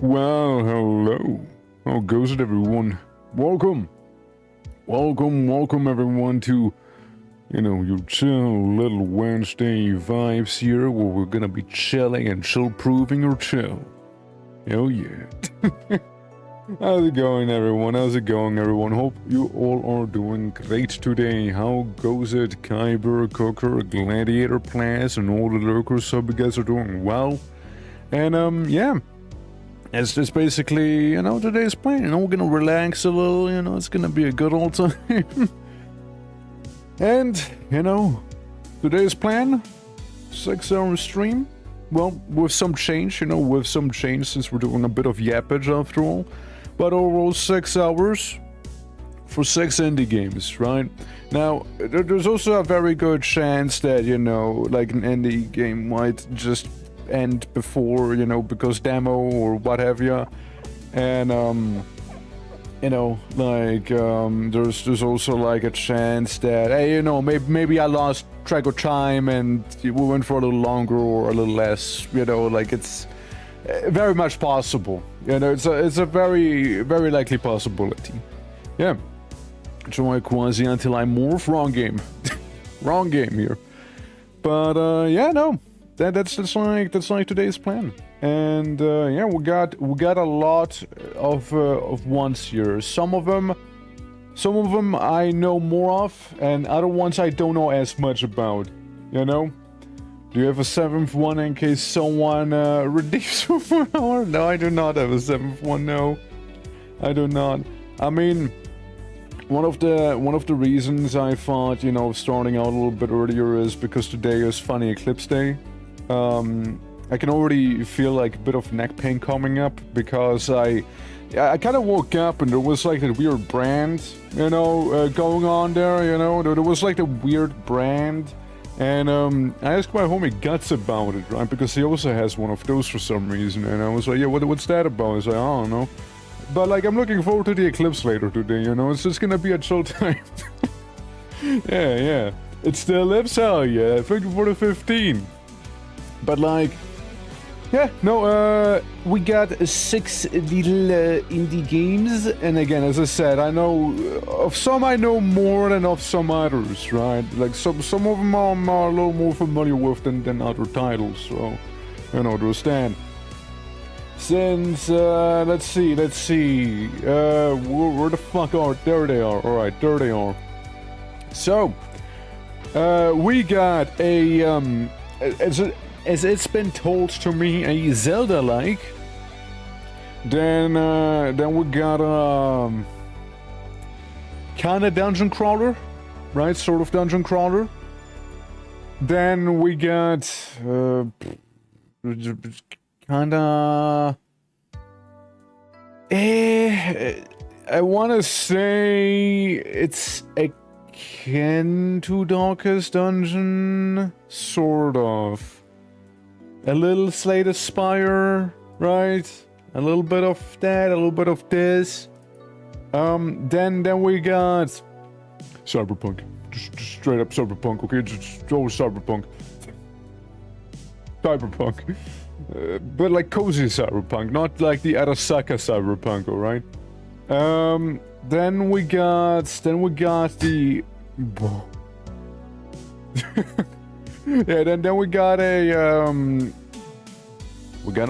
Well, hello. How goes it, everyone? Welcome. Welcome, everyone, to, your chill little Wednesday vibes here, where we're gonna be chilling and chill-proving your chill. Hell yeah. How's it going, everyone? Hope you all are doing great today. How goes it, Kyber, Cooker, Gladiator, Plaz, and all the lurkers? Hope you guys are doing well. And, yeah. It's just basically, today's plan. We're gonna relax a little, it's gonna be a good old time. And, today's plan, 6-hour stream. Well, with some change, since we're doing a bit of yappage after all. But overall, 6 hours for 6 indie games, right? Now, there's also a very good chance that, like an indie game might just end before, because demo or what have you. And, there's also like a chance that, hey, maybe I lost track of time and we went for a little longer or a little less, it's very much possible. It's a very, very likely possibility. Yeah. Join Quasi until I morph. Wrong game. Wrong game here. But, yeah, no. That's like today's plan. And, yeah, we got a lot of ones here. Some of them I know more of, and other ones I don't know as much about, Do you have a 7th one in case someone redeems for an hour? No, I do not have a 7th one, no. I do not. I mean, one of the reasons I thought, starting out a little bit earlier is because today is Funny Eclipse Day. I can already feel like a bit of neck pain coming up because I kind of woke up and there was like that weird brand, going on there, there was like a weird brand. And I asked my homie Guts about it, right? Because he also has one of those for some reason. And I was like, yeah, what's that about? He's like, I don't know. But like, I'm looking forward to the eclipse later today, It's just gonna be a chill time. Yeah. It still lives, hell yeah. Thank you for the 15. But like, yeah, no, we got 6 little indie games. And again, as I said, I know of some I know more than of some others, right? Like some of them I'm a little more familiar with than other titles. So, there's that. Since, let's see, where the fuck are, there they are, alright, there they are. So, we got a, as it's been told to me, a Zelda-like. Then we got kinda dungeon crawler, right? Sort of dungeon crawler. Then we got kinda. I wanna say it's akin to Darkest Dungeon, sort of. A little Slay the Spire, right? A little bit of that, a little bit of this. Then we got Cyberpunk. Just straight up Cyberpunk, okay? Just always Cyberpunk. Cyberpunk. But like cozy Cyberpunk, not like the Arasaka Cyberpunk, alright? Then we got the... Yeah, then we got a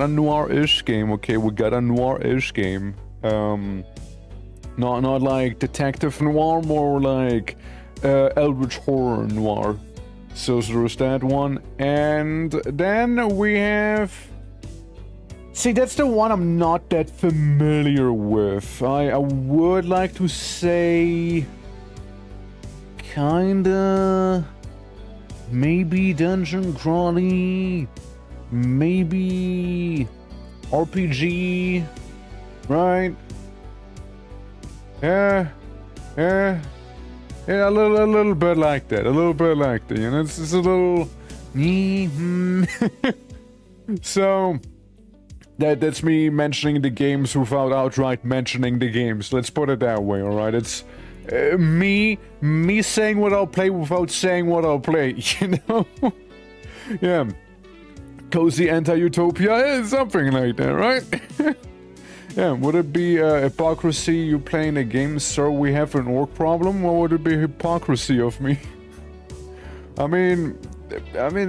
noir-ish game, okay? We got a noir-ish game. Not like detective noir, more like eldritch horror noir. So there's that one. And then we have... See, that's the one I'm not that familiar with. I would like to say... Kinda... Maybe dungeon crawly, maybe RPG, right? Yeah, a little bit like that, it's just a little, So, that's me mentioning the games without outright mentioning the games, let's put it that way, alright? It's me saying what I'll play without saying what I'll play, Yeah. Cozy anti-utopia is something like that, right? Yeah, would it be hypocrisy you playing a game so we have an orc problem, or would it be hypocrisy of me? I mean,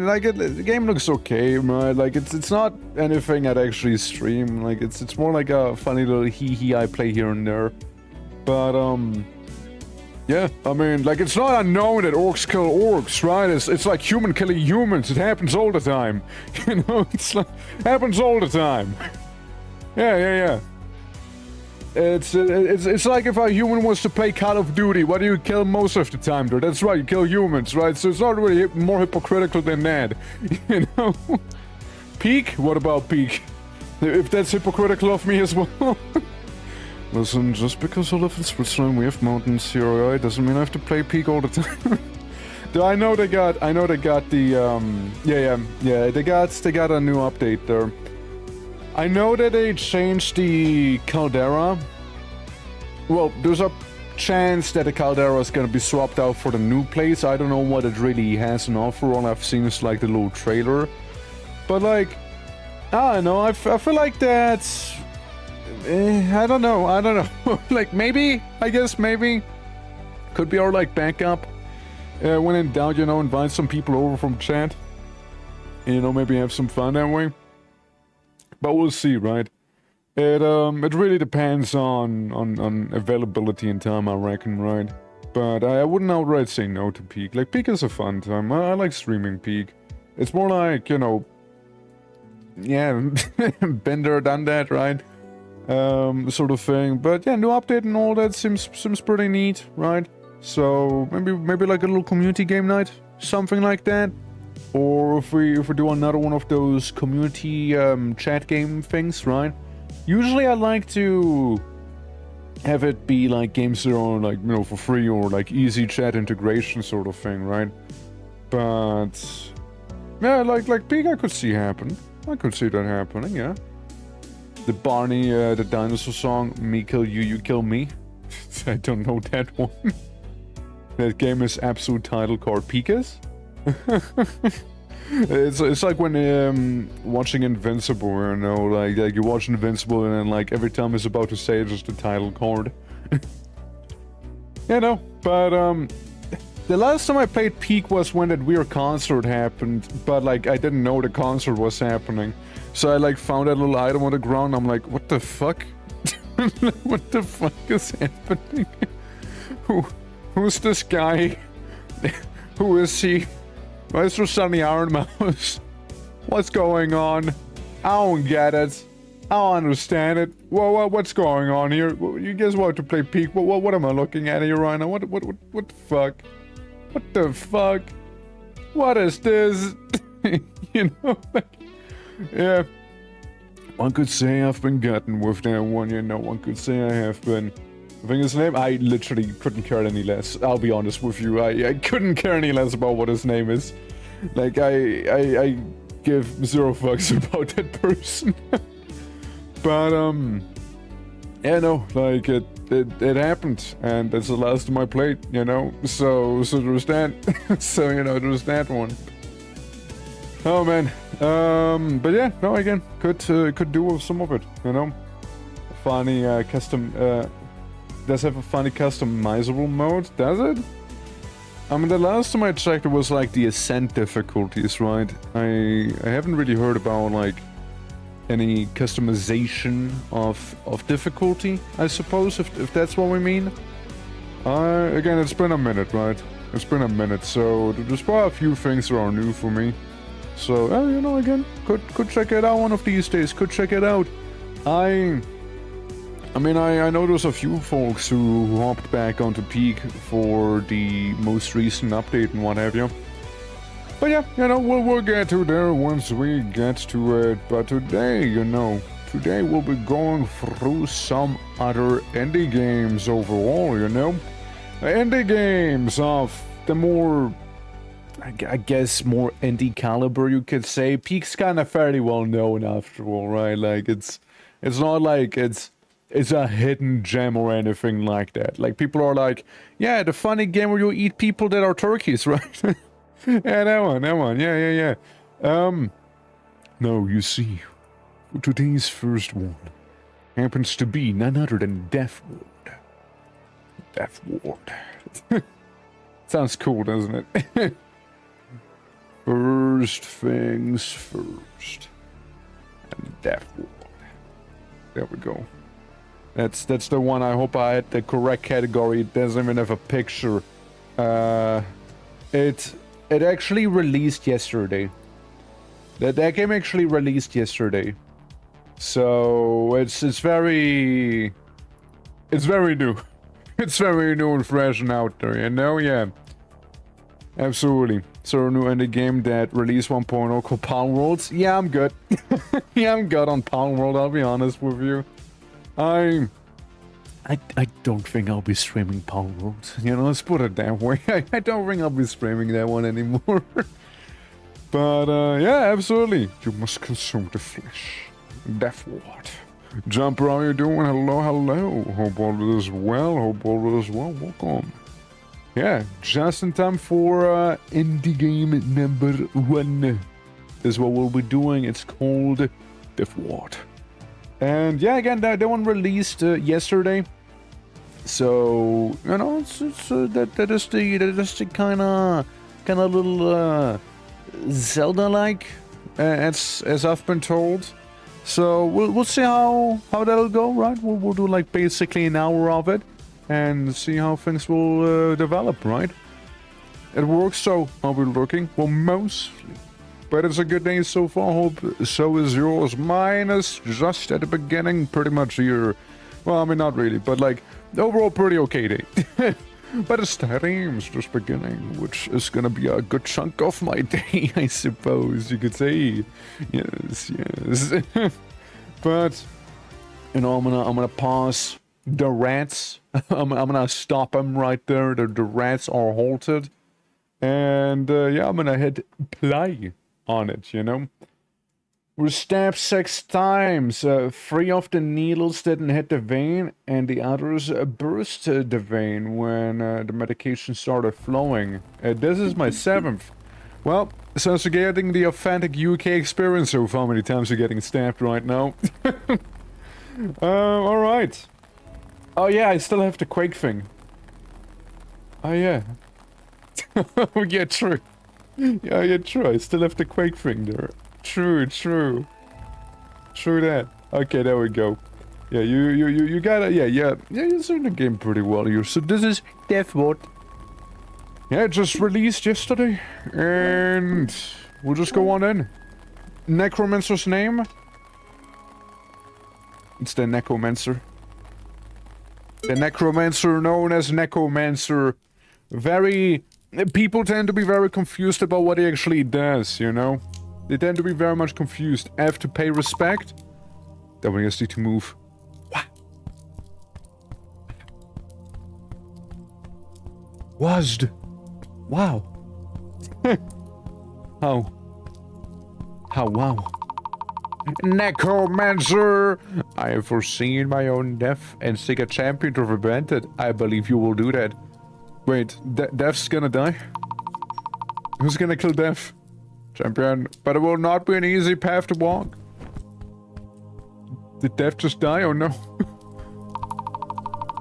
like the game looks okay, man. Like it's not anything I'd actually stream. Like it's more like a funny little hee I play here and there. But yeah. I mean, like it's not unknown that orcs kill orcs, right? It's like human killing humans. It happens all the time. You know, happens all the time. Yeah. It's like if a human wants to play Call of Duty, what do you kill most of the time, dude? That's right, you kill humans, right? So it's not really more hypocritical than that, you know? Peak? What about Peak? If that's hypocritical of me as well. Listen, just because I live in Switzerland, we have mountains here, right? Doesn't mean I have to play Peak all the time. Dude, I know they got the, they got a new update there. I know that they changed the Caldera. Well, there's a chance that the Caldera is gonna be swapped out for the new place. I don't know what it really has on offer. All I've seen is like the little trailer. But like, I don't know. I feel like that's... I don't know. Like maybe, I guess maybe. Could be our like backup. When in doubt, you know, invite some people over from chat. And, you know, maybe have some fun that way. But we'll see, right? It really depends on availability and time, I reckon, right? But I wouldn't outright say no to Peak. Like, Peak is a fun time. I like streaming Peak. It's more like, you know... Yeah, been there, done that, right? Sort of thing. But yeah, new update and all that seems pretty neat, right? So, maybe like a little community game night? Something like that? Or if we do another one of those community chat game things, right? Usually I like to have it be like games that are like, you know, for free or like easy chat integration sort of thing, right? But yeah, like Peak I could see happen. I could see that happening, yeah. The Barney, the dinosaur song, Me Kill You, You Kill Me. I don't know that one. That game is absolute title called Peakus. It's like when watching Invincible, you know, like you watch Invincible and then like every time it's about to say it's just the title card. You know, but the last time I played Peak was when that weird concert happened, but like I didn't know the concert was happening. So I like found that little item on the ground, I'm like, what the fuck? What the fuck is happening? Who's this guy? Who is he? Why is there suddenly Iron Mouse? What's going on? I don't get it. I don't understand it. What's going on here? You guys want to play Peak? What am I looking at here right now? What the fuck? What the fuck? What is this? You know? Yeah. One could say I've been gotten with that one, you know. One could say I have been. I think his name, I literally couldn't care any less. I'll be honest with you. I couldn't care any less about what his name is. Like, I give zero fucks about that person. But, yeah, no, like, it happened. And that's the last time I played, you know? So there's that. So, you know, there's that one. Oh, man. But yeah, no, again, could do with some of it, you know? Funny, custom, does have a funny customizable mode, does it? I mean, the last time I checked it was like the Ascent difficulties, right? I haven't really heard about like any customization of difficulty, I suppose, if that's what we mean. Again, it's been a minute, right? It's been a minute, so there's probably a few things that are new for me. So, you know, again, could check it out one of these days, could check it out. I mean, I know there's a few folks who hopped back onto Peak for the most recent update and what have you. But yeah, you know, we'll get to there once we get to it. But today, you know, today we'll be going through some other indie games overall, you know. Indie games of the more, I guess, more indie caliber, you could say. Peak's kind of fairly well known after all, right? Like, it's not like it's a hidden gem or anything like that. Like, people are like, yeah, the funny game where you eat people that are turkeys, right? Yeah, that one, yeah. No, you see, for today's first one, happens to be none other than Death Ward. Death Ward. Sounds cool, doesn't it? First things first. And Death Ward. There we go. That's the one. I hope I had the correct category. It doesn't even have a picture. It actually released yesterday. That game actually released yesterday. So it's very new. It's very new and fresh and out there, you know? Yeah. Absolutely. So a new indie game that released 1.0 called Palworld. Yeah, I'm good. Yeah, I'm good on Palworld, I'll be honest with you. I don't think I'll be streaming Palworld. You know, let's put it that way. I don't think I'll be streaming that one anymore. But yeah, absolutely. You must consume the flesh. Death Ward. Jumper, how you doing? Hello, hello. Hope all is well. Hope all is well. Welcome. Yeah, just in time for indie game number 1 is what we'll be doing. It's called Death Ward. And yeah, again, that one released yesterday. So, you know, that is the kind of little Zelda-like, as I've been told. So we'll see how that'll go, right? We'll do like basically an hour of it and see how things will develop, right? It works, so are we looking? Well, mostly. But it's a good day so far. Hope so is yours. Mine is just at the beginning, pretty much here. Well, I mean, not really, but like overall pretty okay day. But the stream's just beginning, which is gonna be a good chunk of my day, I suppose you could say. Yes. But you know, I'm gonna pause the rats. I'm gonna stop them right there. The rats are halted, and yeah, I'm gonna hit play on it. You know. We're stabbed 6 times. 3 of the needles didn't hit the vein, and the others burst the vein when the medication started flowing. This is my 7th. Well, since you're getting the authentic UK experience so far, many times you're getting stabbed right now. Alright. Oh yeah, I still have the Quake thing. Oh yeah. Oh yeah, true. Yeah, true. I still have the Quake thing there. True that. Okay, there we go. Yeah, you gotta, yeah, you're doing the game pretty well here. So this is Death Ward. Yeah, it just released yesterday, and we'll just go on in. Necromancer's name? It's the Necromancer. The Necromancer known as Necromancer. People tend to be very confused about what he actually does, you know? They tend to be very much confused. I have to pay respect. Then we just need to move. Wasd. Wow. How wow. Necromancer! I have foreseen my own death and seek a champion to prevent it. I believe you will do that. Wait, Death's gonna die? Who's gonna kill Death? Champion, but it will not be an easy path to walk. Did Death just die or no?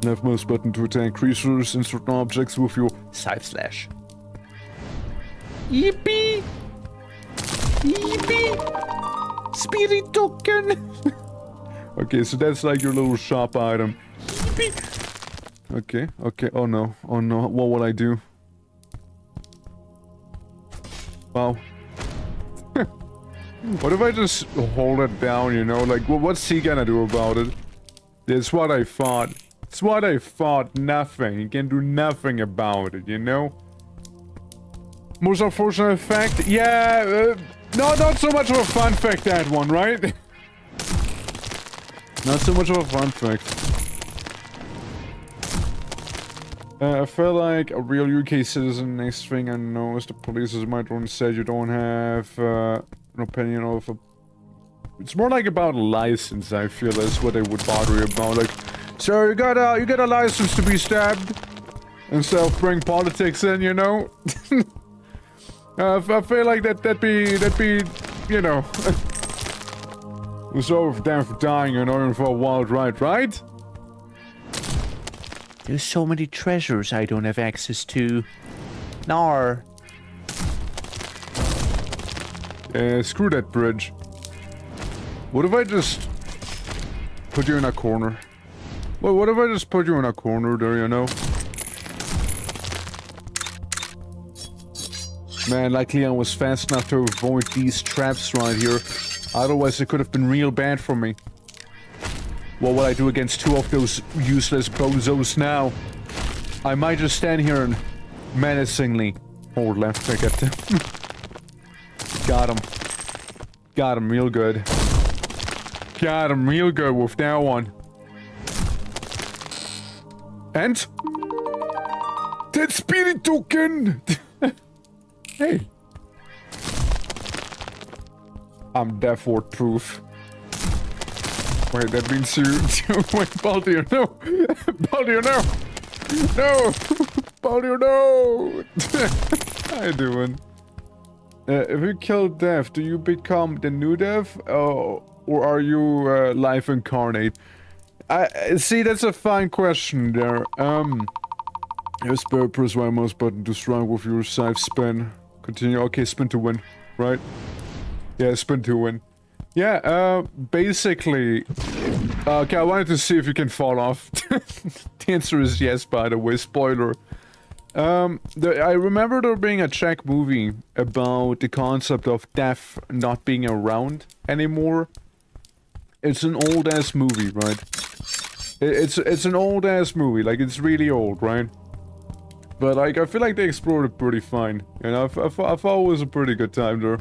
Left mouse button to attack creatures and certain objects with your side slash. Yippee! Yippee! Spirit token! Okay, so that's like your little shop item. Yippee! Okay, oh no, what will I do? Wow. What if I just hold it down, you know? Like, what's he gonna do about it? It's what I thought. It's what I thought. Nothing. He can do nothing about it, you know? Most unfortunate fact? Yeah, no, not so much of a fun fact, that one, right? Not so much of a fun fact. I feel like a real UK citizen. Next thing I know is the police, as my drone said, you don't have an opinion of a... It's more like about a license, I feel, that's what they would bother you about. Like, so you got a license to be stabbed? Instead of bring politics in, you know? I feel like that'd be, you know... What's up with Death dying and going for a wild ride, right? There's so many treasures I don't have access to. Nar. Screw that bridge. What if I just put you in a corner? Well, what if I just put you in a corner there, you know? Man, luckily I was fast enough to avoid these traps right here. Otherwise it could have been real bad for me. What will I do against two of those useless bozos now? I might just stand here and menacingly hold left to get them. Got him. Got him real good. Got him real good with that one. And... that spirit token! Hey. I'm death ward proof. Wait, that means you... Wait, Baldur, no! Baldur, no! No! Baldur, no! How you doing? If you kill Death, do you become the new Death? Or are you life incarnate? See, that's a fine question there. Press Y mouse button to strike with your scythe spin. Continue. Okay, spin to win, right? Yeah, spin to win. Yeah, basically... okay, I wanted to see if you can fall off. The answer is yes, by the way, spoiler. I remember there being a Czech movie about the concept of death not being around anymore. It's an old-ass movie, right? It's an old-ass movie, like, it's really old, right? But, like, I feel like they explored it pretty fine. You know, I thought it was a pretty good time there.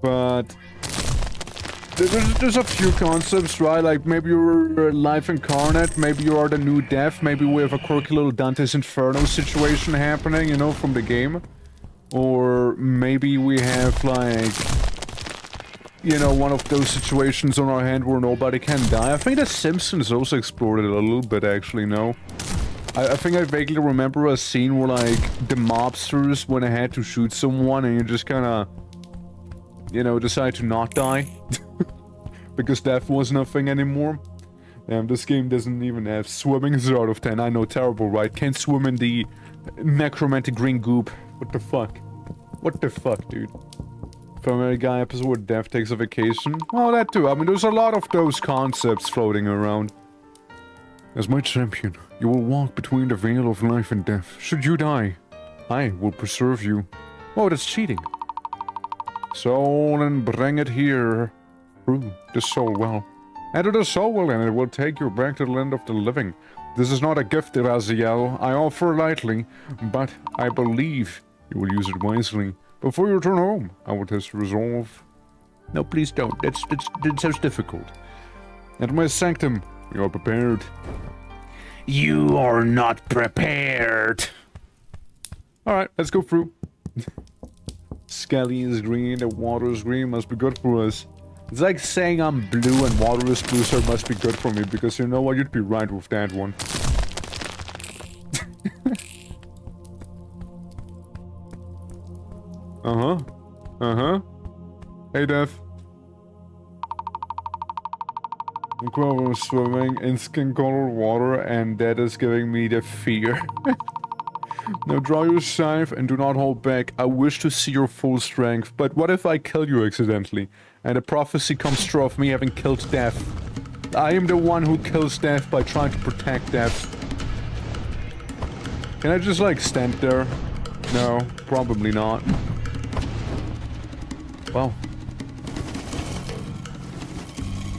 But... There's a few concepts, right? Like, maybe you're life incarnate, maybe you are the new Death, maybe we have a quirky little Dante's Inferno situation happening, you know, from the game. Or maybe we have, like... you know, one of those situations on our hand where nobody can die. I think The Simpsons also explored it a little bit, actually, no? I think I vaguely remember a scene where, like, the mobsters went ahead to shoot someone and you just kinda... you know, decide to not die. Because death was nothing anymore. This game doesn't even have swimming. 0 out of 10. I know, terrible, right? Can't swim in the necromantic green goop. What the fuck? What the fuck, dude? Family Guy episode where death takes a vacation? Oh, that too. I mean, there's a lot of those concepts floating around. As my champion, you will walk between the veil of life and death. Should you die, I will preserve you. Oh, that's cheating. Soul and bring it here. Through the soul well. Enter the soul well and it will take you back to the land of the living. This is not a gift, Raziel. I offer lightly, but I believe you will use it wisely. Before you return home, I will test your resolve. No, please don't. That sounds difficult. At my sanctum, you are prepared. You are not prepared. Alright, let's go through. Skelly is green, the water is green, must be good for us. It's like saying I'm blue and water is blue, so it must be good for me, because you know what, you'd be right with that one. Hey, Death. I'm swimming in skin-colored water, and that is giving me the fear. Now draw your scythe and do not hold back. I wish to see your full strength, but what if I kill you accidentally? And a prophecy comes true of me having killed Death. I am the one who kills Death by trying to protect Death. Can I just, like, stand there? No, probably not. Well.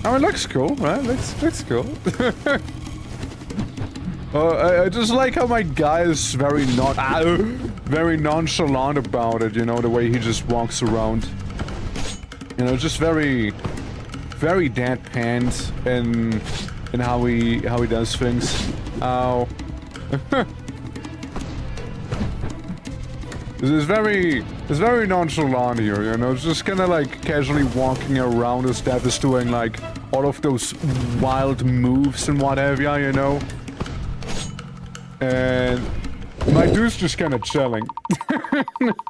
Oh, it looks cool, right? Looks cool. I just like how my guy is very nonchalant about it, you know, the way he just walks around. You know, just very deadpan in how he does things. Ow. It's very nonchalant here, you know, it's just kinda like casually walking around as Death is doing like all of those wild moves and what have ya, you know. And my that dude's just kind of chilling.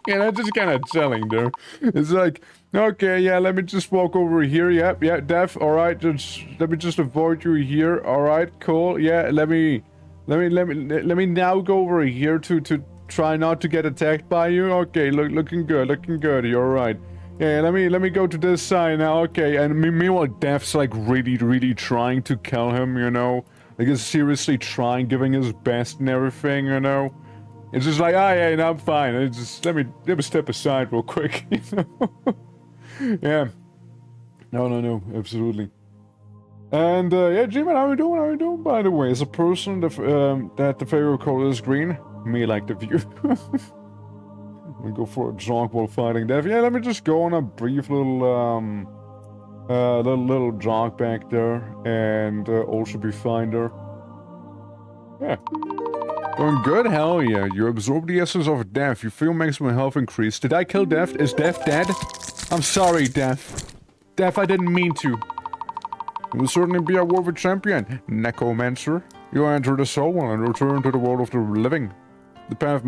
Just kind of chilling there. It's like, okay, yeah, let me just walk over here. Yep, yeah, Def. All right, just let me just avoid you here. All right, cool. Yeah, let me now go over here to try not to get attacked by you. Okay, looking good. You're right. Yeah, let me go to this side now. Okay, and meanwhile, Def's like really trying to kill him. Like he's seriously trying, giving his best and everything. It's just like, yeah, no, I'm fine. It's just let me step aside real quick. Yeah. No, absolutely. And yeah, G-Man, how you doing? By the way, as a person that the favorite color is green, me like the view. We go for a jog while fighting Dev. Yeah, let me just go on a brief little little jog back there, and all should be fine there. Yeah. Going good? Hell yeah. You absorb the essence of Death. You feel maximum health increase. Did I kill Death? Is Death dead? I'm sorry, Death. Death, I didn't mean to. You will certainly be a worthy champion, Necromancer. You enter the soul and return to the world of the living. The path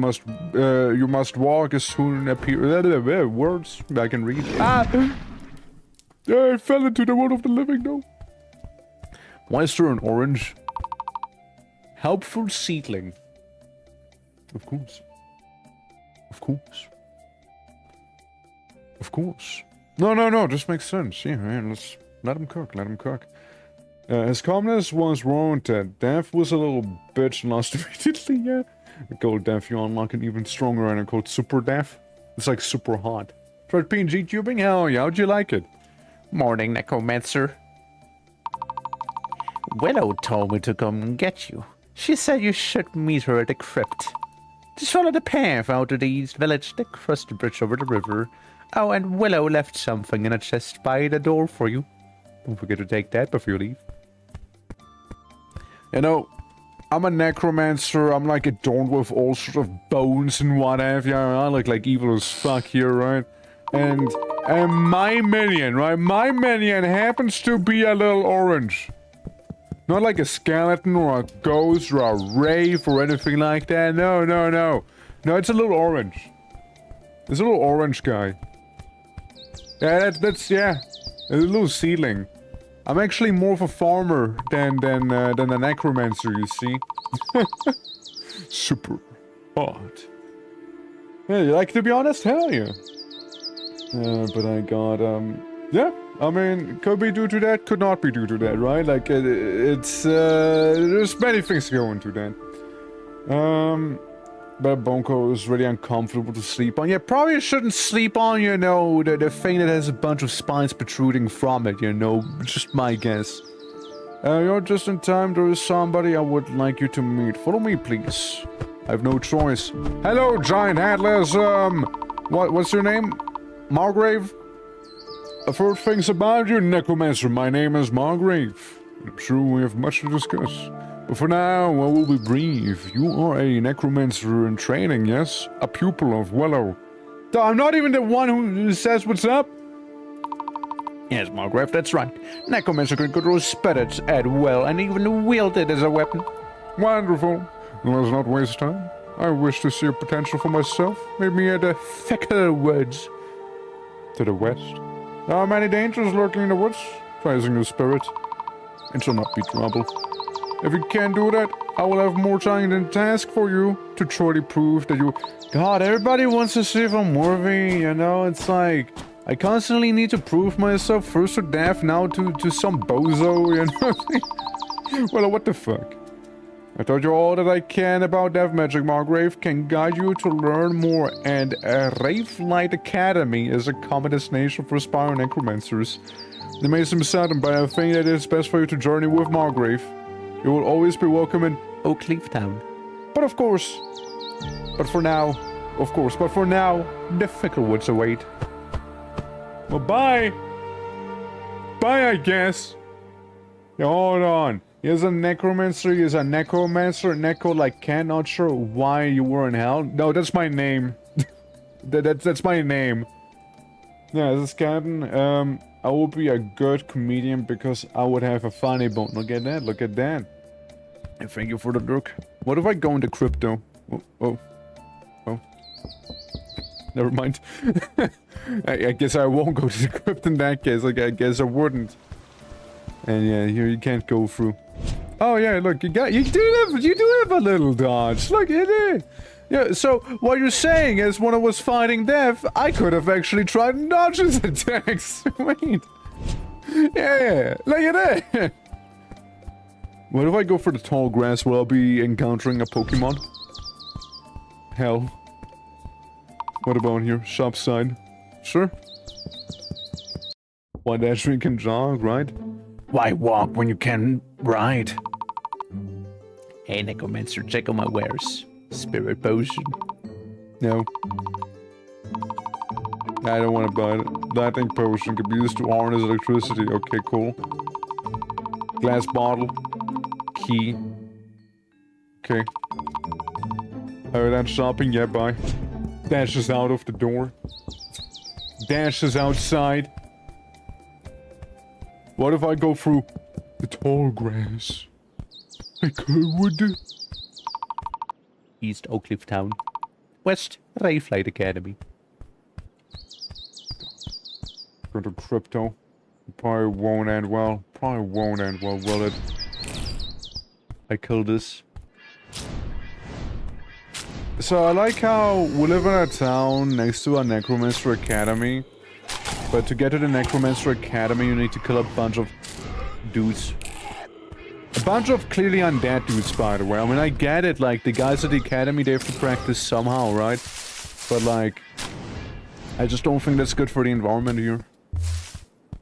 you must walk as soon appear. Words I can read. I fell into the world of the living, though. Why is there an orange? Helpful seedling. Of course. No, this makes sense. Yeah, man, let's let him cook. His calmness was warranted. Death was a little bitch and lost immediately, yeah. Gold Death, you unlock an even stronger item called Super Death. It's like super hot. Tried PNG tubing? Hell yeah, how'd you like it? Morning, Necromancer. Willow told me to come and get you. She said you should meet her at the crypt. Just follow the path out of the East Village, across the bridge over the river. Oh, and Willow left something in a chest by the door for you. Don't forget to take that before you leave. I'm a necromancer. I'm like adorned with all sorts of bones and what have you. I look like evil as fuck here, right? And my minion, right? My minion happens to be a little orange. Not like a skeleton or a ghost or a wraith or anything like that. No. No, it's a little orange. It's a little orange guy. Yeah, that's a little seedling. I'm actually more of a farmer than a necromancer, you see. Super hot. Yeah, you like to be honest? Hell yeah. But I got, yeah, I mean, could be due to that, could not be due to that, right? Like, it's, there's many things going to that. But Bonko is really uncomfortable to sleep on. Yeah, probably shouldn't sleep on, the thing that has a bunch of spines protruding from it, just my guess. You're just in time. There is somebody I would like you to meet. Follow me, please. I have no choice. Hello, giant atlas. What's your name? Margrave? I've heard things about you, Necromancer. My name is Margrave. I'm sure we have much to discuss. But for now, I will be brief. You are a necromancer in training, yes? A pupil of Willow. I'm not even the one who says what's up? Yes, Margrave, that's right. Necromancer can control spirits at will and even wield it as a weapon. Wonderful. Let's not waste time. I wish to see a potential for myself. Maybe at the thicker woods. To the west. There are many dangers lurking in the woods. Facing the spirit. It shall not be trouble. If you can't do that, I will have more challenging task for you to truly prove that you... God, everybody wants to see if I'm worthy, it's like... I constantly need to prove myself first to Death, now to some bozo, Well, what the fuck? I told you all that I can about Death Magic. Margrave can guide you to learn more, and Wraith Light Academy is a common destination for aspiring necromancers. They may seem sudden, but I think that it's best for you to journey with Margrave. You will always be welcome in Oakleaf Town. But for now, the thicker woods await. Well, bye! Bye, I guess. Yeah, hold on. He's a necromancer, Neko like Ken, not sure why you were in hell. No, that's my name. that's my name. Yeah, this is Captain. I will be a good comedian because I would have a funny bone. Look at that. And thank you for the look. What if I go into crypto? Oh. Never mind. I guess I won't go to the crypt in that case. Like, I guess I wouldn't. And yeah, here you can't go through. Oh yeah, look, you do have a little dodge. Look at it. Yeah, so what you're saying is when I was fighting death, I could have actually tried and dodge his attacks. Wait. Yeah, look at that. What if I go for the tall grass? Will I be encountering a Pokemon? Hell. What about here? Shop sign. Sure. Why Dashing can jog, right? Why walk when you can ride? Hey, Necromancer, check out my wares. Spirit potion. No. I don't want to buy it. Lightning potion can be used to harness electricity. Okay, cool. Glass bottle. Key. Okay. Alright, I'm shopping. Yeah, bye. Dashes out of the door. Dashes outside. What if I go through the tall grass? I would. East Oakcliff Town. West Rayflight Academy. Go to crypto. Probably won't end well. Probably won't end well, will it? I killed this. So I like how we live in a town next to a Necromancer Academy. But to get to the Necromancer Academy, you need to kill a bunch of dudes. A bunch of clearly undead dudes, by the way. I mean, I get it, like, the guys at the Academy, they have to practice somehow, right? But, like, I just don't think that's good for the environment here.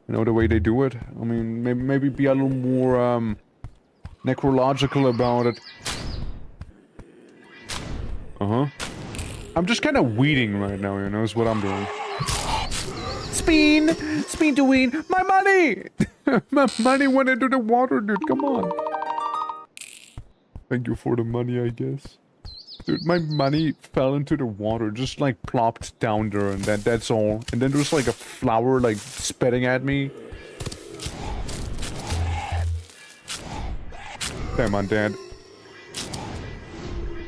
You know, the way they do it. I mean, maybe be a little more, necrological about it. Uh-huh. I'm just kind of weeding right now, you know, is what I'm doing. Spin! Spin to win! My money! My money went into the water, dude, come on. Thank you for the money, I guess. Dude, my money fell into the water, just like plopped down there, and that's all. And then there's like a flower, like, spitting at me. Damn, I'm dead.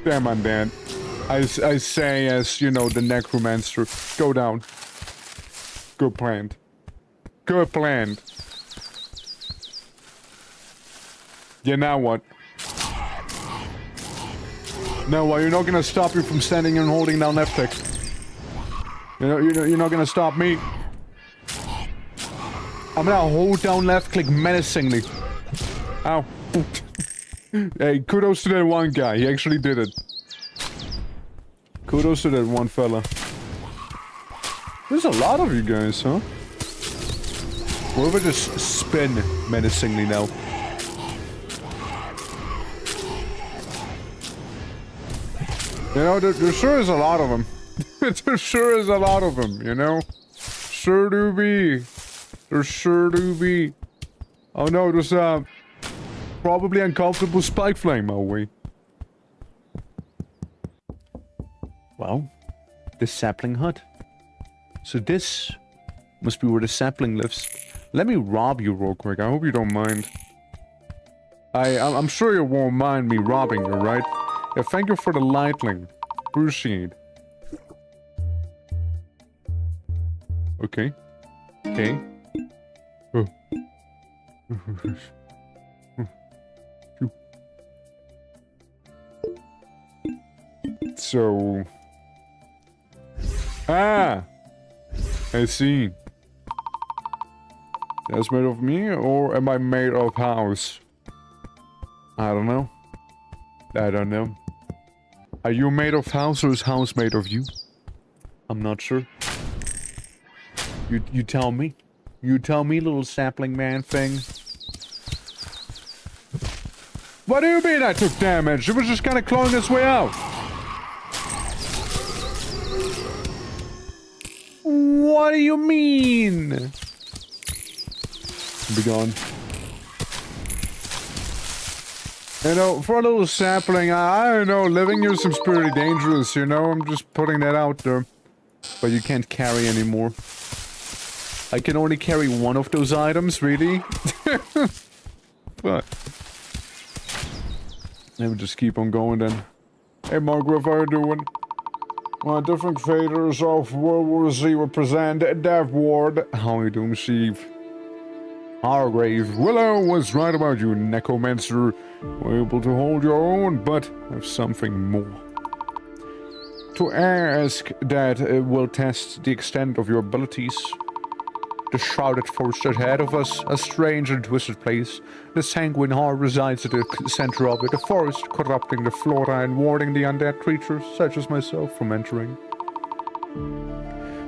Damn, I'm dead. I say as, you know, the Necromancer. Go down. Good planned. Good planned. Yeah, now what? No, well, you're not gonna stop you from standing and holding down left click. You're not gonna stop me. I'm gonna hold down left click menacingly. Ow. Hey, kudos to that one guy. He actually did it. Kudos to that one fella. There's a lot of you guys, huh? What if I just spin menacingly now? You know, there sure is a lot of them. There sure is a lot of them, you know? Sure do be. There sure do be. Oh no, there's probably uncomfortable spike flame my way. Well, the sapling hut. So this must be where the sapling lives. Let me rob you real quick. I hope you don't mind. I'm sure you won't mind me robbing you, right? Yeah, thank you for the lightning. Appreciate. Okay. Okay. Oh. So... Ah! I see. That's made of me, or am I made of house? I don't know. I don't know. Are you made of house, or is house made of you? I'm not sure. You tell me. You tell me, little sapling man thing. What do you mean I took damage? It was just kind of clawing its way out. What do you mean? Be gone. You know, for a little sapling, I don't know, living here seems pretty dangerous, you know? I'm just putting that out there. But you can't carry anymore. I can only carry one of those items, really? But... let me just keep on going then. Hey Margaret, how are you doing? Different phases of World War Z represent Dev Ward. How you doing, Steve? Hargrave. Willow was right about you, Necromancer. We're able to hold your own, but have something more. To ask that will test the extent of your abilities. The shrouded forest ahead of us, a strange and twisted place. The sanguine heart resides at the center of it, a forest corrupting the flora and warding the undead creatures, such as myself, from entering.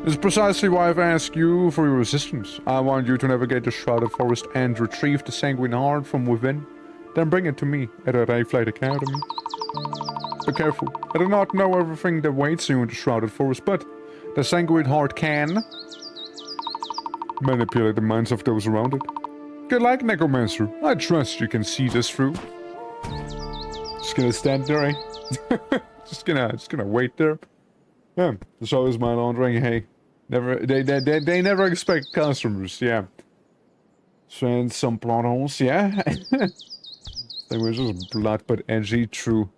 This is precisely why I've asked you for your assistance. I want you to navigate the shrouded forest and retrieve the sanguine heart from within. Then bring it to me at a Rayflight Academy. Be careful. I do not know everything that waits you in the shrouded forest, but the sanguine heart can manipulate the minds of those around it. Good luck, Necromancer. I trust you can see this through. Just gonna stand there, eh? just gonna wait there. Yeah, there's always my laundering. Hey, they never expect customers. Yeah. And some plot holes. Yeah. They were just blood but edgy. True.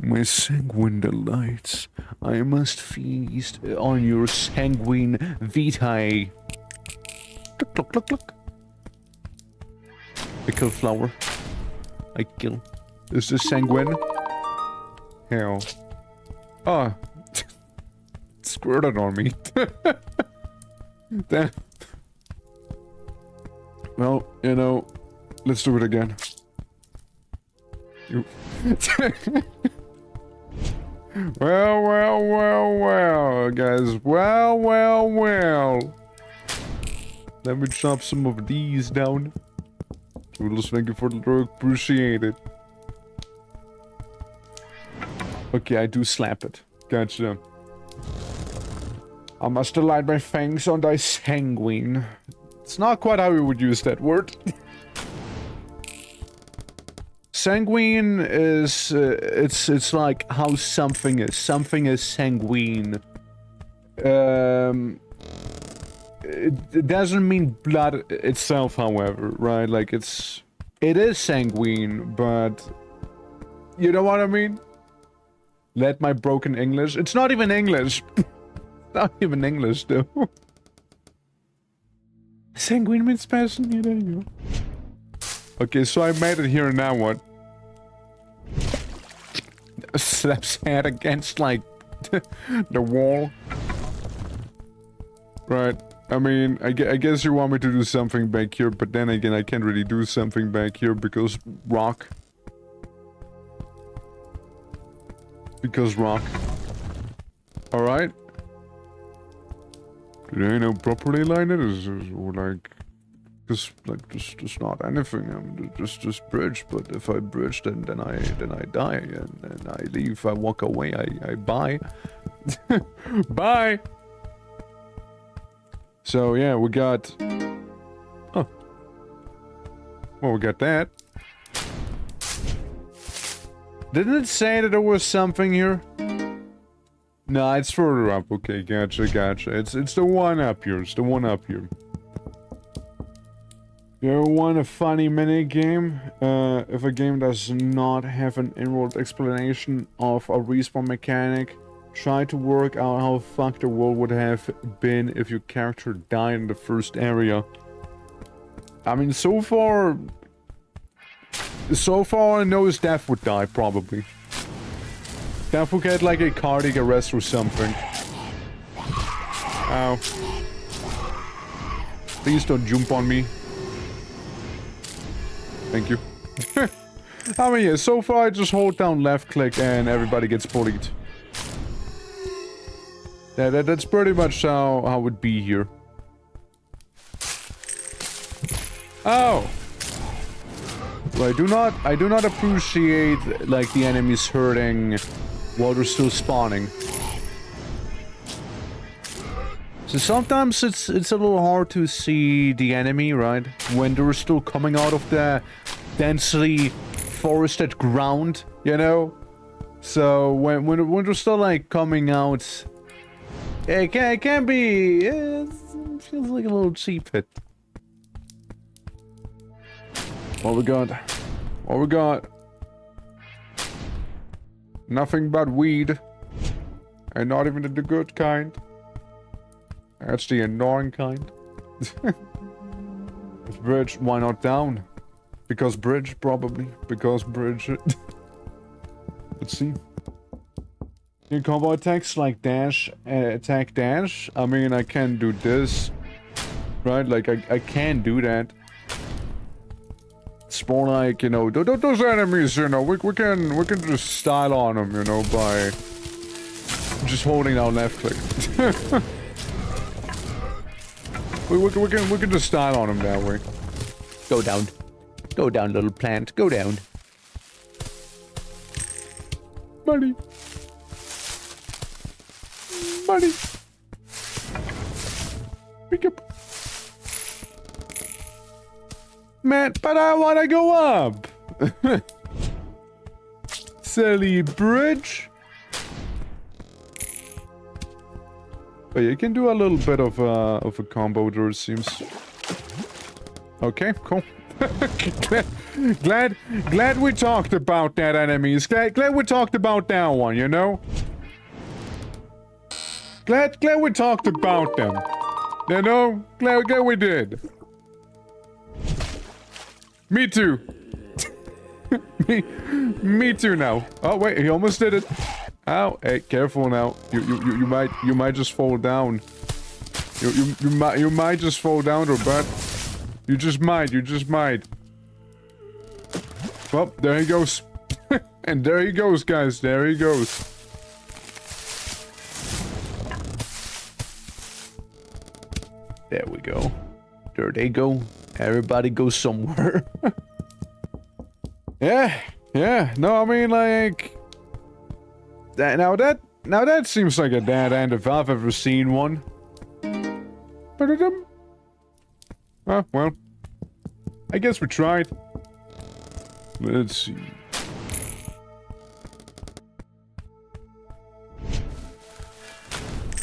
My sanguine delights. I must feast on your sanguine vitae. Look, look, look. I kill flower. I kill. Is this sanguine? Hell. Oh. Squirted on me. Damn. Well, you know, let's do it again. You. Well, guys. Well. Let me chop some of these down. Toodles, thank you for the work. Appreciate it. Okay, I do slap it. Gotcha. I must delight my fangs on thy sanguine. It's not quite how we would use that word. Sanguine is... it's like how something is. Something is sanguine. It doesn't mean blood itself, however, right? Like, it is sanguine, but... You know what I mean? Let my broken English... It's not even English. Not even English, though. Sanguine means passion. Yeah, there you go. Okay, so I made it here, and now what? Slaps head against, like, the wall. Right. I mean, I guess you want me to do something back here, but then again, I can't really do something back here because rock. Because rock. Alright. Did I know properly line it? Or like... Just not anything. I mean, just bridge. But if I bridge, then I die, and I leave. I walk away. I buy. Bye. So yeah, we got. Oh. Well, we got that. Didn't it say that there was something here? No, it's further up. Okay, gotcha. It's the one up here. It's the one up here. You ever want a funny mini game? If a game does not have an in-world explanation of a respawn mechanic, try to work out how fucked the world would have been if your character died in the first area. I mean, so far I know his death would die, probably. Death would get like a cardiac arrest or something. Ow. Please don't jump on me. Thank you. I mean, yeah, so far I just hold down left click and everybody gets bullied. Yeah, that's pretty much how it would be here. Oh! Well, I do not appreciate, like, the enemies hurting while they're still spawning. So sometimes it's a little hard to see the enemy, right? When they're still coming out of the densely forested ground, you know? So when they're still, like, coming out... It can be... It feels like a little cheap hit. What we got? What we got? Nothing but weed. And not even the good kind. That's the annoying kind. If bridge, why not down? Because bridge, probably. Because bridge. Let's see. Can combo attacks like dash, attack dash? I mean, I can do this. Right? Like, I can do that. It's more like, you know, those enemies, you know, we can just style on them, you know, by just holding down left click. we can just style on them that way. Go down. Go down, little plant. Go down. Money. Money. Pick up. Man, but I want to go up. Silly bridge. But you can do a little bit of a combo there, it seems. Okay, cool. glad we talked about that, enemies. Glad we talked about that one, you know? Glad we talked about them. You know? Glad we did. Me too. me too now. Oh wait, he almost did it. Oh, hey, careful now. You might just fall down. You might just fall down, but you just might. Well, there he goes. And there he goes, guys. There he goes. There we go. There they go. Everybody goes somewhere. Yeah. No, I mean, like... Now that seems like a dead end if I've ever seen one. Oh, well. I guess we tried. Let's see.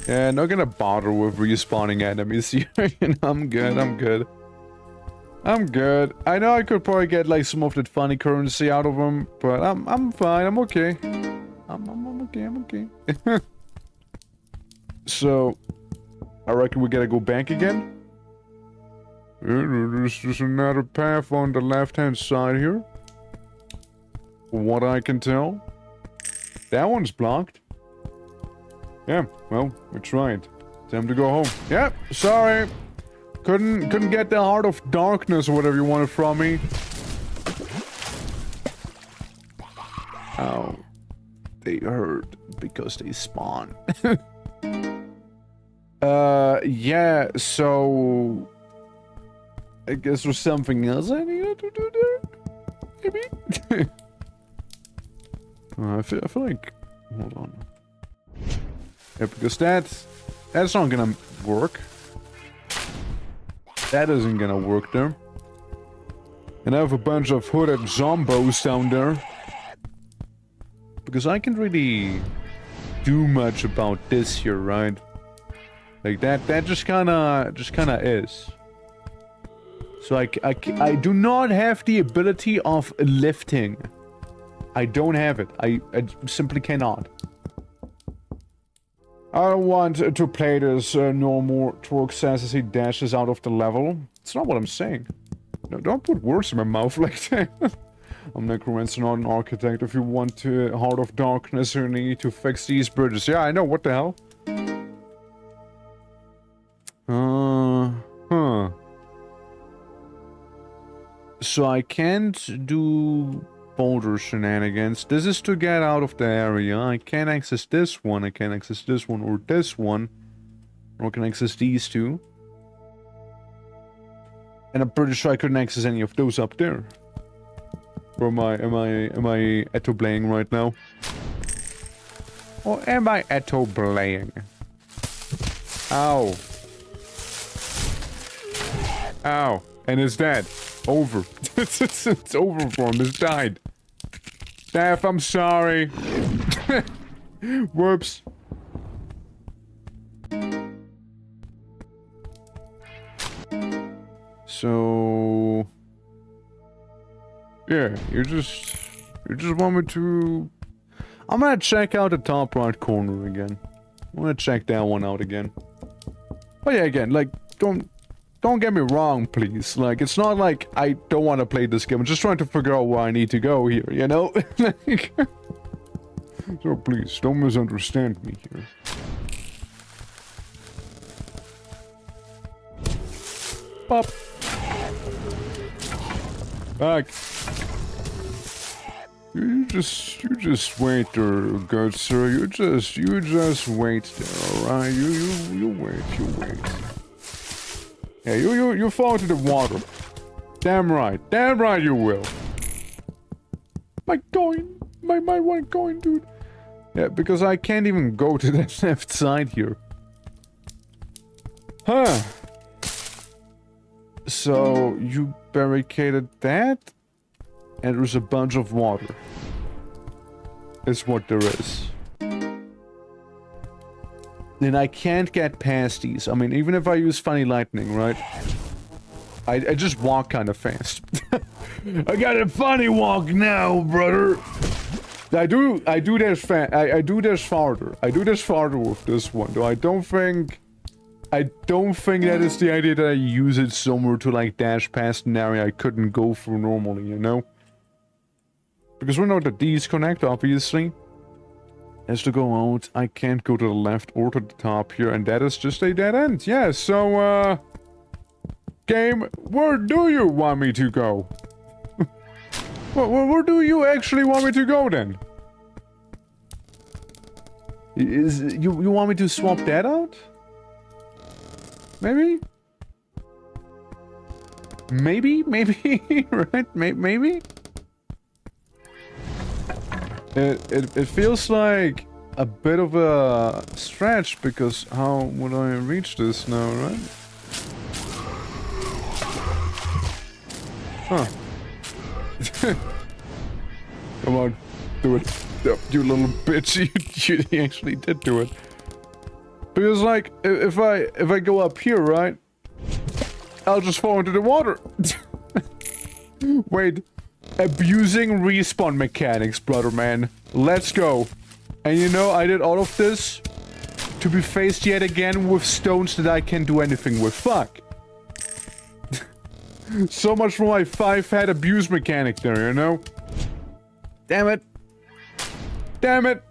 Yeah, not gonna bother with respawning enemies here. You know, I'm good. I know I could probably get like some of that funny currency out of them, but I'm fine. I'm okay. I'm okay. So, I reckon we gotta go back again. There's just another path on the left-hand side here. From what I can tell. That one's blocked. Yeah, well, we tried. Time to go home. Yep, sorry. Couldn't get the Heart of Darkness or whatever you wanted from me. Oh. They hurt because they spawn. Yeah, so... I guess there's something else I needed to do there? Maybe? I feel like... Hold on. Yeah, because that's not gonna work. That isn't gonna work there. And I have a bunch of hooded zombos down there. Because I can't really do much about this here, right? Like that just kinda is. So I do not have the ability of lifting. I don't have it. I simply cannot. I don't want to play this no more. Torque says as he dashes out of the level. It's not what I'm saying. No, don't put words in my mouth like that. I'm Necromancer, not an architect. If you want to Heart of Darkness, you need to fix these bridges. Yeah, I know. What the hell? Huh. So I can't do boulder shenanigans. This is to get out of the area. I can't access this one. I can't access this one or this one. Or I can access these two. And I'm pretty sure I couldn't access any of those up there. Or am I eto-blaying right now? Or am I eto-blaying? Ow. Ow. And it's dead. Over. It's over for him. It's died. Daph, I'm sorry. Whoops. So... Yeah, you just want me to... I'm gonna check out the top right corner again. I want to check that one out again. But yeah, again, like, don't get me wrong, please. Like, it's not like I don't want to play this game. I'm just trying to figure out where I need to go here, you know? Like, so please, don't misunderstand me here. Pop. Back. You just wait there, good sir. You just wait there, alright? You wait. Yeah, you fall into the water. Damn right you will. My one coin, dude. Yeah, because I can't even go to that left side here. Huh. So, you barricaded that? And there's a bunch of water. Is what there is. Then I can't get past these. I mean, even if I use funny lightning, right? I just walk kind of fast. I got a funny walk now, brother. I do this I do this farther. I do this farther with this one, though I don't think that is the idea that I use it somewhere to like dash past an area I couldn't go through normally, you know? Because we know that these connect, obviously. As to go out, I can't go to the left or to the top here, and that is just a dead end. Yeah, so, game, where do you want me to go? Where do you actually want me to go, then? You want me to swap that out? Maybe? Maybe, right? Maybe? It feels like a bit of a stretch, because how would I reach this now, right? Huh. Come on, do it. You little bitch, you actually did do it. Because like, if I go up here, right? I'll just fall into the water. Wait. Abusing respawn mechanics, brother man. Let's go. And you know, I did all of this to be faced yet again with stones that I can't do anything with. Fuck. So much for my 5-head abuse mechanic there, you know? Damn it. Damn it.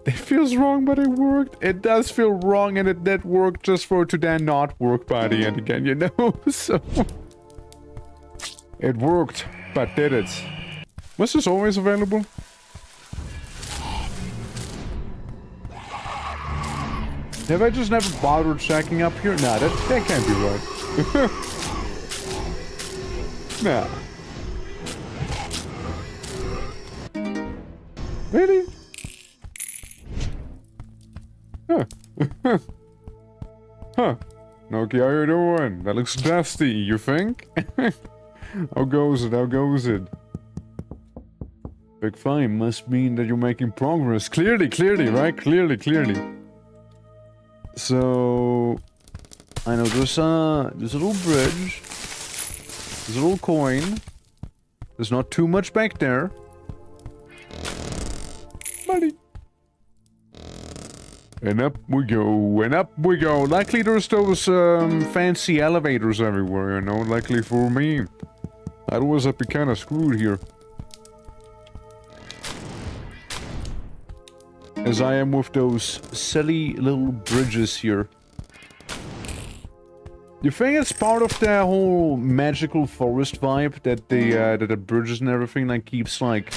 It feels wrong, but it worked. It does feel wrong, and it did work just for it to then not work by the end again, you know? So... it worked, but did it? Was this always available? Have I just never bothered checking up here? Nah, that can't be right. Nah. Really? Huh. Huh. Nokia, how you doing? That looks dusty, you think? How goes it? Big fine must mean that you're making progress. Clearly, right? Clearly. So... I know there's a little bridge. There's a little coin. There's not too much back there. Money. And up we go. Likely there's those fancy elevators everywhere, you know, likely for me. Otherwise I'd be kinda screwed here. As I am with those silly little bridges here. You think it's part of the whole magical forest vibe that the bridges and everything like keeps like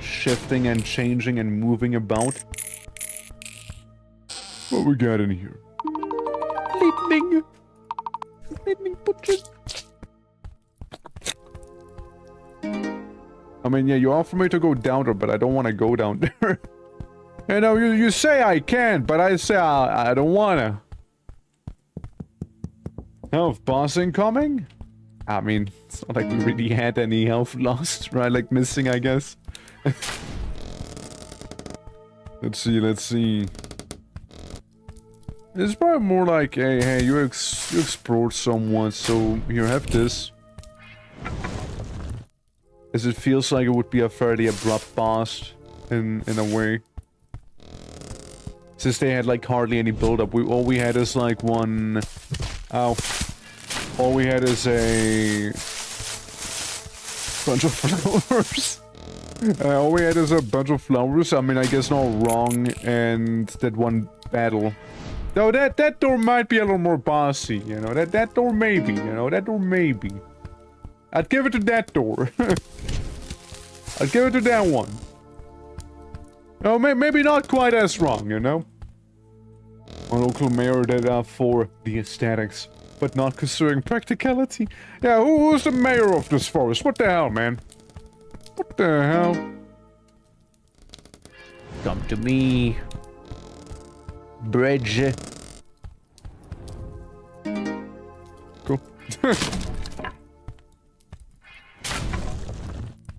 shifting and changing and moving about? What we got in here? Lightning butchers. I mean, yeah, you offer me to go down there, but I don't want to go down there. You know, you say I can, but I say I don't wanna. Health boss incoming? I mean, it's not like we really had any health lost, right? Like missing, I guess. Let's see. It's probably more like, hey, you explored somewhat, so here, have this. As it feels like it would be a fairly abrupt boss, in a way. Since they had like hardly any build-up, all we had is like one... Ow. All we had is a... bunch of flowers. All we had is a bunch of flowers. I mean, I guess not wrong, and that one battle. Though that door might be a little more bossy, you know. That door maybe, you know. That door maybe. I'd give it to that door. I'd give it to that one. Oh, maybe not quite as strong, you know. A local mayor that for the aesthetics, but not considering practicality. Yeah, who's the mayor of this forest? What the hell, man? What the hell? Come to me. Bridge. Cool.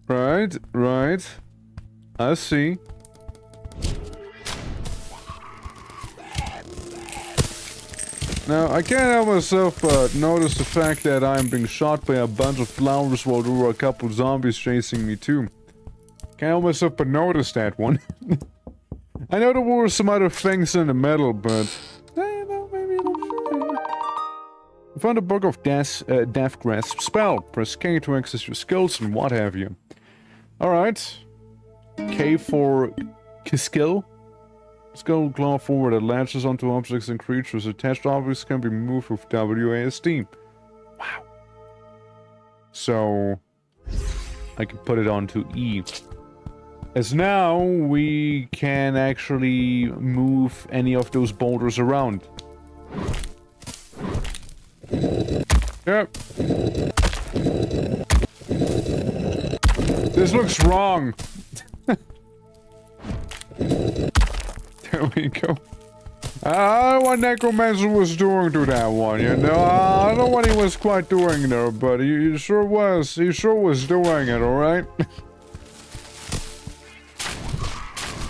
Right. I see. Now, I can't help myself but notice the fact that I'm being shot by a bunch of flowers while there were a couple zombies chasing me too. Can't help myself but notice that one. I know there were some other things in the middle, but... no, maybe not. I found a book of Death Grasp spell. Press K to access your skills and what have you. Alright. K for skill. Skill claw forward that latches onto objects and creatures. Attached objects can be moved with WASD. Wow. So... I can put it onto E. As now, we can actually move any of those boulders around. Yep. This looks wrong. There we go. I don't know what Necromancer was doing to that one, you know? I don't know what he was quite doing there, but he sure was. He sure was doing it, alright?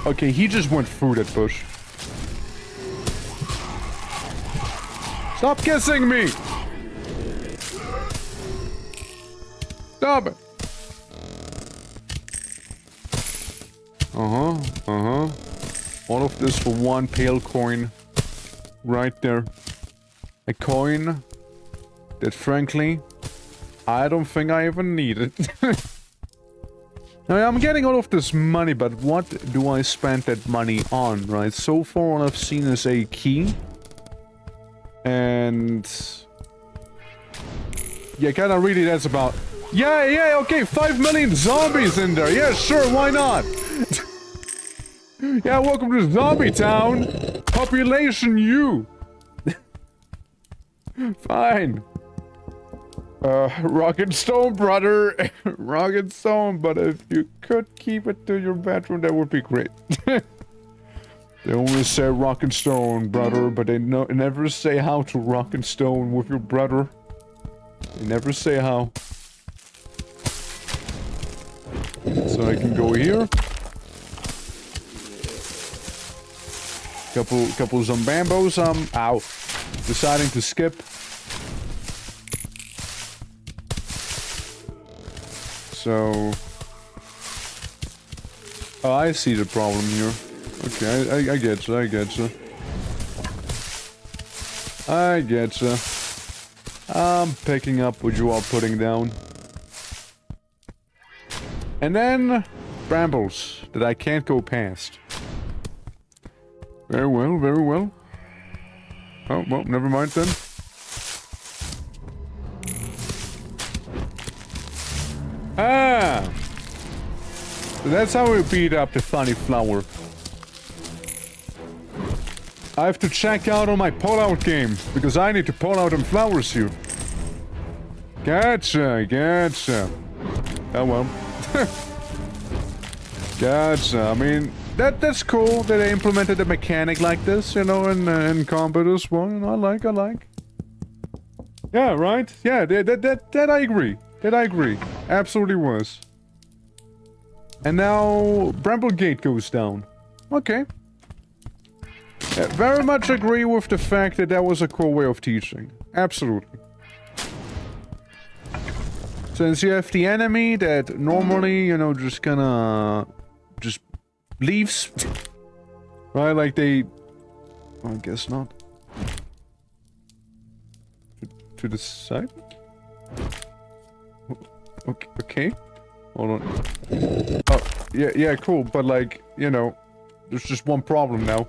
Okay, he just went through that bush. Stop kissing me! Stop it! All of this for one pale coin. Right there. A coin that, frankly, I don't think I even need it. Now, I'm getting all of this money, but what do I spend that money on, right? So far, all I've seen is a key. And... yeah, kinda really that's about... Yeah, okay, 5 million zombies in there. Yeah, sure, why not? Yeah, welcome to Zombie Town. Population U. Fine. Rock and stone, brother. Rock and stone, but if you could keep it to your bedroom, that would be great. They always say rock and stone, brother, but they never say how to rock and stone with your brother. They never say how. So I can go here. Couple zombambos, ow. Deciding to skip. So... oh, I see the problem here. Okay, I getcha, I getcha. I getcha. I'm picking up what you are putting down. And then... brambles that I can't go past. Very well, very well. Oh, well, never mind then. Ah! So that's how we beat up the funny flower. I have to check out on my pull-out game, because I need to pull out them flowers here. Gotcha, gotcha. Oh well. Gotcha, I mean... That's cool that they implemented a mechanic like this, you know, in combat as well. You know, I like. Yeah, right? Yeah, that I agree. That I agree. Absolutely was. And now Bramblegate goes down. Okay. Yeah, very much agree with the fact that that was a cool way of teaching. Absolutely. Since you have the enemy that normally, you know, just leaves, right? Like they I guess not. To the side? Okay. Hold on. Oh, yeah, cool, but like, you know, there's just one problem now.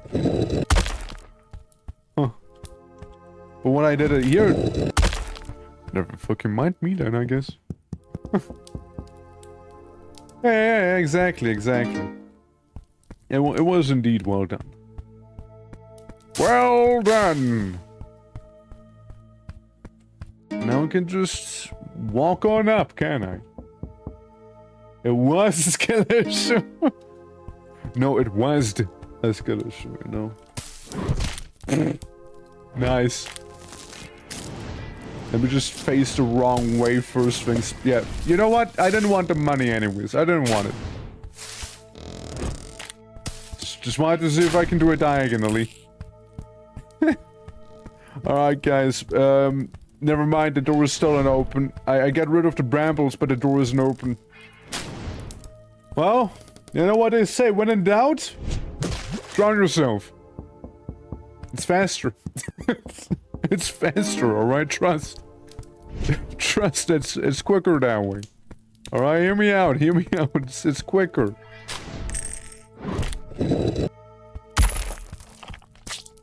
Huh. But when I did it here... Never fucking mind me then, I guess. Yeah, exactly. It was indeed well done. Well done! Now I can just walk on up, can I? It was a skeleton. No, it was a skeleton, no. Nice. Let me just face the wrong way first things. Yeah, you know what? I didn't want the money anyways. I didn't want it. Just wanted to see if I can do it diagonally. Alright, guys. Never mind, the door is still unopen. I get rid of the brambles, but the door isn't open. Well, you know what they say, when in doubt, drown yourself. It's faster. It's faster, alright? Trust. Trust, it's quicker that way. Alright, hear me out, it's quicker.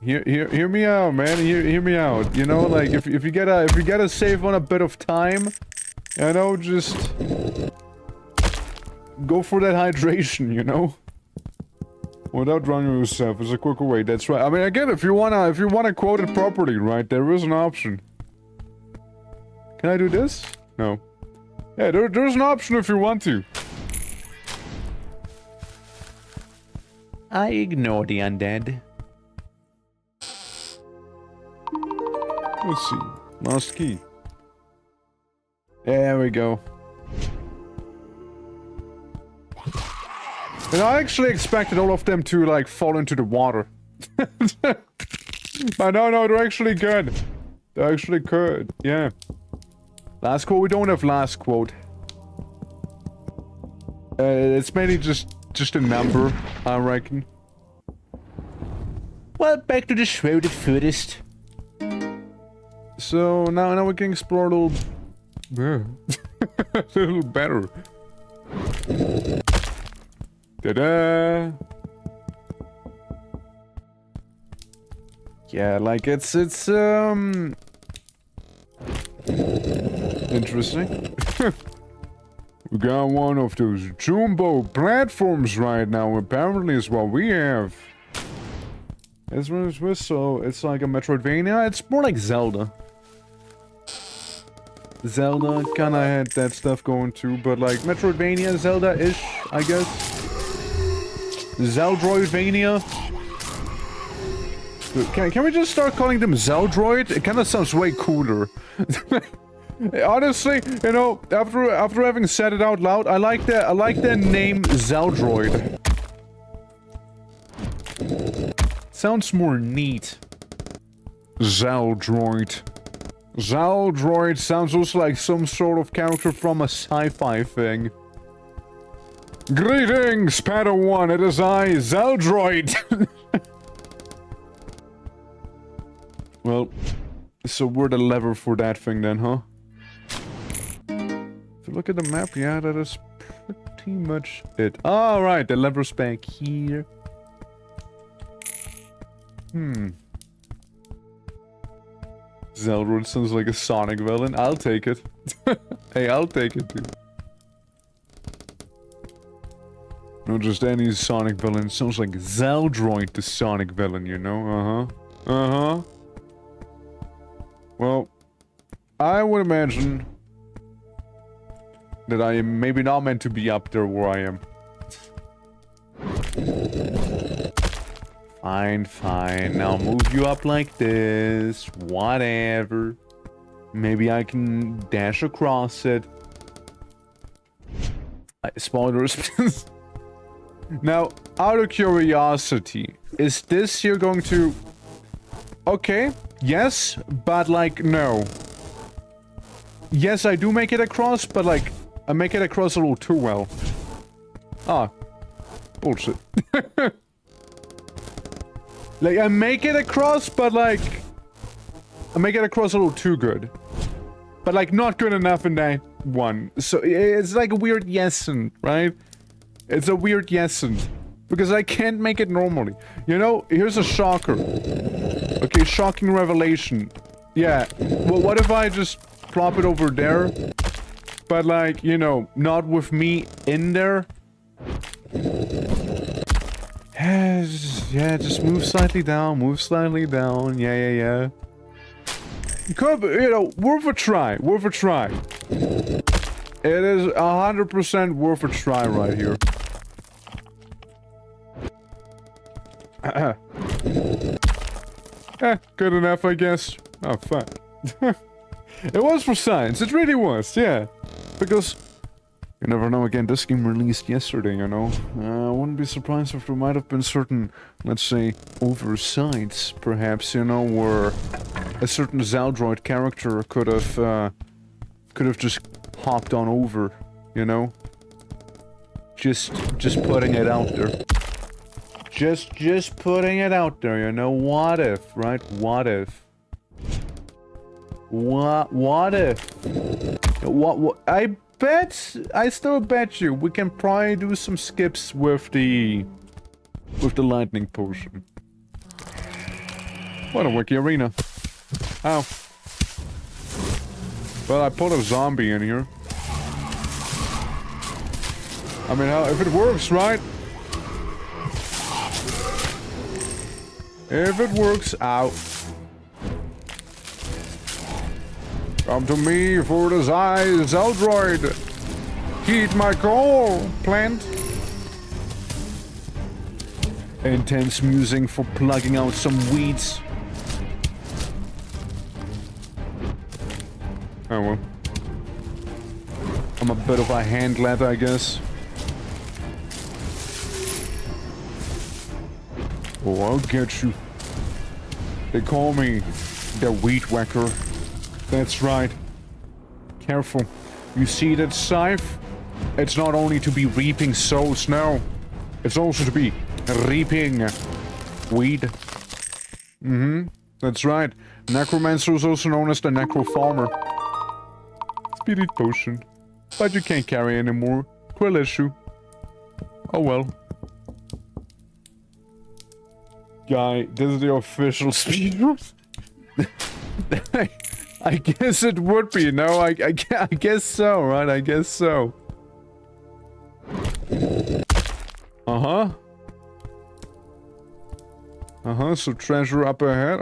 Hear me out, man. Hear me out. You know, like if you gotta save on a bit of time, you know, just go for that hydration, you know? Without drowning yourself is a quicker way, that's right. I mean, again, if you wanna quote it properly, right, there is an option. Can I do this? No. Yeah, there's an option if you want to. I ignore the undead. Let's see. Lost key. There we go. And I actually expected all of them to, like, fall into the water. But no, they're actually good. They're actually good, yeah. Last quote? We don't have last quote. It's mainly just a number, I reckon. Well, back to the shrouded forest. So now we can explore a little... a little better. Ta-da! Yeah, like it's interesting. We got one of those jumbo platforms right now, apparently is what we have. It's so it's like a Metroidvania. It's more like Zelda. Zelda kinda had that stuff going too, but like Metroidvania, Zelda-ish, I guess. Zeldroidvania. Can we just start calling them Zeldroid? It kinda sounds way cooler. Honestly, you know, after having said it out loud, I like the name Zeldroid. Sounds more neat. Zeldroid. Zeldroid sounds also like some sort of character from a sci-fi thing. Greetings, Padawan, it is I, Zeldroid! Well, so we're the lever for that thing then, huh? If you look at the map, yeah, that is pretty much it. Alright, the lever's back here. Zeldroid sounds like a Sonic villain. I'll take it. Hey, I'll take it, dude. Not just any Sonic villain. It sounds like Zeldroid, the Sonic villain, you know? Uh-huh. Well, I would imagine that I am maybe not meant to be up there where I am. Fine. Now move you up like this. Whatever. Maybe I can dash across it. Spoilers. Now, out of curiosity, is this you're going to... Okay, yes, but like, no. Yes, I do make it across, but like, I make it across a little too well. Ah. Bullshit. Like, I make it across, but like... I make it across a little too good. But like, not good enough in that one. So, it's like a weird yes'en, right? It's a weird yes'en. Because I can't make it normally. You know, here's a shocker. Okay, shocking revelation. Yeah, well, what if I just plop it over there? But like, you know, not with me in there? Yeah, just move slightly down, move slightly down. Yeah. Could be, you know, worth a try, worth a try. It is 100% worth a try right here. Good enough, I guess. Oh, fuck. It was for science, it really was, yeah. Because, you never know, again, this game released yesterday, you know. I wouldn't be surprised if there might have been certain, let's say, oversights, perhaps, you know, where a certain Zaldroid character could have just hopped on over, you know. Just putting it out there. Just putting it out there, you know. What if, right? What if? What if? What? I still bet you we can probably do some skips with the lightning potion. What a wiki arena. Ow. Well, I put a zombie in here. I mean, if it works, right? If it works out. Come to me for the Zaldroid. Heed my call, plant. Intense musing for plugging out some weeds. Oh well. I'm a bit of a hand lad, I guess. Oh, I'll get you. They call me the Weed Whacker. That's right. Careful. You see that scythe? It's not only to be reaping souls, no. It's also to be reaping weed. That's right. Necromancer is also known as the Necro Farmer. Spirit potion. But you can't carry anymore. Quill issue. Oh well. Guy, this is the official speed. I guess it would be, no? I guess so, right? I guess so. So treasure up ahead.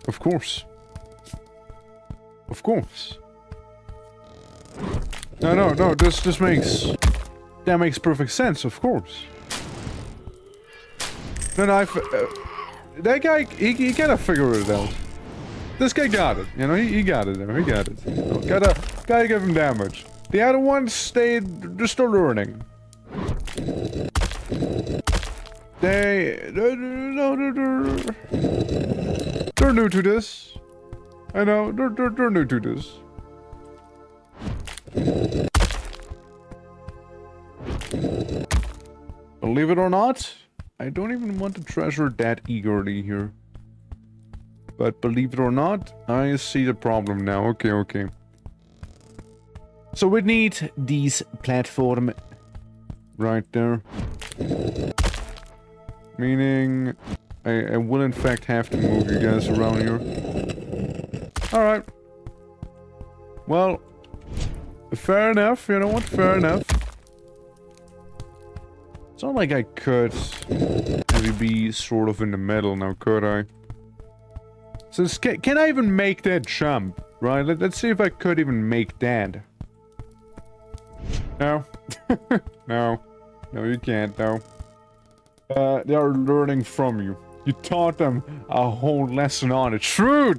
Of course. Of course. No, this makes... That makes perfect sense, of course. No, that guy, he gotta figure it out. This guy got it, you know, he got it there, he got it. You know, gotta give him damage. The other ones, they're still learning. They're new to this. I know, they're new to this. Believe it or not, I don't even want to treasure that eagerly here. But believe it or not, I see the problem now. Okay. So we need these platform right there. Meaning, I will in fact have to move you guys around here. Alright. Well, fair enough, you know what? Fair enough. It's not like I could maybe be sort of in the middle now, could I? So can I even make that jump? Right, let's see if I could even make that. No. No, you can't, no. They are learning from you. You taught them a whole lesson on it. True,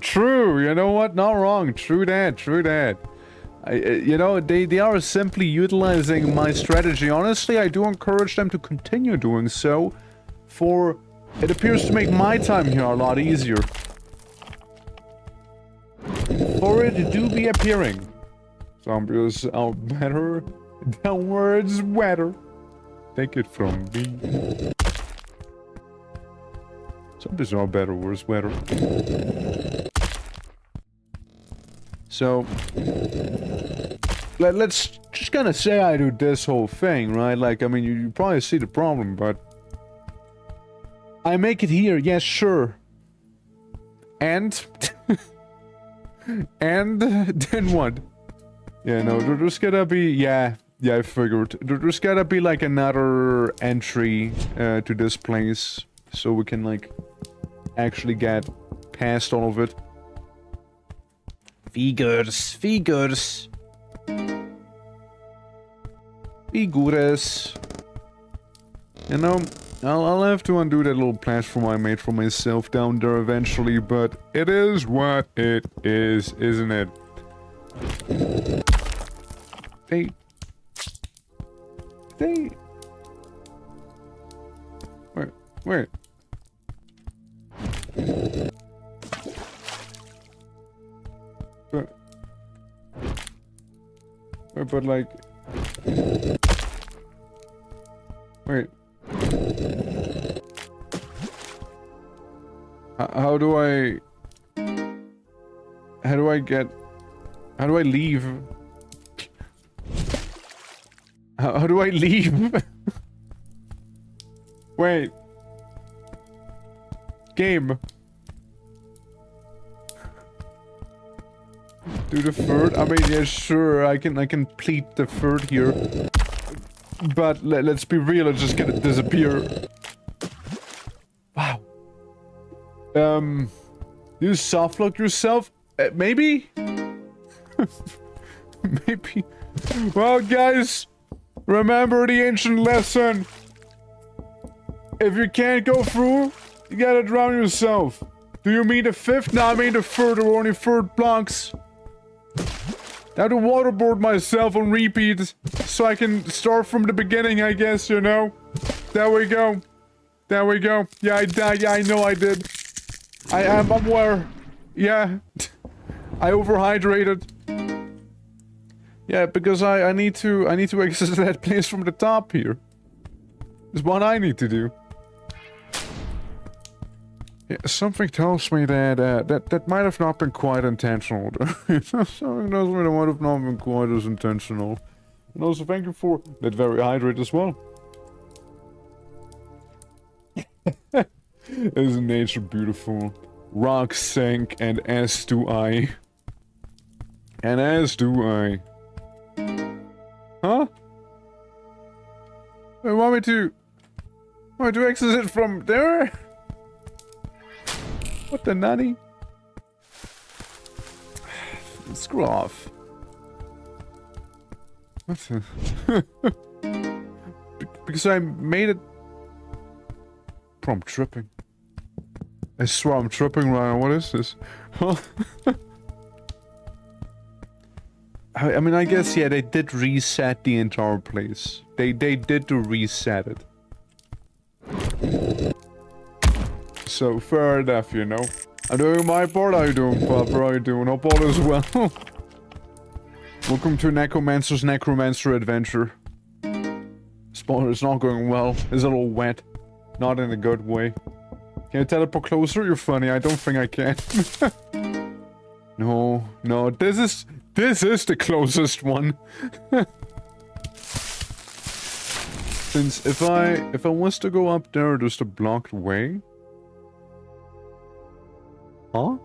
you know what? Not wrong, true that. You know, they are simply utilizing my strategy. Honestly, I do encourage them to continue doing so, for it appears to make my time here a lot easier. For it do be appearing. Zombies are better. Downwards weather. Take it from me. Zombies are better, worse weather. So, let's just kind of say I do this whole thing, right? Like, I mean, you probably see the problem, but I make it here, yes, sure. And and then what? Yeah, no, there's gotta be, yeah, I figured. There's gotta be like another entry to this place so we can like actually get past all of it. Figures. You know, I'll have to undo that little platform I made for myself down there eventually, but it is what it is, isn't it? They... Wait. But like... Wait. How do I leave? How do I leave? Wait. Game. Do the third? I mean, yeah, sure, I can pleat the third here. But let's be real, it's just gonna disappear. Wow. You softlock yourself? Maybe? Maybe. Well, guys, remember the ancient lesson. If you can't go through, you gotta drown yourself. Do you mean the fifth? No, I mean the third. There were only third blocks. I have to waterboard myself on repeat, so I can start from the beginning, I guess, you know? There we go. Yeah, I died. Yeah, I know I did. I'm aware. Yeah. I overhydrated. Yeah, because I need to exit that place from the top here. Is what I need to do. Yeah, something tells me that that might have not been quite intentional. Something tells me that might have not been quite as intentional. And also thank you for that very hydrate as well. Isn't nature beautiful? Rocks sink, and as do I. And as do I. Huh? You want me to exit from there? What the nutty? Screw off. What the? Because I made it. Bro, I'm tripping. I swear I'm tripping right now. What is this? I mean, I guess, yeah, they did reset the entire place. They did to reset it. So, fair enough, you know. I'm doing my part. How you doing, Papa? How you doing? Hope all is well. Welcome to Necromancer's Necromancer Adventure. Spoiler's not going well. It's a little wet. Not in a good way. Can you teleport closer? You're funny. I don't think I can. No, this is the closest one. Since if I was to go up there, there's a blocked way. Huh?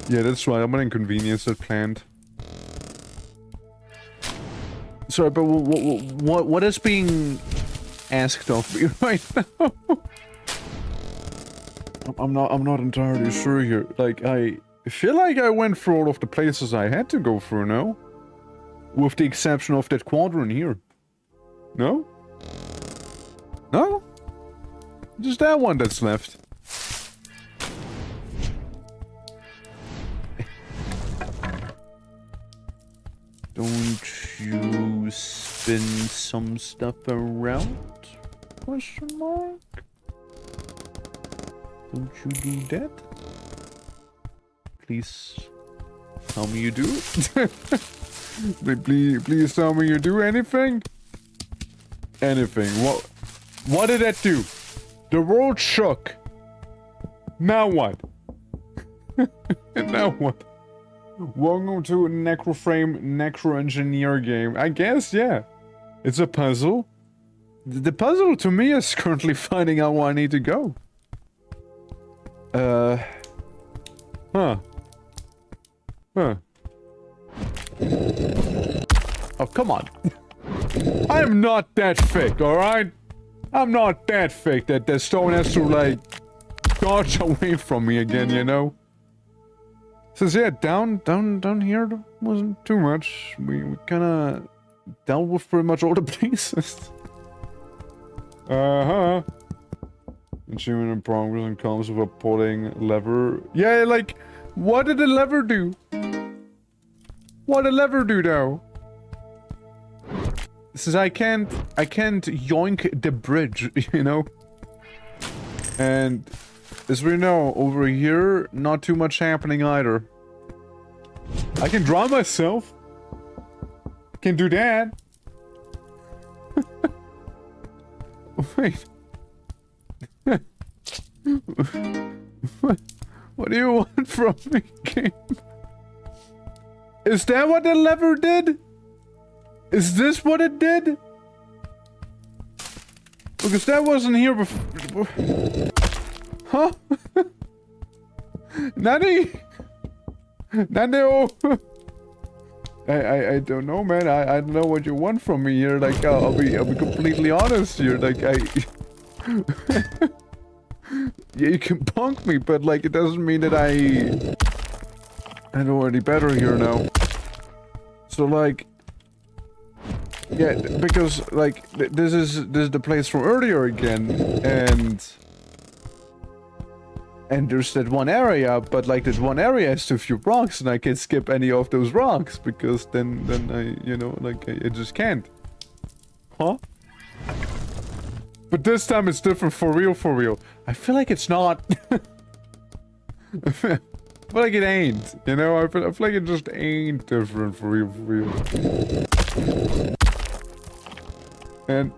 Yeah, that's right. I'm an inconvenience that planned. Sorry, but what is being asked of me right now? I'm not entirely sure here. Like, I feel like I went through all of the places I had to go through, no? With the exception of that quadrant here. No? No? Just that one that's left. Don't you spin some stuff around? Question mark? Don't you do that? Please tell me you do. Please tell me you do anything. Anything. What did that do? The world shook. Now what? Now what? Welcome to Necroframe Necro Engineer game. I guess, yeah. It's a puzzle. The puzzle to me is currently finding out where I need to go. Huh. Oh, come on. I am not that thick, alright? I'm not that thick that the stone has to, like, dodge away from me again, you know? Says, yeah, down here wasn't too much. We kinda dealt with pretty much all the places. Uh-huh. Achievement in progress and comes with a pulling lever. Yeah, like, what did the lever do? What did the lever do, though? Says I can't yoink the bridge, you know? And as we know, over here, not too much happening either. I can draw myself. Can do that. Wait. What do you want from me, game? Is that what the lever did? Is this what it did? Because that wasn't here before. Huh? Nani? Nani? I don't know, man. I don't know what you want from me here. Like, I'll be completely honest here. Like, yeah, you can punk me, but like, it doesn't mean that I know any better here now. So like, yeah, because like this is the place from earlier again, and there's that one area, but like that one area has too few rocks, and I can't skip any of those rocks because then I, you know, like I just can't. Huh? But this time it's different for real, for real. I feel like it's not. I feel like it ain't, you know? I feel like it just ain't different for real, for real. And...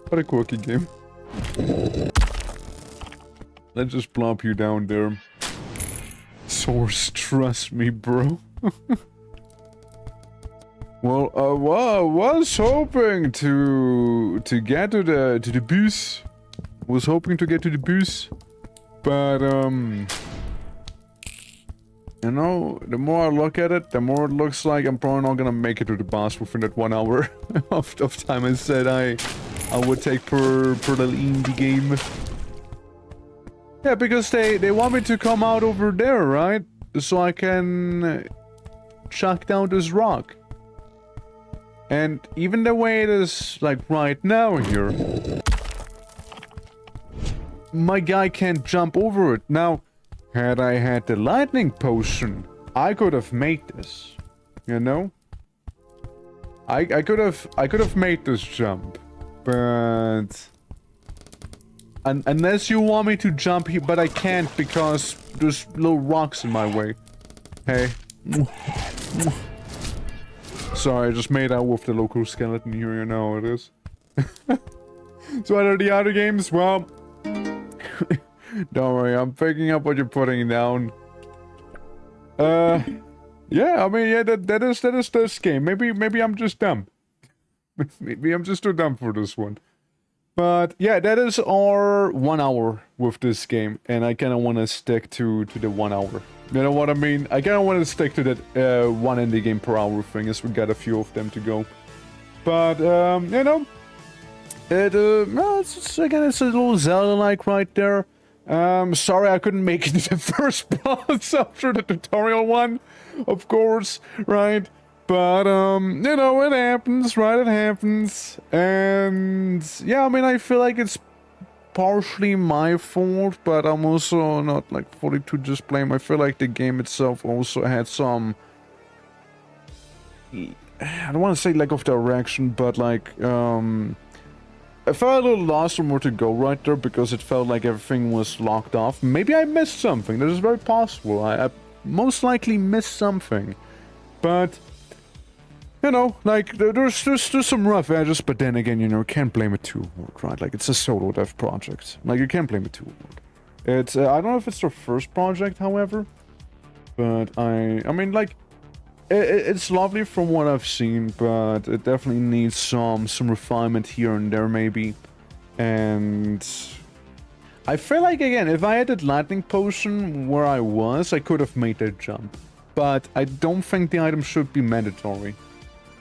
what a quirky game. Let's just plop you down there. Source, trust me, bro. Well, I was hoping to get to the bus. Was hoping to get to the bus, but you know, the more I look at it, the more it looks like I'm probably not gonna make it to the boss within that 1 hour of time I said I would take per little indie game. Yeah, because they want me to come out over there, right? So I can chuck down this rock. And even the way it is, like, right now here, my guy can't jump over it. Now, had I had the lightning potion, I could have made this, you know? I could have made this jump, but unless you want me to jump here, but I can't because there's little rocks in my way. Hey. Sorry, I just made out with the local skeleton here, you know how it is. So what are the other games? Well, don't worry, I'm picking up what you're putting down. Yeah, I mean, yeah, that is this game. Maybe I'm just dumb. Maybe I'm just too dumb for this one. But yeah, that is our 1 hour with this game, and I kind of want to stick to the 1 hour. You know what I mean? I kind of want to stick to that one indie game per hour thing, as we got a few of them to go. But you know, it's a little Zelda-like right there. Sorry I couldn't make it to the first boss after the tutorial one, of course, right? But, you know, it happens, right? It happens. And, yeah, I mean, I feel like it's partially my fault, but I'm also not, like, fully to just blame. I feel like the game itself also had some... I don't want to say lack of direction, but, like, I felt a little lost on where to go right there because it felt like everything was locked off. Maybe I missed something. That is very possible. I most likely missed something. But, you know, like, there's some rough edges, but then again, you know, can't blame it too hard, right? Like, it's a solo dev project. Like, you can't blame it too hard. It's, I don't know if it's their first project, however, but I mean, like, it's lovely from what I've seen, but it definitely needs some refinement here and there, maybe. And I feel like, again, if I had that lightning potion where I was, I could have made that jump. But I don't think the item should be mandatory.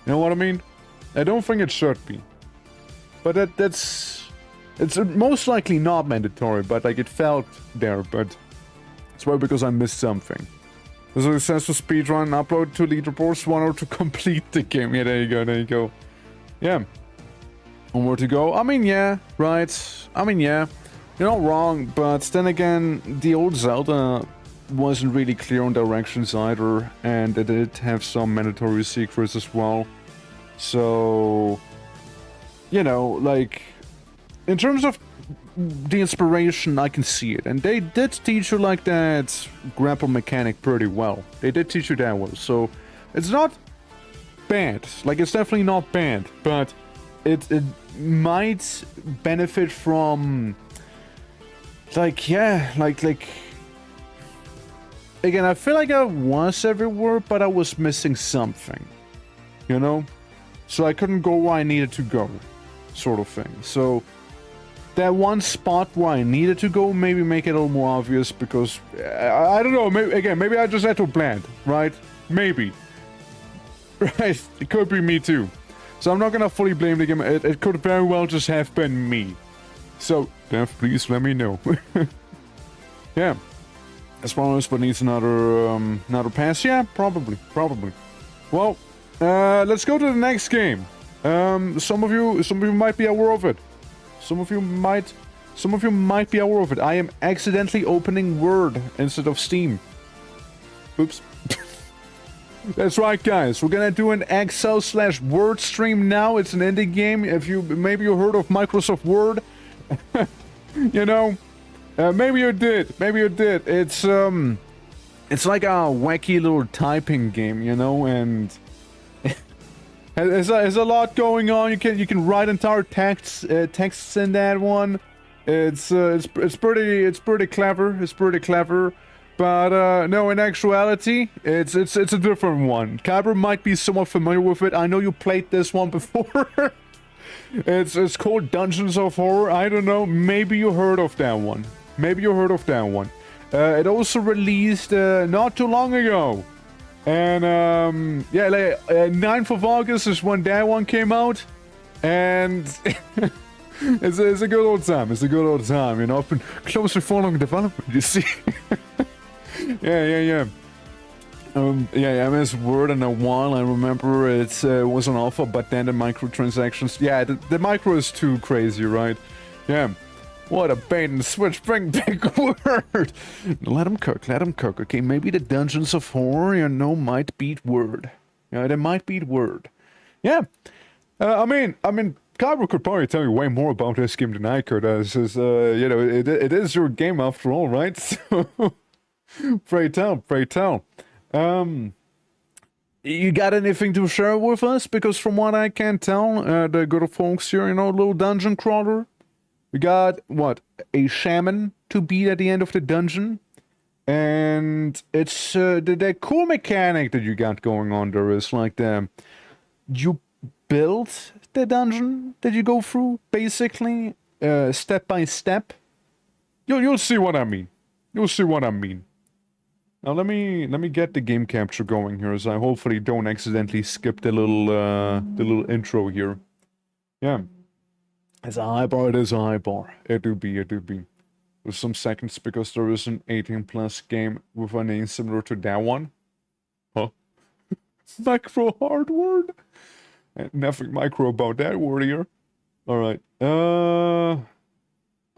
You know what I mean? I don't think it should be. But it's most likely not mandatory, but like it felt there, but it's probably because I missed something. There's a successful speedrun, upload to leaderboards, 1 hour to complete the game. Yeah, there you go, there you go. Yeah. And where to go? I mean, yeah, right. I mean, yeah. You're not wrong, but then again, the old Zelda wasn't really clear on directions either, and it did have some mandatory secrets as well. So, you know, like, in terms of the inspiration, I can see it. And they did teach you, like, that grapple mechanic pretty well. They did teach you that well, so it's not bad. Like, it's definitely not bad, but it might benefit from, like, yeah, like... Again, I feel like I was everywhere, but I was missing something. You know? So I couldn't go where I needed to go. Sort of thing. So that one spot where I needed to go, maybe make it a little more obvious, because I don't know, maybe I just had to plan, right? Maybe. Right? It could be me too. So I'm not gonna fully blame the game. It could very well just have been me. So, Dev, please let me know. Yeah. As promised, but needs another pass. Yeah, probably. Well, let's go to the next game. Some of you might be aware of it. Some of you might be aware of it. I am accidentally opening Word instead of Steam. Oops. That's right, guys. We're gonna do an Excel/Word stream now. It's an indie game. If maybe you heard of Microsoft Word, you know. Maybe you did. It's like a wacky little typing game, you know, and there's a lot going on. You can write entire texts in that one. It's pretty clever. But no, in actuality, it's a different one. Kyber might be somewhat familiar with it. I know you played this one before. It's called Dungeons of Horror. I don't know. Maybe you heard of that one. It also released not too long ago. And yeah, like, 9th of August is when that one came out. And it's a good old time. You know, I've been closely following development, you see. Yeah. Yeah, MS Word in a while. I remember it was an alpha, but then the microtransactions. Yeah, the micro is too crazy, right? Yeah. What a bait and switch, bring big word. Let him cook. Okay, maybe the Dungeons of Horror, you know, might beat Word. Yeah, they might beat Word. Yeah. I mean, Kyber could probably tell you way more about this game than I could, as you know, it is your game after all, right? So, pray tell. You got anything to share with us? Because from what I can tell, the good folks here, you know, little dungeon crawler. We got, what, a shaman to beat at the end of the dungeon. And it's the cool mechanic that you got going on there is like you build the dungeon that you go through, basically, step by step. You'll see what I mean. Now let me get the game capture going here, as I hopefully don't accidentally skip the little intro here. Yeah. It's a high bar, it is a high bar. It do be. With some seconds, because there is an 18+ game with a name similar to that one. Huh? Micro hard word? Nothing micro about that word here. Alright.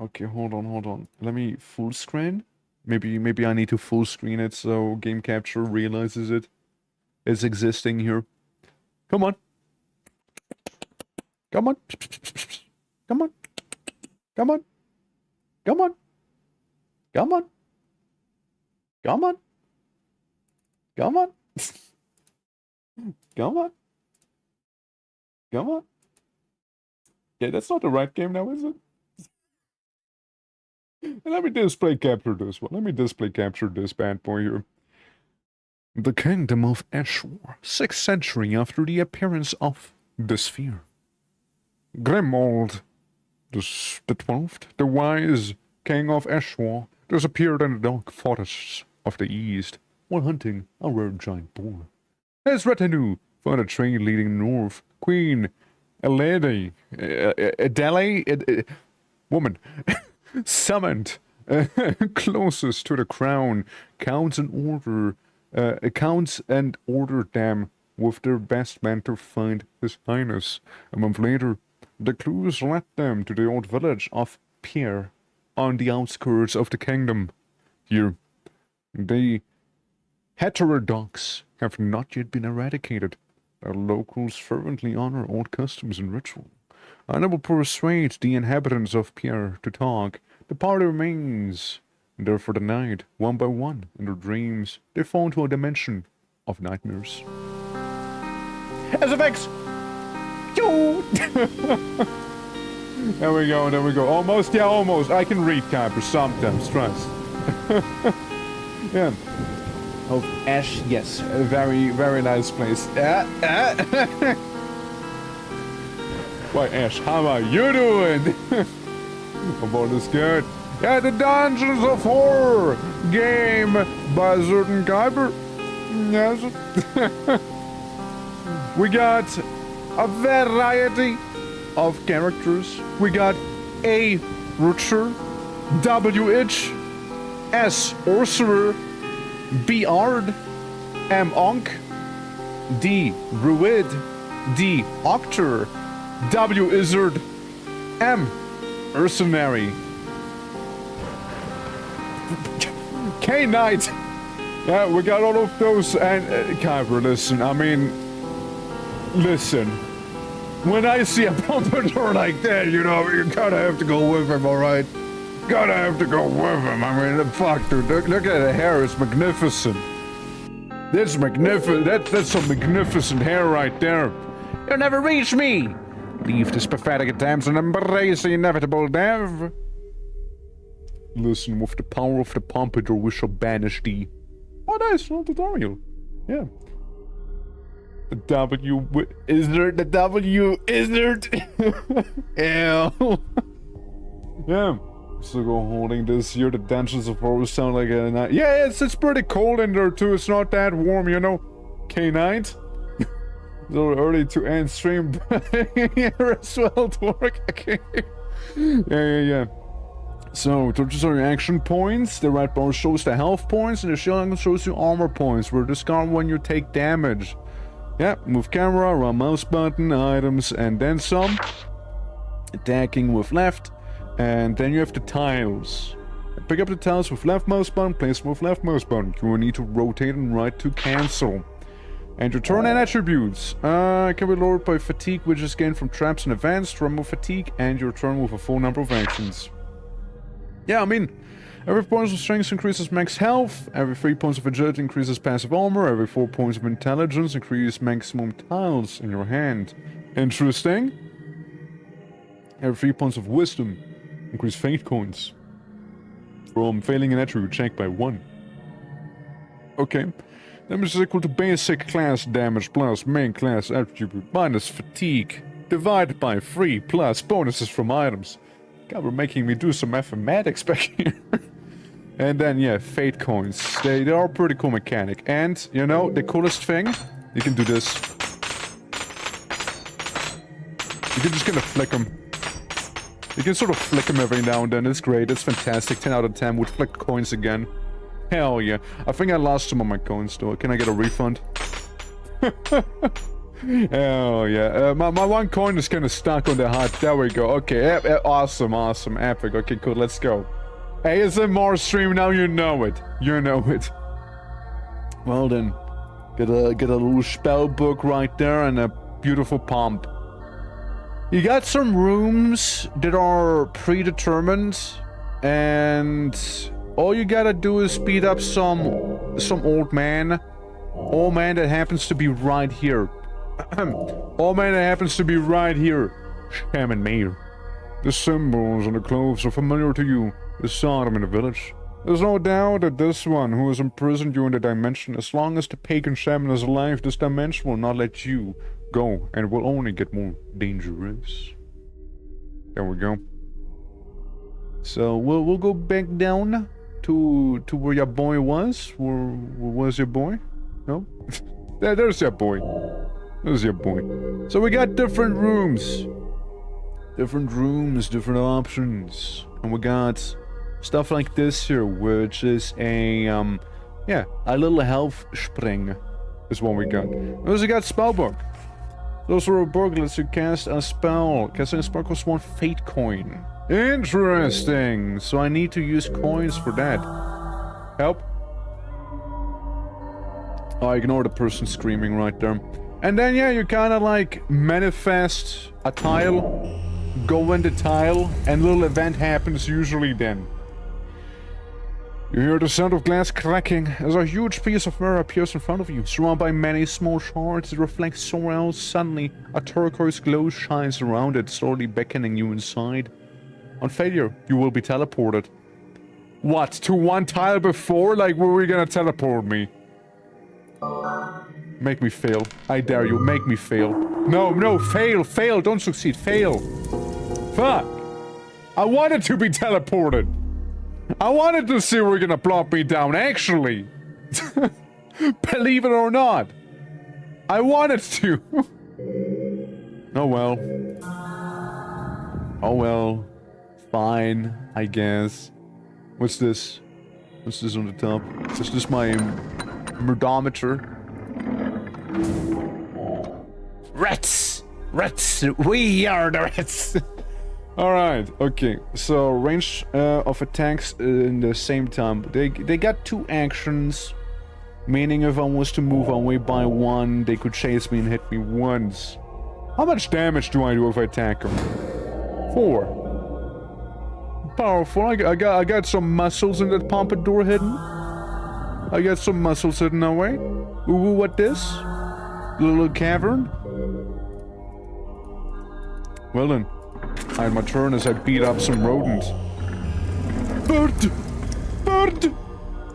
Okay, hold on. Let me full screen. Maybe I need to full screen it so game capture realizes it is existing here. Come on. Come on. Come on. Come on. Come on. Come on. Come on. Come on. Come on. Yeah, that's not the right game now, is it? Let me display capture this one. Let me display capture this bad boy here. The Kingdom of Ashur, 6th century after the appearance of the Sphere. Grimold, the 12th, the wise king of Ashur, disappeared in the dark forests of the east while hunting a rare giant boar. His retinue found a train leading north. Queen Elede, woman, summoned closest to the crown, counts and ordered them with their best men to find His Highness. A month later, the clues led them to the old village of Pierre, on the outskirts of the kingdom. Here, the heterodox have not yet been eradicated. The locals fervently honor old customs and ritual. Unable to persuade the inhabitants of Pierre to talk, the party remains there for the night. One by one, in their dreams, they fall into a dimension of nightmares. SFX! Yo! There we go, there we go. Almost, yeah, almost. I can read Kuiper sometimes, trust. Yeah. Of Ash, yes. A very, very nice place. Why, Ash, how are you doing? About is good. Yeah, the Dungeons of Horror game by certain Kuiper. Yes. We got a variety of characters. We got A. Rutcher, W. Itch, S. Orcerer, B. Ard, M. Onk, D. Ruid, D. Octor, W. Izzard, M. Mercenary, K. Knight. Yeah, we got all of those. And Kuiper, listen, I mean, listen. When I see a Pompadour like that, you know, you gotta have to go with him, alright? Gotta have to go with him. I mean, fuck, dude. Look at the hair. It's magnificent. That's magnificent. That's some magnificent hair right there. You'll never reach me. Leave this pathetic attempts and embrace the inevitable death. Listen, with the power of the Pompadour, we shall banish thee. Oh, nice little tutorial. Yeah. The W Izzard. The W Izzard. Ew. Yeah. So go holding this here. The Dungeons of Horror sound like a night. Yeah, it's pretty cold in there too. It's not that warm, you know. K9. It's a little early to end stream here as well to work. Okay. Yeah. So, those are your action points. The right bar shows the health points, and the shield icon shows you armor points, where discard when you take damage. Yeah, move camera, run mouse button, items, and then some. Attacking with left. And then you have the tiles. Pick up the tiles with left mouse button, place them with left mouse button. You will need to rotate and right to cancel. And your turn and attributes. Can be lowered by fatigue, which is gained from traps and events. Remove fatigue, and your turn with a full number of actions. Yeah, I mean, every point of strength increases max health. Every 3 points of agility increases passive armor. Every 4 points of intelligence increases maximum tiles in your hand. Interesting. Every 3 points of wisdom increase fate coins from failing an attribute check by 1. Okay. Damage is equal to basic class damage plus main class attribute minus fatigue divided by 3 plus bonuses from items. God, we're making me do some mathematics back here. And then, yeah, fate coins. They are a pretty cool mechanic. And, you know, the coolest thing, you can do this. You can just kind of flick them. You can sort of flick them every now and then. It's great. It's fantastic. 10 out of 10 would flick coins again. Hell yeah. I think I lost some of my coins though. Can I get a refund? Hell yeah. My one coin is kind of stuck on the hut. There we go. Okay. Awesome. Epic. Okay, cool. Let's go. ASMR stream now. You know it. You know it. Well then. Get a little spell book right there and a beautiful pump. You got some rooms that are predetermined, and all you gotta do is beat up some old man. Old man that happens to be right here. Old man that happens to be right here. Shaman Mayor. The symbols on the clothes are familiar to you. You saw them in the village. There's no doubt that this one who has imprisoned you in the dimension, as long as the pagan shaman is alive, this dimension will not let you go, and will only get more dangerous. There we go. So we'll go back down to where your boy was. Where was your boy? No? There's your boy. There's your boy. So we got different rooms. Different rooms, different options. And we got stuff like this here, which is a, yeah, a little health spring is what we got. We also got Spellbook. Those are a book lets you cast a spell. Casting a spell costs 1 fate coin. Interesting. So I need to use coins for that. Help. Oh, ignore the person screaming right there. And then, yeah, you kind of like manifest a tile, go in the tile, and a little event happens usually then. You hear the sound of glass cracking as a huge piece of mirror appears in front of you. Surrounded by many small shards that reflect somewhere else, suddenly a turquoise glow shines around it, slowly beckoning you inside. On failure, you will be teleported. What, to one tile before? Like, were you gonna teleport me? Make me fail. I dare you, make me fail. No, fail, don't succeed, fail. Fuck. I wanted to be teleported. I wanted to see where you're gonna plop me down, actually. Believe it or not. I wanted to. Oh well. Oh well. Fine, I guess. What's this? What's this on the top? Is this my murdometer? Rats! Rats! We are the rats! Alright, okay. So, range of attacks in the same time. They got 2 actions. Meaning if I was to move away by 1, they could chase me and hit me once. How much damage do I do if I attack them? 4. Powerful. I got some muscles in that pompadour hidden. I got some muscles hidden that way. Ooh, what this? Little cavern? Well then. I had my turn as I beat up some rodents. Bird! Bird!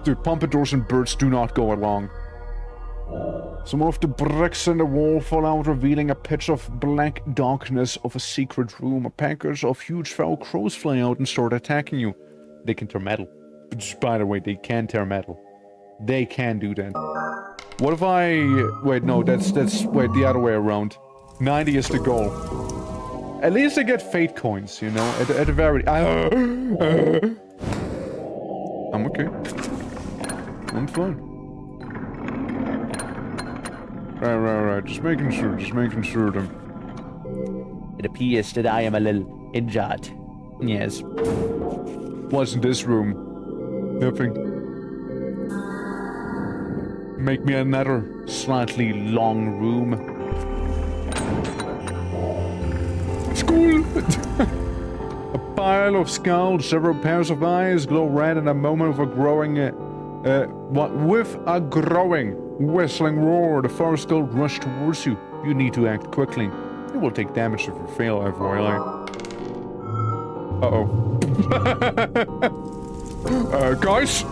Dude, pompadours and birds do not go along. Some of the bricks in the wall fall out, revealing a pitch of black darkness of a secret room. A package of huge foul crows fly out and start attacking you. They can tear metal. Just by the way, they can tear metal. They can do that. What if I... Wait, no, that's... Wait, the other way around. 90 is the goal. At least I get fate coins, you know, at the very... I'm okay. I'm fine. Right. Just making sure then. It appears that I am a little injured. Yes. What's in this room? Nothing. Make me another slightly long room. School! A pile of skulls, several pairs of eyes glow red in a moment of a growing... with a growing, whistling roar, the forest skull rush towards you. You need to act quickly. You will take damage if you fail, FYI. Uh-oh. Guys?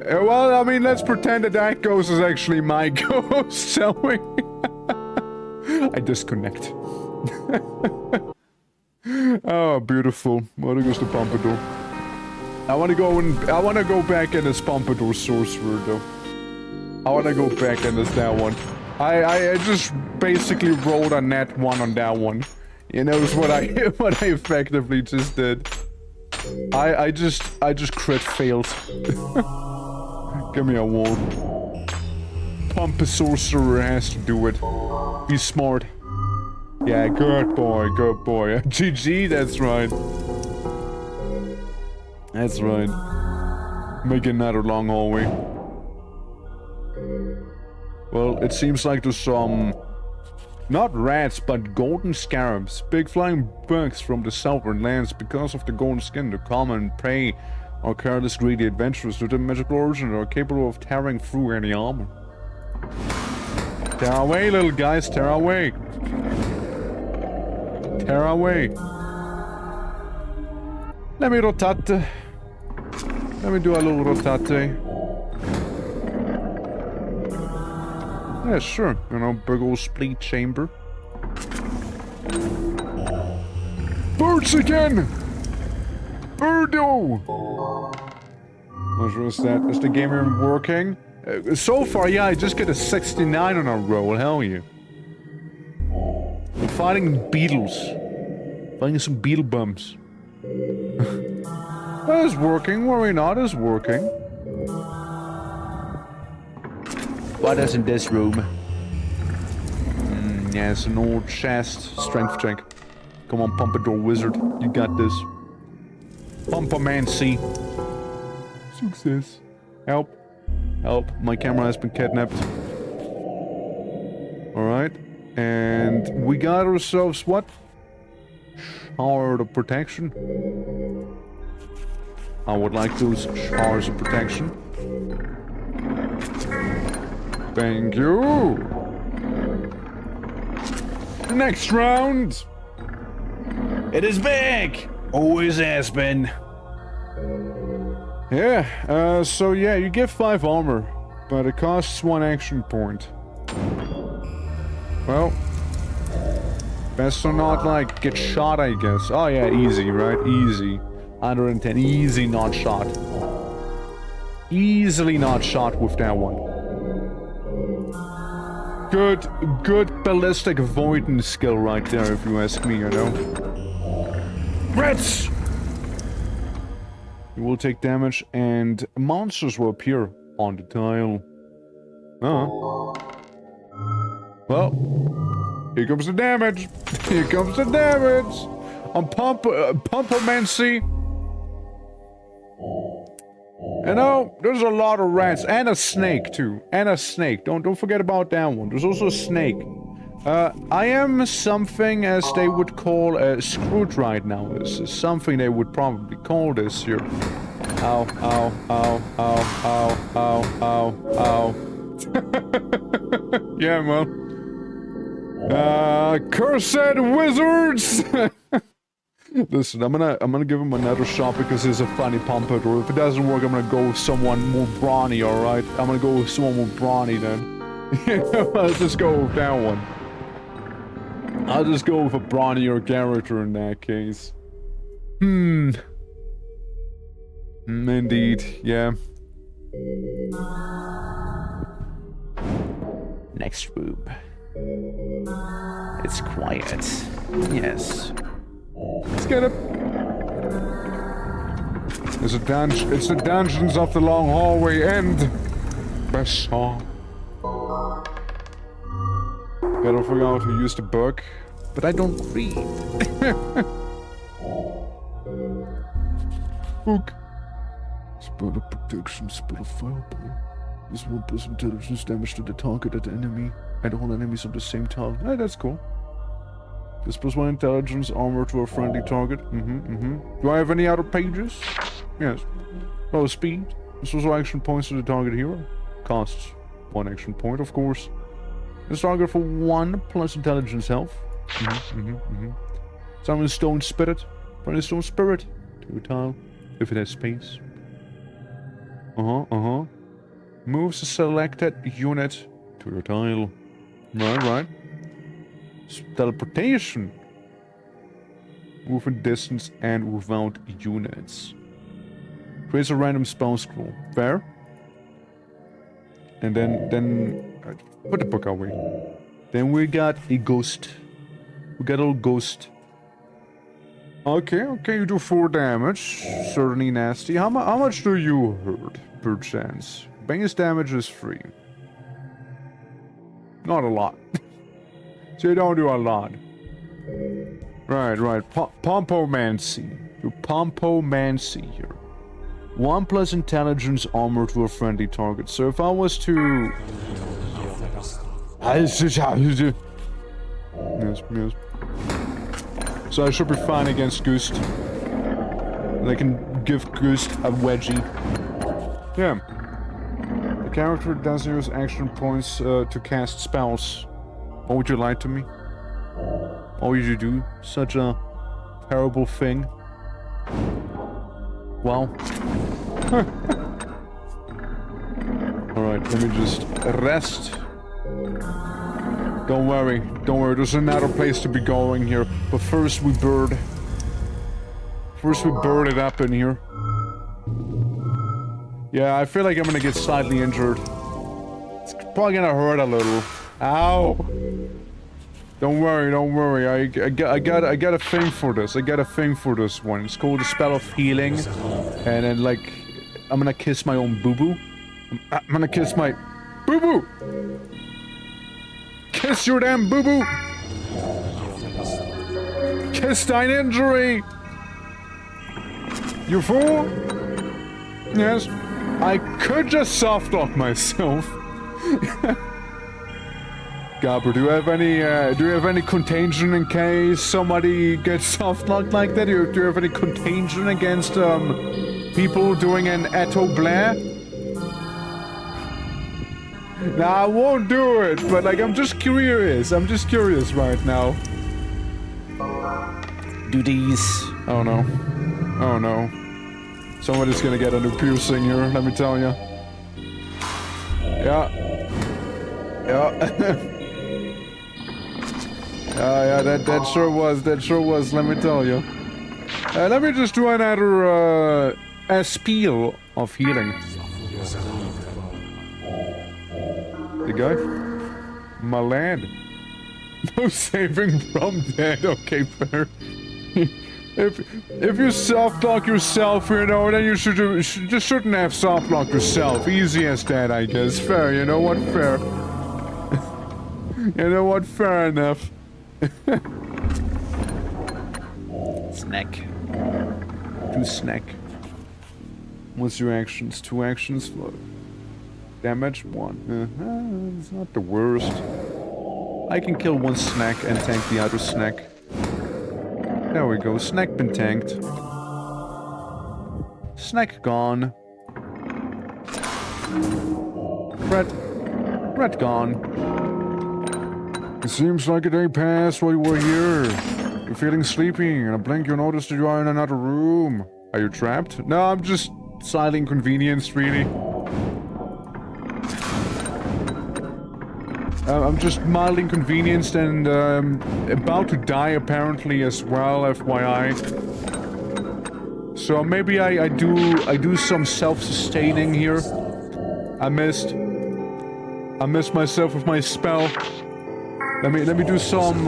Well, I mean, let's pretend that ghost is actually my ghost, shall we? I disconnect. Oh, beautiful. Well, there goes the pompadour. I want to go back in this pompadour sorcerer, though. I want to go back in this that one. I just basically rolled a nat 1 on that one. You know, is what I effectively just did. I just crit failed. Give me a wall. Pump a sorcerer has to do it. Be smart. Yeah, good boy, good boy. GG, that's right. That's right. Make another long hallway. Well, it seems like there's some... not rats, but golden scarabs. Big flying bugs from the southern lands. Because of the golden skin, the common prey are careless, greedy adventurers with a magical origin that are capable of tearing through any armor. Tear away, little guys, tear away. Tear away. Let me rotate. Let me do a little rotate. Yeah, sure. You know, big old split chamber. Birds again! Birdo! Not sure is that. Is the game even working? So far, yeah, I just get a 69 on a roll. Hell yeah. I'm fighting beetles. Fighting some beetle bums. That is working. Worry not, is working. What is in this room? Yeah, it's an old chest. Strength check. Come on, Pompadour Wizard. You got this. Pumpamancy. Success. Help. Help. My camera has been kidnapped. Alright. And we got ourselves what? Shard of protection. I would like those shards of protection. Thank you. Next round. It is back. Always has been. Yeah, so yeah, you get 5 armor, but it costs 1 action point. Well, best to not, like, get shot, I guess. Oh yeah, easy, right? Easy. 110, easy not shot. Easily not shot with that one. Good ballistic avoidance skill right there, if you ask me, you know? Rats! You will take damage, and monsters will appear on the tile. Well, here comes the damage. Here comes the damage. I'm Pumpomancy. You know, there's a lot of rats and a snake too, and a snake. Don't forget about that one. There's also a snake. I am something as they would call a Scrooge right now. This is something they would probably call this here. Ow, ow, ow, ow, ow, ow, ow, ow. Yeah, well. Cursed wizards! Listen, I'm gonna give him another shot because he's a funny Pompadour. If it doesn't work, I'm gonna go with someone more brawny, alright? I'm gonna go with someone more brawny then. I'll just go with that one. I'll just go with a brawnier character in that case. Indeed, yeah. Next room. It's quiet. Yes. Let's get it. It's the dungeons of the long hallway and best song. Gotta figure out who used the book, but I don't read. Book. Spell of protection, spell of fireball. This 1+ intelligence damage to the target at the enemy and all enemies on the same tile. Hey, that's cool. This +1 intelligence armor to a friendly target. Do I have any other pages? Yes. Oh, speed. This also action points to the target hero. Costs 1 action point, of course. This target for 1+ intelligence health. Summon stone spirit. Find a stone spirit to a tile if it has space. Moves a selected unit to your tile. Right. Teleportation. Within distance and without units. Creates a random spell scroll. Fair. And then put the book away. Then we got a ghost. We got a little ghost. Okay, you do 4 damage. Certainly nasty. How much do you hurt, per chance? Base damage is 3. Not a lot. So you don't do a lot. Right. Pompomancy. Do Pompomancy here. 1+ intelligence armor to a friendly target. So if I was to... Yes, yes. So I should be fine against Gust. And I can give Gust a wedgie. Yeah. The character doesn't use action points to cast spells. Or would you lie to me? Or would you do such a terrible thing? Wow. Alright, let me just rest. Don't worry, there's another place to be going here. But first we bird. First we bird it up in here. Yeah, I feel like I'm gonna get slightly injured. It's probably gonna hurt a little. Ow! Don't worry. I got a thing for this. I got a thing for this one. It's called the Spell of Healing. And then, like, I'm gonna kiss my own boo-boo. I'm gonna kiss my boo-boo! Kiss your damn boo-boo! Kiss thine injury! You fool! Yes, I could just softlock myself. Gabber, do you have any contagion in case somebody gets softlocked like that? Do you have any contagion against people doing an Eto Blair? Nah, I won't do it, but like I'm just curious. I'm just curious right now. Do these. Oh no. Oh no. Somebody's gonna get a new piercing here, let me tell you. Yeah. Yeah. Yeah, that sure was, let me tell you. Let me just do another, a spiel of healing. The guy? My lad. No saving from dead, okay, fair. If you softlock yourself, you know, then you just shouldn't have softlocked yourself. Easy as that, I guess. Fair, you know what? Fair. You know what? Fair enough. Snack. Do snack. What's your actions? 2 actions. Damage 1. It's not the worst. I can kill 1 snack and tank the other snack. There we go. Snack been tanked. Snack gone. Red gone. It seems like a day passed while you were here. You're feeling sleepy, and I blink you notice that you are in another room. Are you trapped? No, I'm just slightly inconvenienced, really. I'm just mildly inconvenienced and about to die apparently as well, FYI. So maybe I do some self-sustaining here. I missed myself with my spell. Let me do some.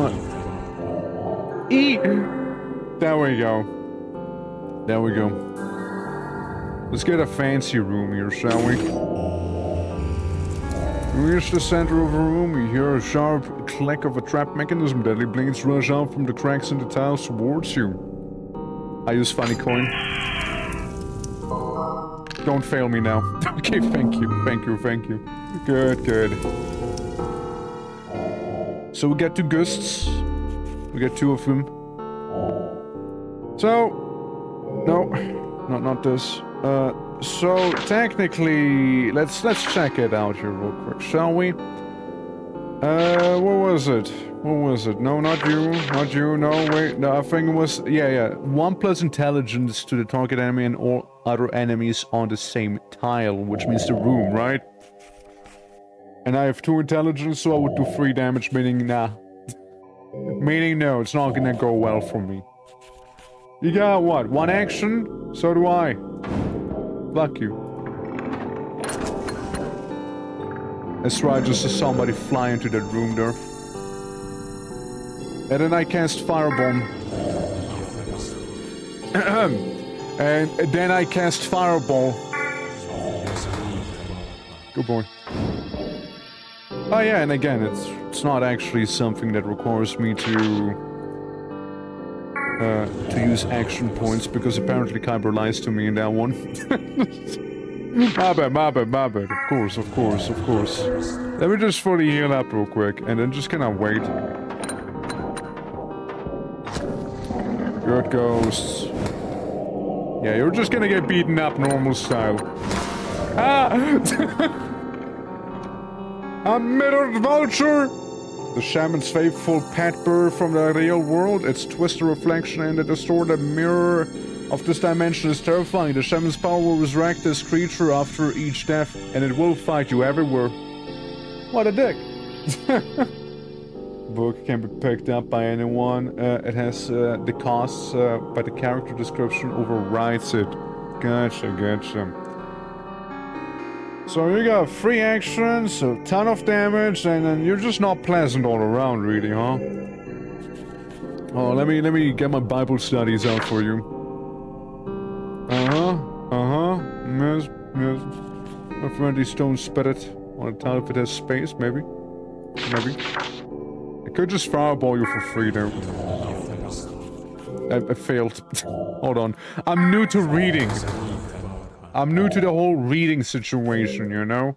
There we go. There we go. Let's get a fancy room here, shall we? You reach the center of a room, you hear a sharp click of a trap mechanism. Deadly blades rush out from the cracks in the tiles towards you. I use funny coin. Don't fail me now. Okay, thank you. Good. So we get 2 Gusts. We get 2 of them. So... No. Not this. So technically, let's check it out here real quick, shall we? What was it? No, not you, no, wait, no, I think it was, yeah. 1+ intelligence to the target enemy and all other enemies on the same tile, which means the room, right? And I have 2 intelligence, so I would do 3 damage, meaning nah. Meaning no, it's not gonna go well for me. You got what? 1 action? So do I. Fuck you. That's right, just saw somebody fly into that room there. And then I cast Firebomb. And then I cast Fireball. Good boy. Oh yeah, and again, it's not actually something that requires me to to use action points, because apparently Kyber lies to me in that one. My bad. Of course. Let me just fully heal up real quick, and then just kind of wait. Good ghosts. Yeah, you're just gonna get beaten up normal style. Ah! A mirrored vulture! The shaman's faithful pet bird from the real world. Its twisted reflection in the distorted mirror of this dimension is terrifying. The shaman's power will resurrect this creature after each death, and it will fight you everywhere. What a dick! Book can be picked up by anyone. It has the costs, but the character description overrides it. Gotcha. So you got free actions, a ton of damage, and then you're just not pleasant all around, really, huh? Oh, let me get my Bible studies out for you. Yes. My friendly stone spirit. Want to tell if it has space, maybe? I could just fireball you for free, though. I failed. Hold on. I'm new to reading. I'm new to the whole reading situation, you know?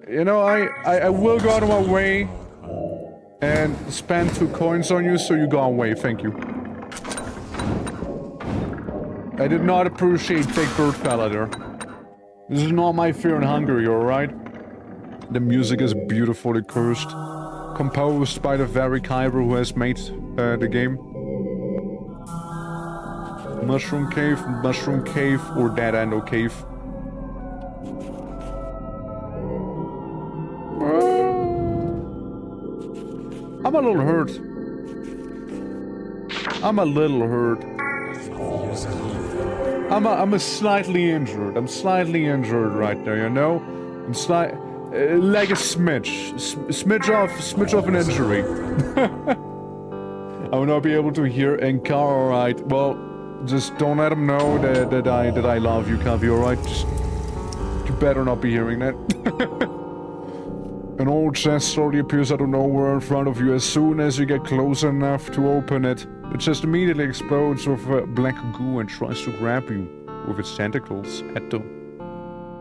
You know, I will go out of my way and spend 2 coins on you, so you go away. Thank you. I did not appreciate Big Bird fella there. This is not my fear and hunger, you alright? The music is beautifully cursed. Composed by the very Kyber who has made the game. Mushroom Cave, or Dead Endo Cave. I'm a little hurt. I'm slightly injured. I'm slightly injured right there, you know? I'm like a smidge of an injury. I will not be able to hear Enkar, alright. Well, just don't let him know that I love you, Kavi, alright? You better not be hearing that. An old chest slowly appears out of nowhere in front of you. As soon as you get close enough to open it, the chest immediately explodes with black goo and tries to grab you with its tentacles.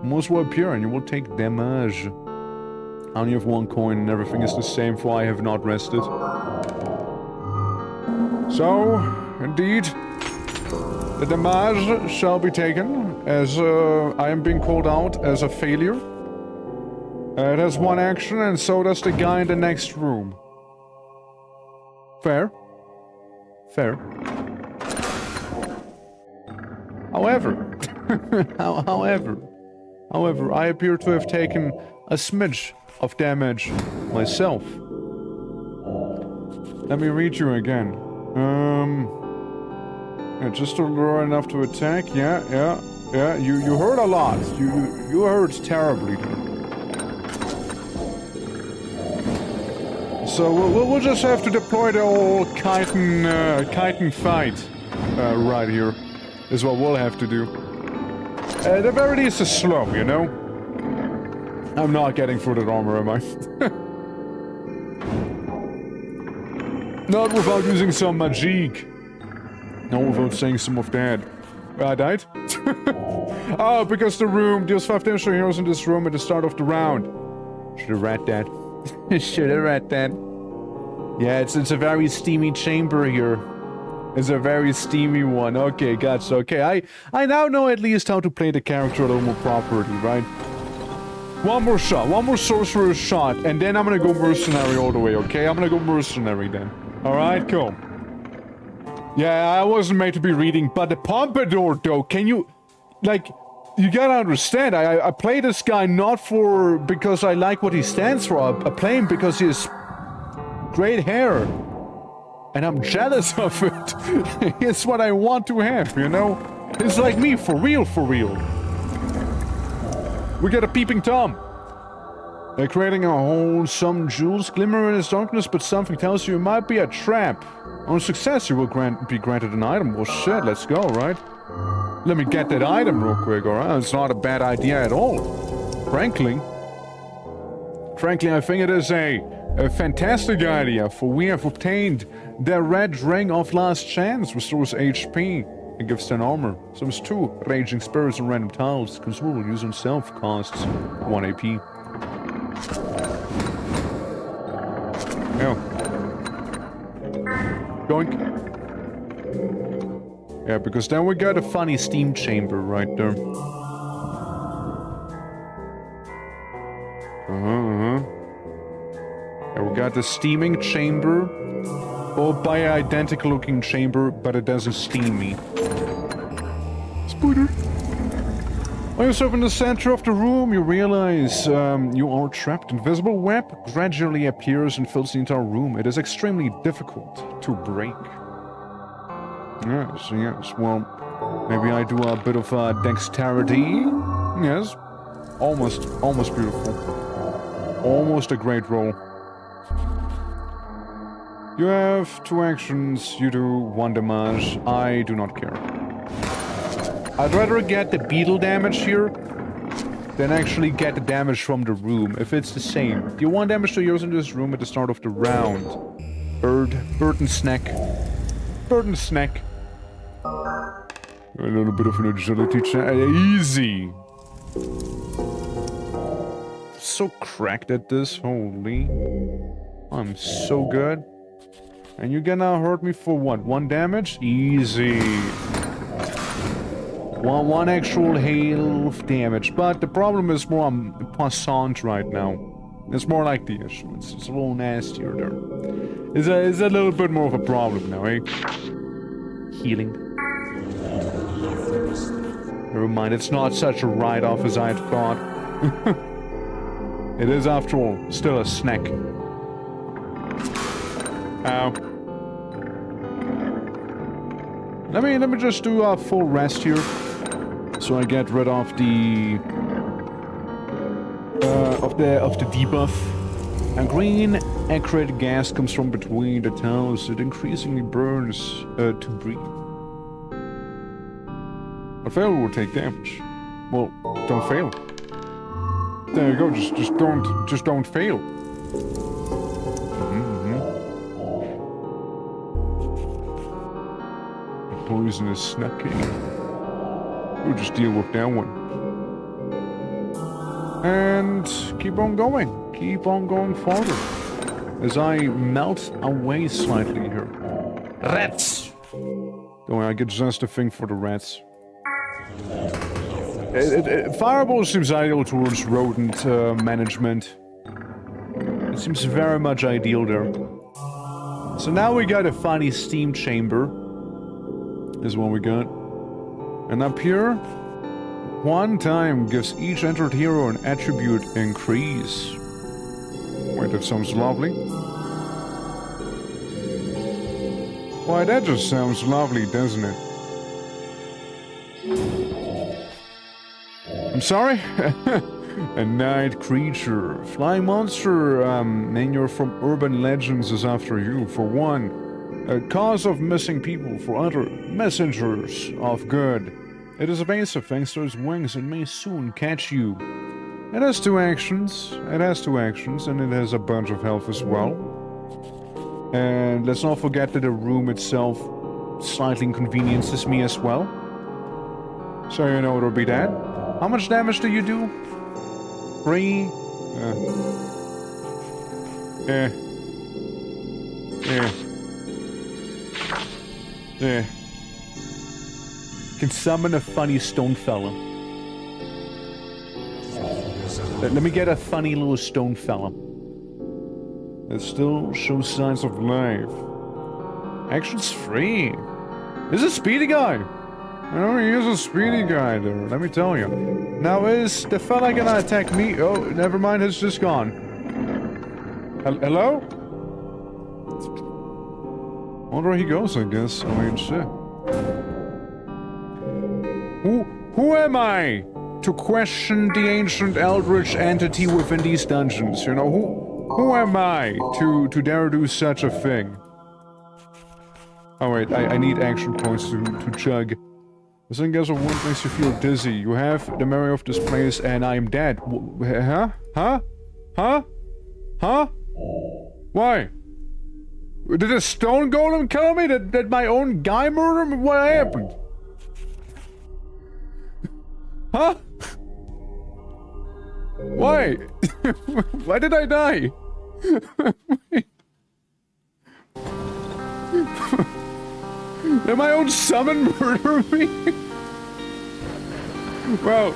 Most will appear and you will take damage. I only have 1 coin and everything is the same, for I have not rested. So, indeed, the damage shall be taken, as I am being called out as a failure. It has 1 action, and so does the guy in the next room. Fair. However, I appear to have taken a smidge of damage myself. Let me read you again. Yeah, just low enough to attack. Yeah. You hurt a lot. You hurt terribly. So we'll just have to deploy the old chitin fight right here. Is what we'll have to do. The very least is slow, you know? I'm not getting through that armor, am I? Not without using some magic. Not without saying some of that. I died? Oh, because there's 5 additional heroes in this room at the start of the round. Should've read that. Should've read that. Yeah, it's a very steamy chamber here. It's a very steamy one. Okay, gotcha. Okay, I now know at least how to play the character a little more properly, right? One more shot, one more sorcerer's shot, and then I'm gonna go mercenary all the way, okay? I'm gonna go mercenary then. Alright, cool. Yeah, I wasn't made to be reading, but the Pompadour, though, can you... Like, you gotta understand, I play this guy not because I like what he stands for. I play him because he has great hair. And I'm jealous of it. It's what I want to have, you know? It's like me, for real, for real. We get a peeping Tom. They're creating a hole, some jewels glimmer in its darkness, but something tells you it might be a trap. On success, you will be granted an item. Well, shit, let's go, right? Let me get that item real quick, alright? It's not a bad idea at all. Frankly, I think it is a A fantastic idea, for we have obtained the Red Ring of Last Chance, restores HP and gives 10 armor. Summons 2 Raging Spirits and random tiles. Consumable use on self costs 1 AP. Oh. Doink. Yeah, because then we got a funny steam chamber right there. And we got the steaming chamber, followed by an identical looking chamber, but it doesn't steam me. Spooter. When yourself in the center of the room, you realize you are trapped. Invisible web gradually appears and fills the entire room. It is extremely difficult to break. Yes, yes. Well, maybe I do a bit of dexterity. Yes. Almost beautiful. Almost a great roll. You have 2 actions. You do 1 damage. I do not care. I'd rather get the beetle damage here than actually get the damage from the room, if it's the same. You 1 damage to yours in this room at the start of the round. Bird and snack. Bird and snack. A little bit of an agility check. Easy. So cracked at this, holy. I'm so good. And you're gonna hurt me for what? 1 damage? Easy. One actual hail of damage. But the problem is more I'm passant right now. It's more like the issue. It's a little nastier there. It's a little bit more of a problem now, eh? Healing. Never mind, it's not such a write-off as I had thought. It is, after all, still a snack. Ow. Let me just do a full rest here, so I get rid of the debuff. A green acrid gas comes from between the tiles. It increasingly burns to breathe. A failure will take damage. Well, don't fail. There you go. Just don't fail. Poisonous snacking. We'll just deal with that one. And keep on going. Keep on going forward. As I melt away slightly here. Rats! Don't worry, I get just a thing for the rats. Fireball seems ideal towards rodent management. It seems very much ideal there. So now we got a funny steam chamber. Is what we got. And up here, 1 time gives each entered hero an attribute increase. Wait, that sounds lovely. Why, that just sounds lovely, doesn't it? I'm sorry? A night creature. Flying monster, Manure from Urban Legends is after you. For 1. A cause of missing people, for other, messengers of good. It is evasive thanks to its wings and may soon catch you. It has 2 actions. It has 2 actions, and it has a bunch of health as well. And let's not forget that the room itself slightly inconveniences me as well. So you know it'll be that. How much damage do you do? 3? Yeah. Can summon a funny stone fella. Let me get a funny little stone fella. That still shows signs of life. Action's free. He's a speedy guy. Oh, he is a speedy guy there, let me tell you. Now is the fella gonna attack me? Oh, never mind, it's just gone. Hello? Wonder where he goes, I guess. I mean, shit. Who am I to question the ancient eldritch entity within these dungeons? You know, who am I to dare do such a thing? Oh wait, I need action points to chug. This thing gets a wound makes you feel dizzy. You have the memory of this place and I am dead. Huh? Why? Did a stone golem kill me? Did my own guy murder me? What happened? Huh? Why? Why did I die? Did my own summon murder me? Well.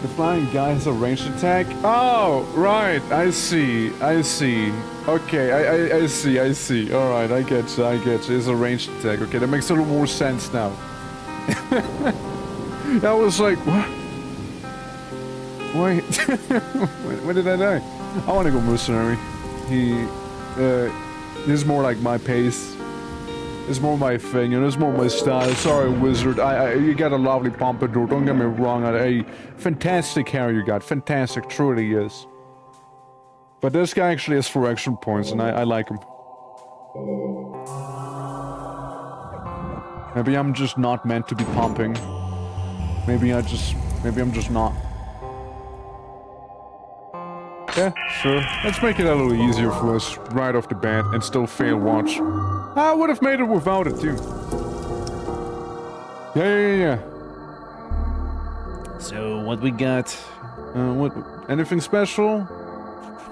The flying guy has a ranged attack? Oh, right, I see. Okay, I see. Alright, I get you. It's a ranged attack. Okay, that makes a little more sense now. I was like, what? Wait. When did I die? I want to go mercenary. This is more like my pace. It's more my thing, and it's more my style. Sorry, wizard. You got a lovely pompadour. Don't get me wrong. A fantastic hair you got. Fantastic, truly is. But this guy actually has 4 action points, and I like him. Maybe I'm just not meant to be pumping. Maybe I'm just not. Yeah, sure. Let's make it a little easier for us right off the bat and still fail watch. I would have made it without it too. Yeah. So what we got? Anything special?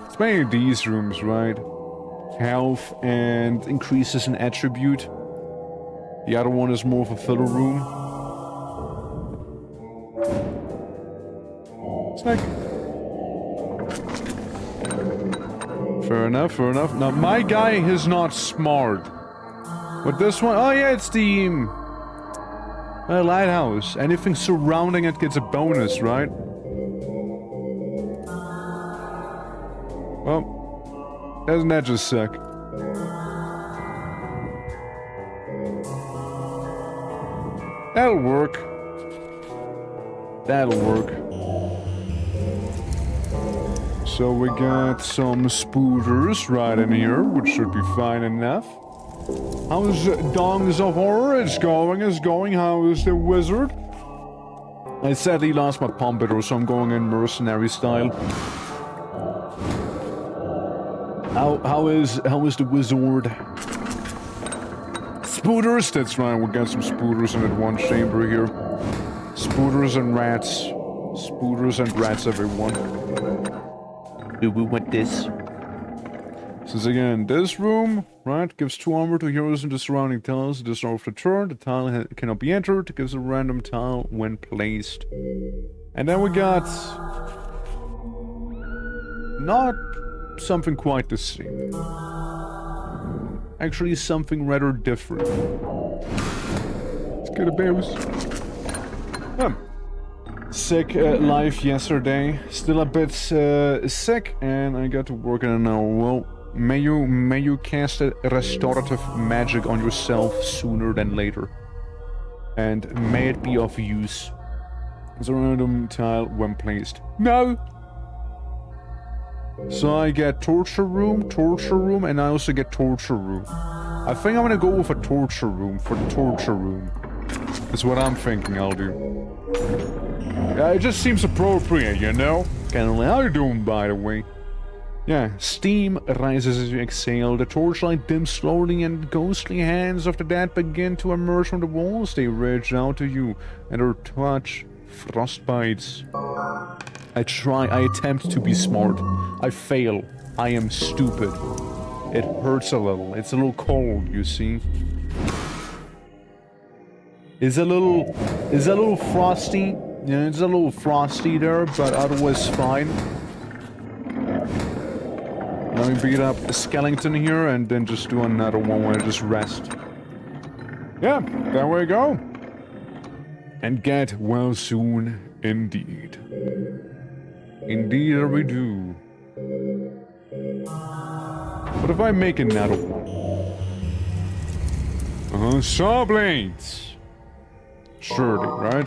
It's mainly these rooms, right? Health and increases in attribute. The other one is more of a filler room. It's like... Fair enough. Now, my guy is not smart. But this one... Oh, yeah, it's the... lighthouse. Anything surrounding it gets a bonus, right? Well, doesn't that just suck? That'll work. So we got some spooters right in here, which should be fine enough. How's Dongs of Horror? It's going. How is the wizard? I sadly lost my pompadour, so I'm going in mercenary style. How is the wizard? Spooters? That's right, we got some spooters in that one chamber here. Spooters and rats. Spooters and rats, everyone. Do we want this? Since again, this room, right, gives 2 armor to heroes in the surrounding tiles. At the start of the turn, the tile cannot be entered. It gives a random tile when placed. And then we got... not something quite the same. Actually, something rather different. Let's get a boost. Sick life yesterday. Still a bit sick, and I got to work in an hour. Well, may you cast a restorative magic on yourself sooner than later, and may it be of use. It's a random tile when placed. No. So I get torture room, and I also get torture room. I think I'm gonna go with a torture room for the torture room. That's what I'm thinking I'll do. It just seems appropriate, you know? Kind of like, how you doing, by the way? Yeah, steam rises as you exhale. The torchlight dims slowly, and ghostly hands of the dead begin to emerge from the walls. They reach out to you, and their touch frostbites. I attempt to be smart. I fail. I am stupid. It hurts a little. It's a little cold, you see. It's a little frosty. Yeah, it's a little frosty there, but otherwise fine. Let me beat up a skeleton here and then just do another one where I just rest. Yeah, there we go. And get well soon indeed. Indeed we do. What if I make another one? Saw blades! Surely, right?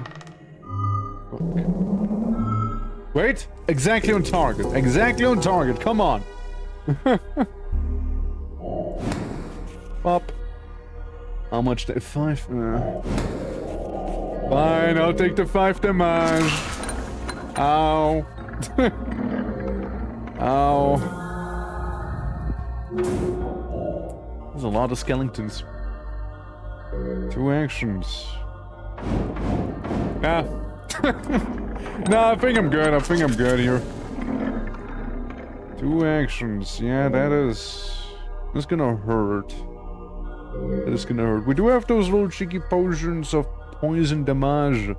Okay. Wait! Exactly on target! Exactly on target! Come on! Up. How much? 5? Fine, I'll take the 5 damage. Ow. Ow. There's a lot of skeletons. 2 actions. Nah. Nah, I think I'm good. I think I'm good here. 2 actions. Yeah, that's gonna hurt. That is gonna hurt. We do have those little cheeky potions of poison damage.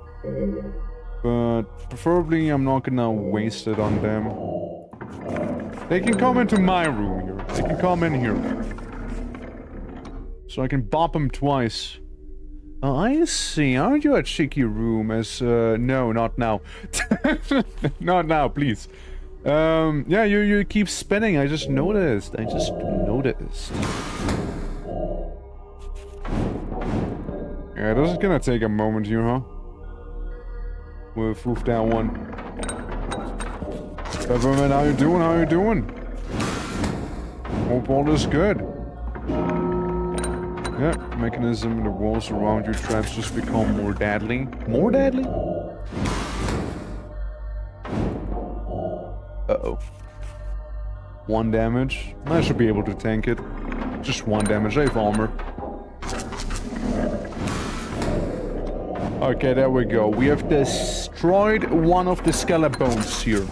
But preferably I'm not gonna waste it on them. They can come into my room here. They can come in here. So I can bop them twice. I see. Aren't you a cheeky room as, no, not now. Not now, please. Yeah, you keep spinning. I just noticed. Yeah, this is gonna take a moment here, huh? We'll move that one. Peppermint, how you doing? How you doing? Hope all is good. Yeah, mechanism, the walls around your traps just become more deadly. More deadly? Uh-oh. 1 damage. I should be able to tank it. Just 1 damage. I have armor. Okay, there we go. We have destroyed one of the skelebones here.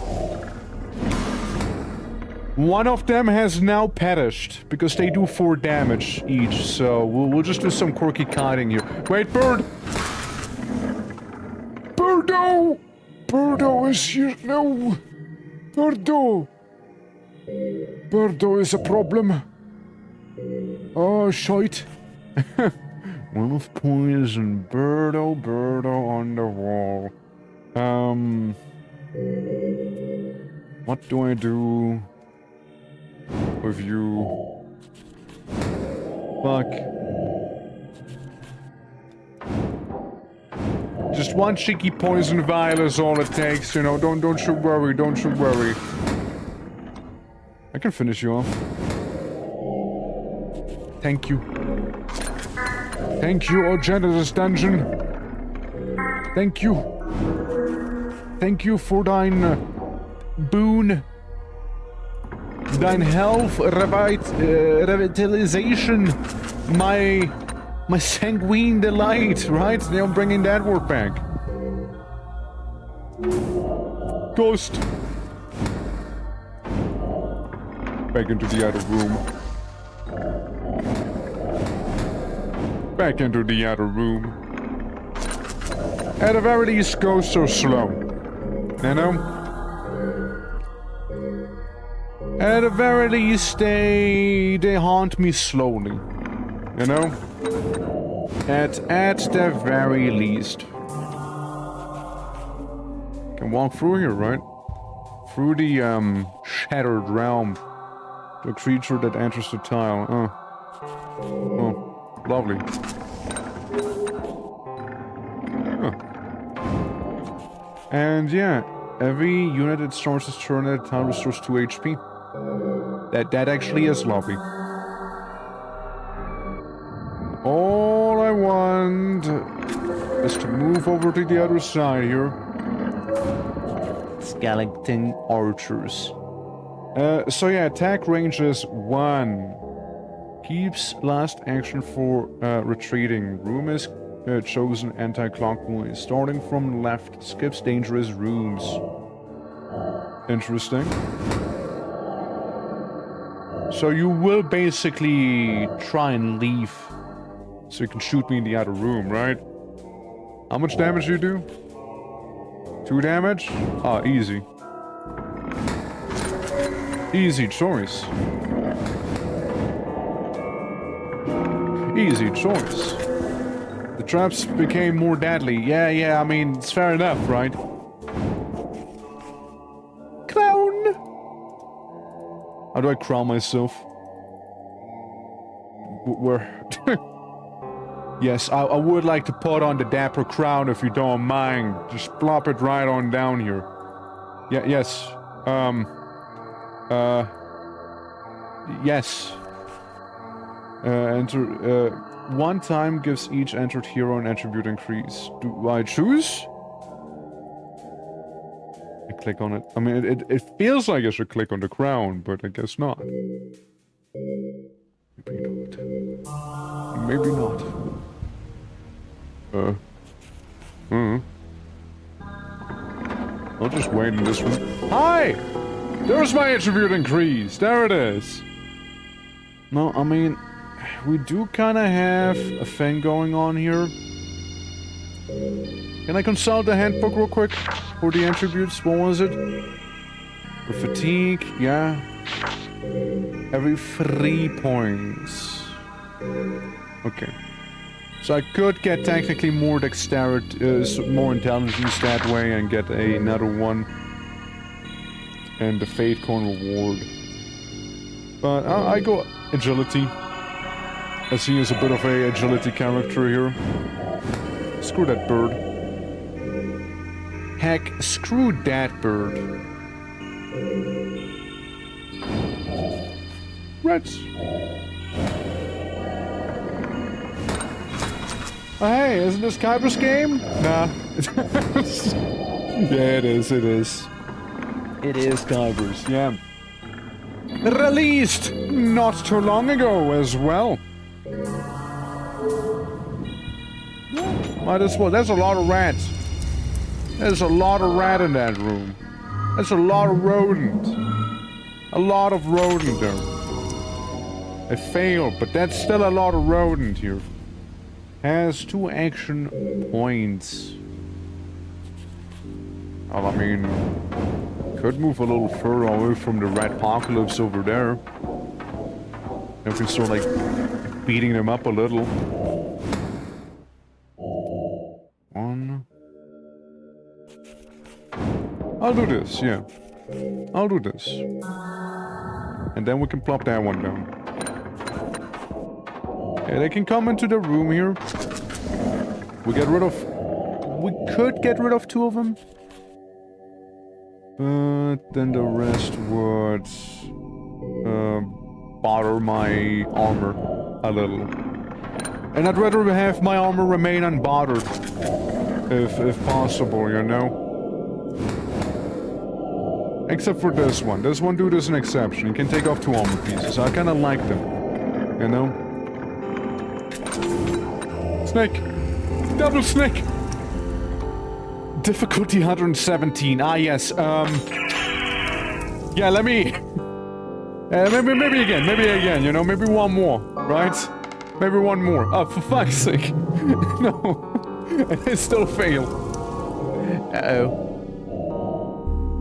One of them has now perished, because they do 4 damage each, so we'll just do some quirky kiting here. Wait, bird! Birdo! Birdo is here! No! Birdo! Birdo is a problem. Oh, shite. One of poison. Birdo on the wall. What do I do with you? Fuck. Just 1 cheeky poison vial is all it takes, you know. Don't you worry, don't you worry. I can finish you off. Thank you. Thank you, O generous dungeon. Thank you. Thank you for thine boon. Thine health revitalization. My sanguine delight, right? Now bringing that word back. Ghost. Back into the other room. Back into the other room. At the very least, ghosts are slow. You know? At the very least, they haunt me slowly. You know? At the very least. Can walk through here, right? Through the shattered realm. The creature that enters the tile. Oh, lovely. Huh. And yeah, every unit that starts its turn at a time restores 2 HP. That actually is lovely. All I want is to move over to the other side here. Skeleton archers. So yeah, attack range is 1. Keeps last action for retreating. Room is chosen anti-clockwise. Starting from left, skips dangerous rooms. Interesting. So you will basically try and leave so you can shoot me in the other room, right? How much damage do you do? 2 damage? Ah, easy. Easy choice. Easy choice. The traps became more deadly. Yeah, I mean, it's fair enough, right? Crown! How do I crown myself? Where? Yes, I would like to put on the dapper crown if you don't mind. Just plop it right on down here. Yeah, yes. Yes. Enter, 1 time gives each entered hero an attribute increase. Do I choose? click on it. I mean, it feels like I should click on the crown, but I guess not. Maybe not. Maybe not. I'll just wait in this one. Hi! There's my attribute increase. There it is. No, I mean, we do kind of have a thing going on here. Can I consult the handbook real quick for the attributes? What was it? The fatigue, yeah. Every 3 points. Okay. So I could get technically more dexterity, more intelligence that way and get another one. And the Fate Coin reward. But I go agility. As he is a bit of a agility character here. Screw that bird. Heck, screw that bird. Reds. Oh, hey, isn't this Kyber's game? Nah. Yeah, it is. It is Kyber's, yeah. Released not too long ago as well. Might as well. There's a lot of rats. There's a lot of rat in that room. There's a lot of rodent. A lot of rodent there. I failed, but that's still a lot of rodent here. Has 2 action points. Well, I mean, could move a little further away from the rat apocalypse over there. If we start, like, beating them up a little. 1. I'll do this, yeah. I'll do this. And then we can plop that one down. Yeah, they can come into the room here. We could get rid of 2 of them. But then the rest would bother my armor a little. And I'd rather have my armor remain unbothered. If possible, you know? Except for this one. This one dude is an exception. He can take off 2 armor pieces. I kinda like them. You know? Snake! Double snake! Difficulty 117. Ah, yes. Yeah, let me... maybe again, you know? Maybe one more, right? Maybe one more. Oh, for fuck's sake. No. I still fail. Uh-oh.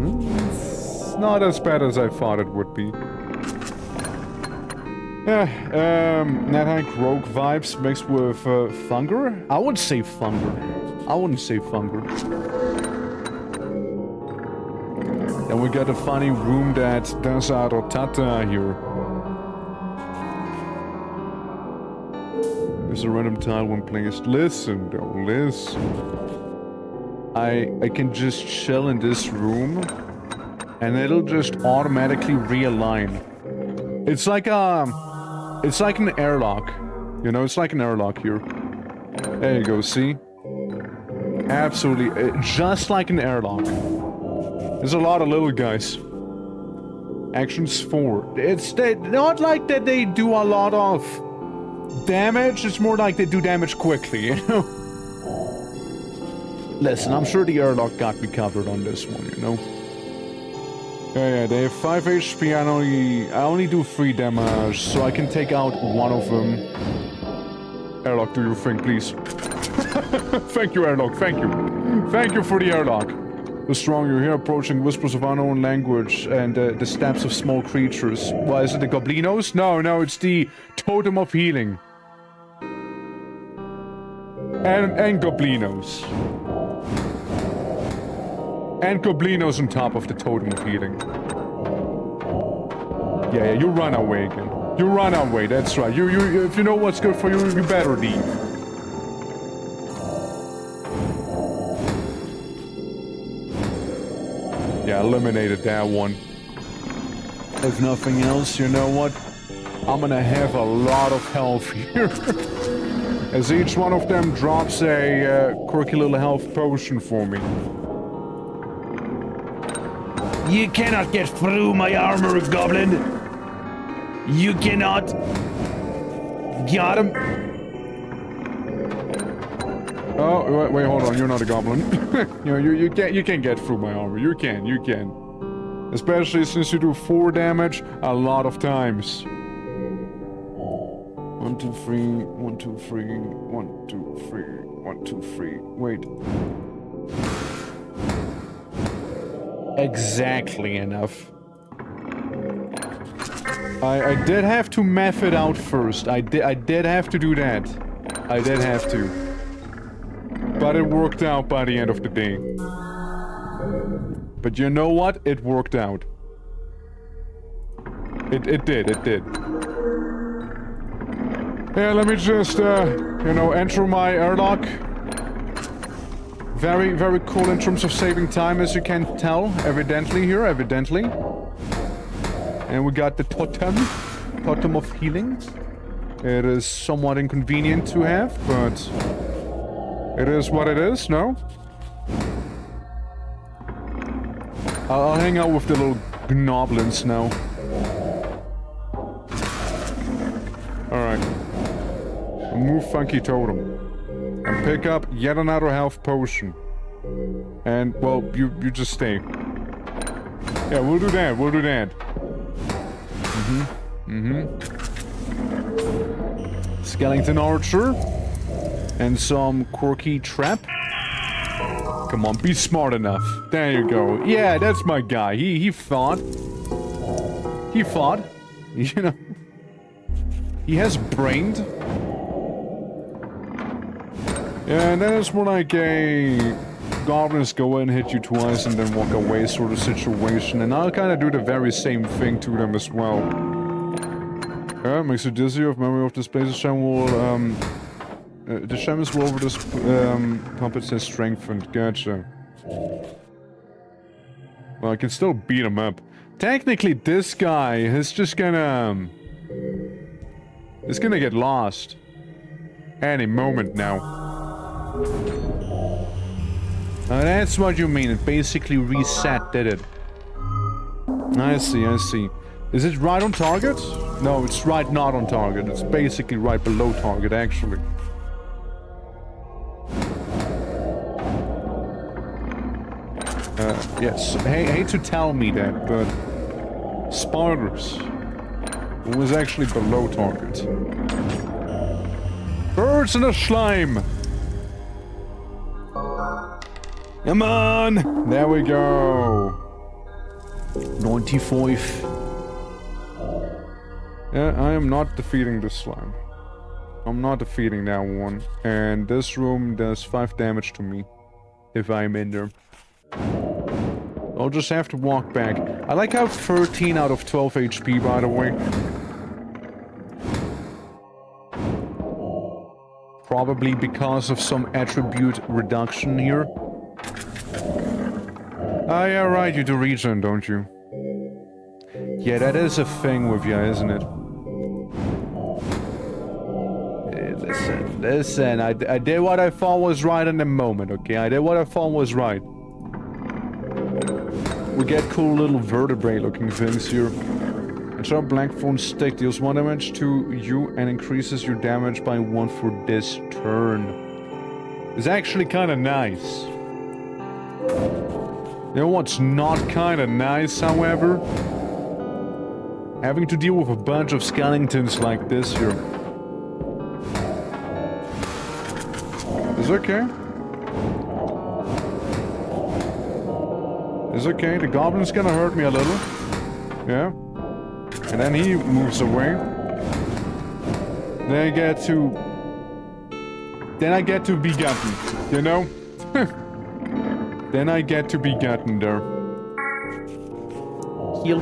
It's not as bad as I thought it would be. Nighthawk Rogue vibes mixed with Thunger? I would say Thunger. I wouldn't say Thunger. Then we got a funny room that does out of Tata here. There's a random tile when placed. Listen though, listen. I can just chill in this room and it'll just automatically realign. It's like an airlock. You know, it's like an airlock here. There you go, see? Absolutely, just like an airlock. There's a lot of little guys. Actions 4. It's not like that they do a lot of damage, it's more like they do damage quickly, you know? Listen, I'm sure the airlock got me covered on this one, you know? Yeah, they have 5 HP, I only do 3 damage, so I can take out one of them. Airlock, do your thing, please. Thank you, airlock, thank you. Thank you for the airlock. The strong you hear approaching whispers of unknown language and the steps of small creatures. Why, is it the Goblinos? No, it's the Totem of Healing. And Goblinos. And Goblinos on top of the Totem of Healing. Yeah, you run away again. You run away, that's right. You if you know what's good for you, you better leave. Yeah, eliminated that one. If nothing else, you know what? I'm gonna have a lot of health here. As each one of them drops a quirky little health potion for me. You cannot get through my armor, goblin. You cannot. Got him. Oh, wait, hold on. You're not a goblin. you can't get through my armor. You can. Especially since you do 4 damage a lot of times. 1, 2, 3, 1, 2, 3, 1, 2, 3, 1, 2, 3. Wait. Exactly enough. I did have to math it out first. I did have to do that. I did have to. But it worked out by the end of the day. But you know what? It worked out. It did. Yeah, let me just, enter my airlock. Very, very cool in terms of saving time, as you can tell. Evidently. And we got the totem of healing. It is somewhat inconvenient to have, but it is what it is, no? I'll hang out with the little gnoblins now. Alright. Move Funky Totem. And pick up yet another health potion. And, well, you just stay. Yeah, we'll do that. Skeleton Archer. And some quirky trap. Come on, be smart enough. There you go. Yeah, that's my guy. He fought. You know. He has brained. Yeah, and then it's more like a goblins go in, hit you twice, and then walk away sort of situation. And I'll kind of do the very same thing to them as well. Yeah, makes you dizzy of memory of this place. The sham will, the shaman's will over this puppet has strengthened. Gotcha. Well, I can still beat him up. Technically, this guy is just gonna... It's gonna get lost. Any moment now. That's what you mean. It basically reset, did it? I see. Is it right on target? No, it's right not on target. It's basically right below target, actually. Yes. Hate to tell me that, but... Spoilers. It was actually below target. Birds in the slime! Come on! There we go! 95. Yeah, I am not defeating this slime. I'm not defeating that one. And this room does 5 damage to me. If I'm in there. I'll just have to walk back. I like how 13 out of 12 HP, by the way. Probably because of some attribute reduction here. Oh, yeah, right, you do regen, don't you? Yeah, that is a thing with you, isn't it? Hey, listen, I did what I thought was right in the moment, okay? I did what I thought was right. We get cool little vertebrae-looking things here. A sharp blackthorn stick deals 1 damage to you and increases your damage by 1 for this turn. It's actually kind of nice. You know what's not kind of nice, however? Having to deal with a bunch of skeletons like this here. It's okay. It's okay, the goblin's gonna hurt me a little. Yeah. And then he moves away. Then I get to be gotten, you know? Then I get to be gotten there. Heal.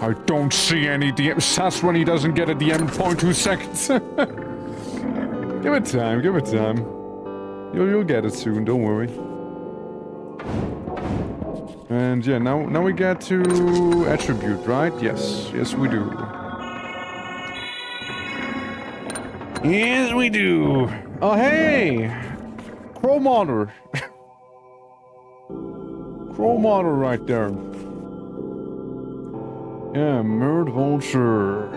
I don't see any DM. Sass when he doesn't get a DM in 0.2 seconds. Give it time. You'll get it soon, don't worry. And yeah, now we get to attribute, right? Yes, we do. Yes, we do. Oh, hey! Chromometer. Role model right there. Yeah, Mirrored Vulture.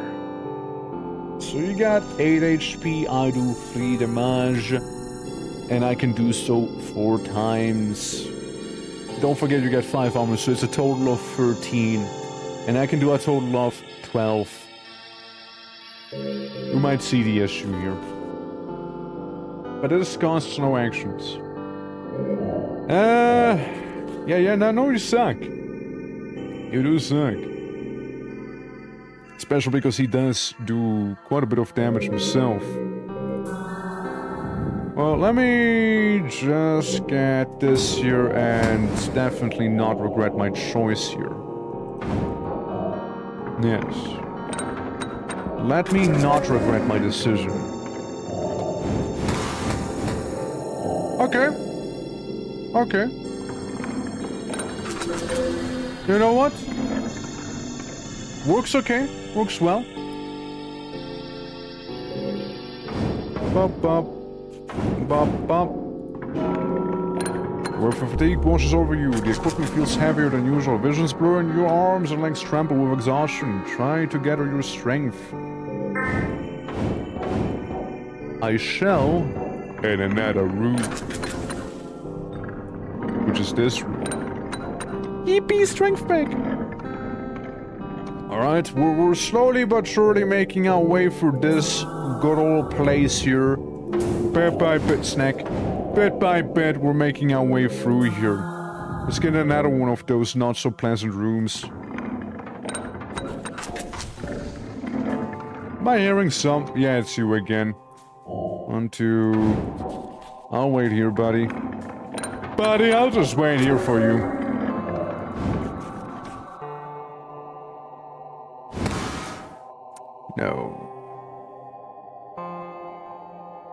So you got 8 HP, I do 3 damage. And I can do so 4 times. Don't forget you get 5 armor, so it's a total of 13. And I can do a total of 12. You might see the issue here. But it costs no actions. Yeah, no, you suck. You do suck. Especially because he does do quite a bit of damage himself. Well, let me just get this here and definitely not regret my choice here. Yes. Let me not regret my decision. Okay. Okay. You know what? Works okay. Works well. Bop, bop. Bop, bop. Where fatigue washes over you, the equipment feels heavier than usual. Visions blur and your arms and legs tremble with exhaustion. Try to gather your strength. I shall in another room. Which is this room. Yippee, strength back! Alright, we're slowly but surely making our way through this good old place here. Bit by bit, Snack. Bit by bit, we're making our way through here. Let's get another one of those not-so-pleasant rooms. Am I hearing some? Yeah, it's you again. 1, 2... I'll wait here, buddy. Buddy, I'll just wait here for you. No.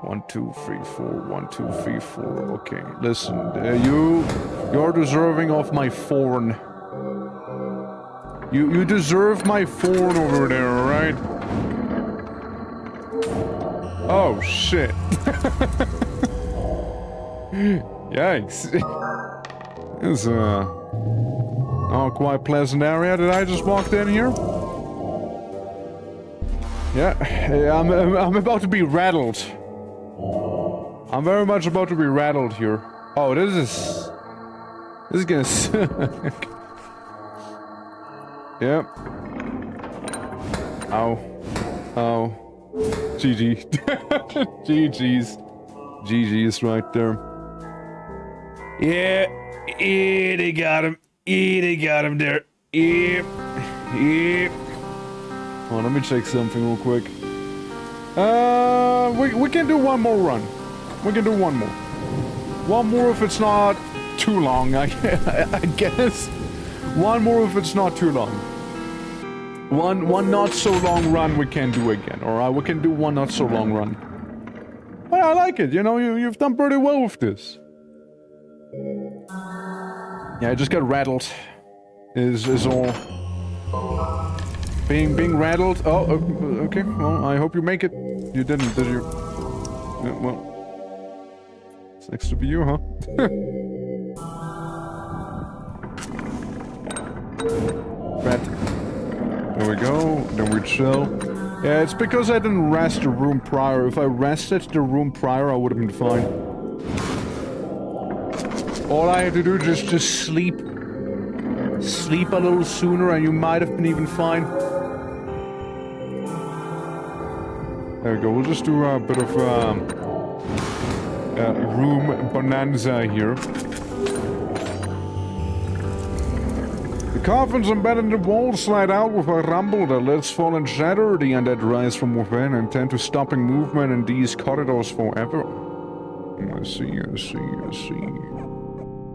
1, 2, 3, 4. 1, 2, 3, 4. Okay, listen. You're deserving of my thorn. You deserve my thorn over there, alright? Oh shit. Yikes. This is a quite pleasant area. Did I just walk in here? Yeah, I'm about to be rattled. I'm very much about to be rattled here. Oh, this is gonna suck. Yep. Ow. Oh. GG. GG's. GG's right there. Yeah. Yeah, they got him. Yeah, they got him there. Yep. Yep. Oh, let me check something real quick. We can do one more run. We can do one more. One more if it's not too long, I guess. One more if it's not too long. One not so long run we can do again. Alright, we can do one not so long run. But I like it, you know, you've done pretty well with this. Yeah, I just got rattled. Is all. Being rattled. Oh, okay. Well, I hope you make it. You didn't, did you? Yeah, well. It's next to be you, huh? Rat. There we go. Then we chill. Yeah, it's because I didn't rest the room prior. If I rested the room prior, I would have been fine. All I had to do is just sleep. Sleep a little sooner and you might have been even fine. There we go, we'll just do a bit of room bonanza here. The coffins embedded in the wall slide out with a rumble, the lids fall and shatter, the undead rise from within and tend to stopping movement in these corridors forever. I see.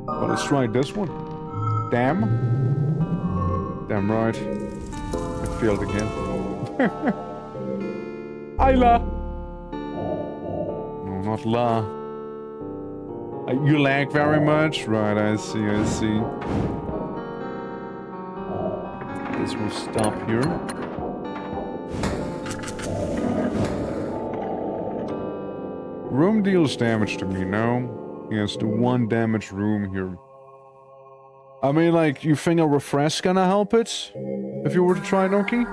Well, let's try this one. Damn right. It failed again. Ayla! No, not La. You lag very much? Right, I see. This will stop here. Room deals damage to me now. Yes, the 1 damage room here. I mean, like, you think a refresh gonna help it? If you were to try Noki?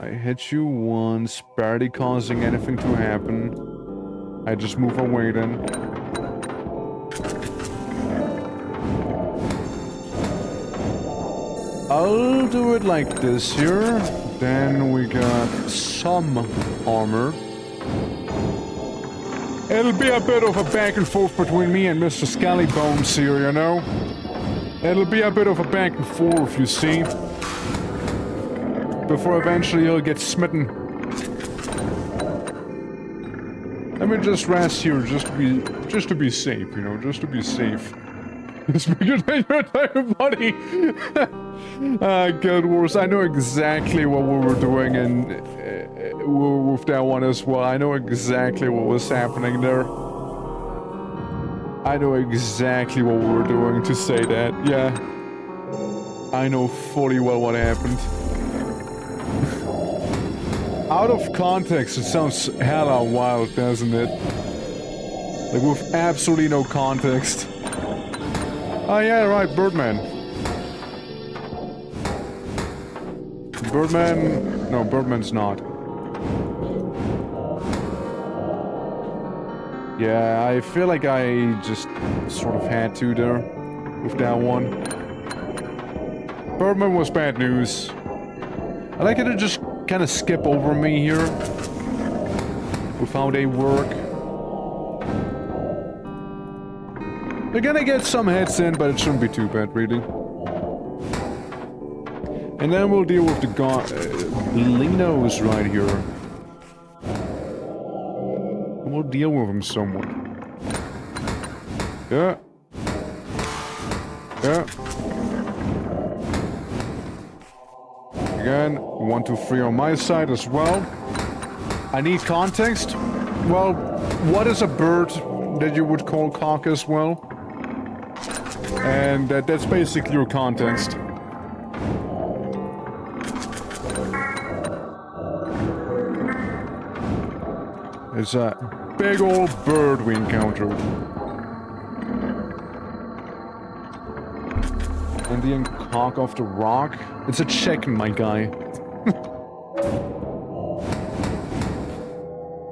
I hit you once, barely causing anything to happen. I just move away then. I'll do it like this here. Then we got some armor. It'll be a bit of a back and forth between me and Mr. Scallybones here, you know? It'll be a bit of a back and forth, you see? Before eventually he'll get smitten. Let me just rest here, just to be safe, you know, just to be safe. Speaking of your time, buddy. Guild Wars. I know exactly what we were doing with that one as well. I know exactly what was happening there. I know exactly what we were doing to say that. Yeah, I know fully well what happened. Out of context, it sounds hella wild, doesn't it? Like, with absolutely no context. Oh yeah, right, Birdman. Birdman... No, Birdman's not. Yeah, I feel like I just sort of had to there with that one. Birdman was bad news. I like it to just kind of skip over me here with how they work. They're gonna get some hits in, but it shouldn't be too bad, really. And then we'll deal with the Linos right here. And we'll deal with them somewhat. Yeah. Yeah. Again, 1, 2, 3 on my side as well. I need context. Well, what is a bird that you would call cock as well? And that's basically your context. It's a big old bird we encountered. Indian cock off the rock? It's a chicken, my guy.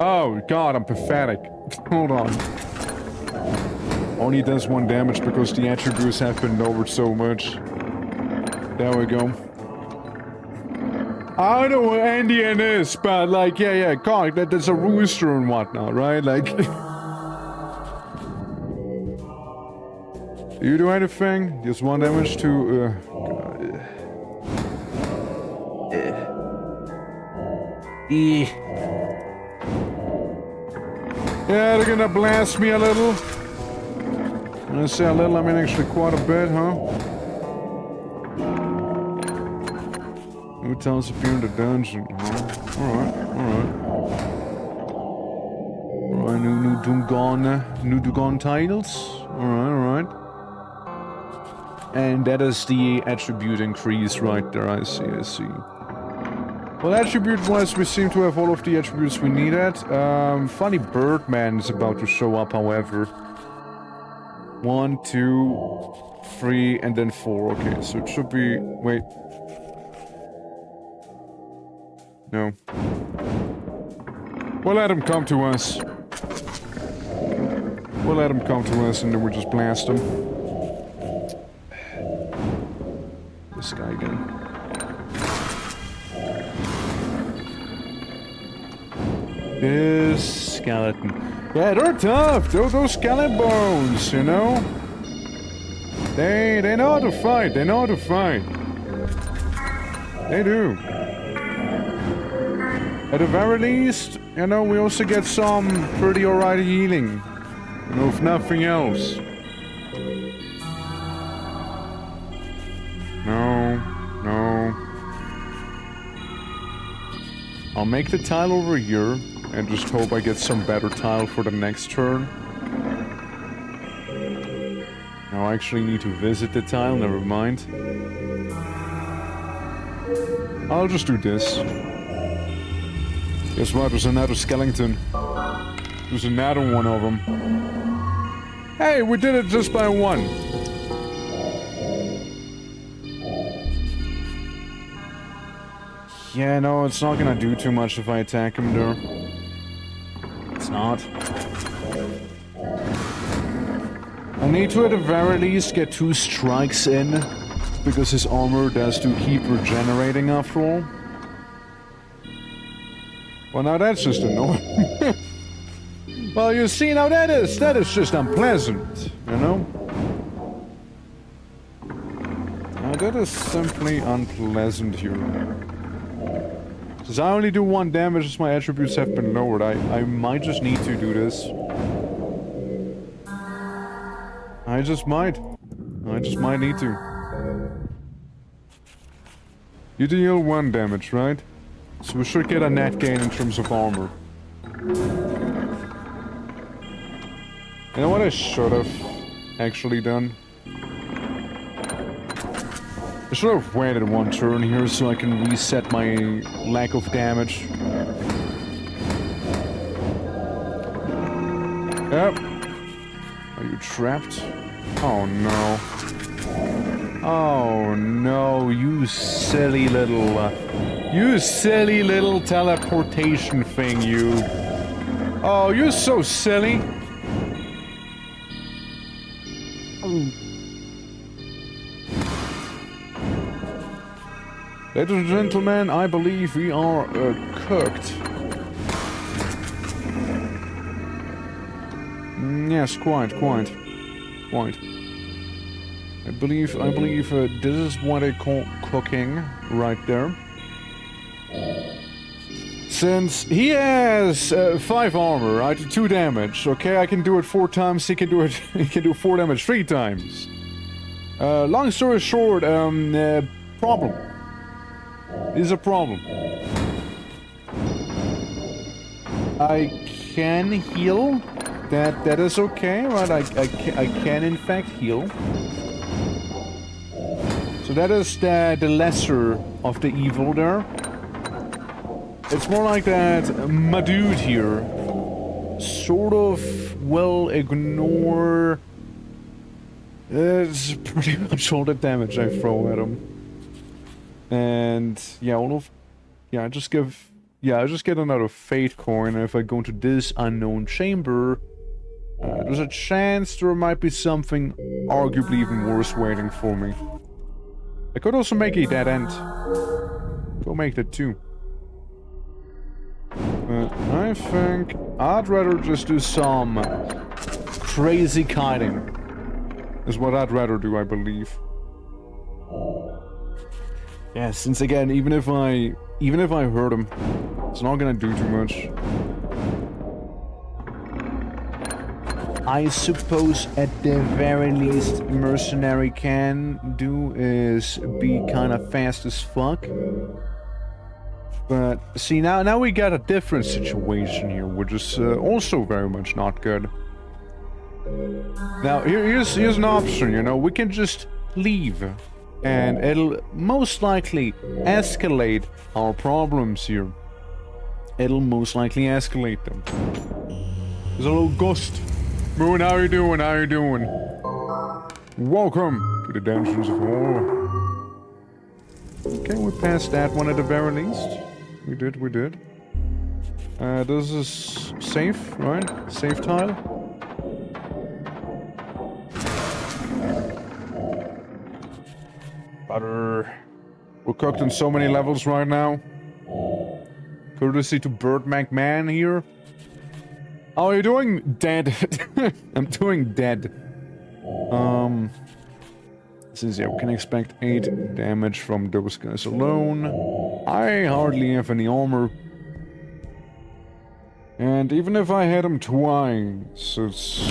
Oh god, I'm pathetic. Hold on. Only does 1 damage because the attributes have been lowered so much. There we go. I don't know what Indian is, but like, yeah, cock, that's a rooster and whatnot, right? Like... Do you do anything? Just 1 damage to... Yeah, they're gonna blast me a little. When I say a little, I mean actually quite a bit, huh? New towns appear in the dungeon, huh? Alright. Alright, new Dugon titles. Alright. And that is the attribute increase right there, I see. Well, attribute-wise, we seem to have all of the attributes we needed. Funny Birdman is about to show up, however. 1, 2, 3, and then 4. Okay, so it should be... Wait. No. We'll let him come to us. We'll let him come to us, and then we'll just blast him. This guy again. This skeleton. Yeah, they're tough. Those skeleton bones, you know? They know how to fight. They know how to fight. They do. At the very least, you know, we also get some pretty alright healing. You know, if nothing else. No. I'll make the tile over here. And just hope I get some better tile for the next turn. Now I actually need to visit the tile, never mind. I'll just do this. Guess what, there's another skeleton. There's another one of them. Hey, we did it just by one. Yeah, no, it's not gonna do too much if I attack him there. It's not. I need to at the very least get 2 strikes in, because his armor does to keep regenerating after all. Well, now that's just annoying. Well, you see, now that is just unpleasant, you know? Now that is simply unpleasant here. Since I only do 1 damage as my attributes have been lowered, I might just need to do this. I just might need to. You deal 1 damage, right? So we should get a net gain in terms of armor. You know what I should have actually done? I should have waited 1 turn here so I can reset my lack of damage. Yep. Are you trapped? Oh no. Oh no, you silly little teleportation thing, you. Oh, you're so silly. Ladies and gentlemen, I believe we are cooked. Yes, quite. I believe this is what I call cooking right there. Since he has 5 armor, I do 2 damage. Okay, I can do it 4 times. He can do 4 damage 3 times. Long story short, problem. Is a problem. I can heal. That is okay, right? I can in fact heal. So that is the lesser of the evil there. It's more like that my dude here sort of will ignore it's pretty much all the damage I throw at him. And yeah, I just get another fate coin, and if I go into this unknown chamber, there's a chance there might be something arguably even worse waiting for me. I could also make a dead end. Go make that too. I think I'd rather just do some crazy kiting. Is what I'd rather do, I believe. Yeah, since again, even if I hurt him, it's not gonna do too much. I suppose at the very least Mercenary can do is be kind of fast as fuck. But see, now we got a different situation here, which is also very much not good. Now here's an option, you know, we can just leave. And it'll most likely escalate our problems here. It'll most likely escalate them. There's a little ghost. Moon, how you doing? How you doing? Welcome to the Dungeons of Horror. Okay, we passed that one at the very least. We did. This is safe, right? Safe tile. Butter. We're cooked on so many levels right now. Courtesy to Bert McMahon here. How are you doing? Dead. I'm doing dead. Since yeah, we can expect 8 damage from those guys alone. I hardly have any armor. And even if I hit him twice, it's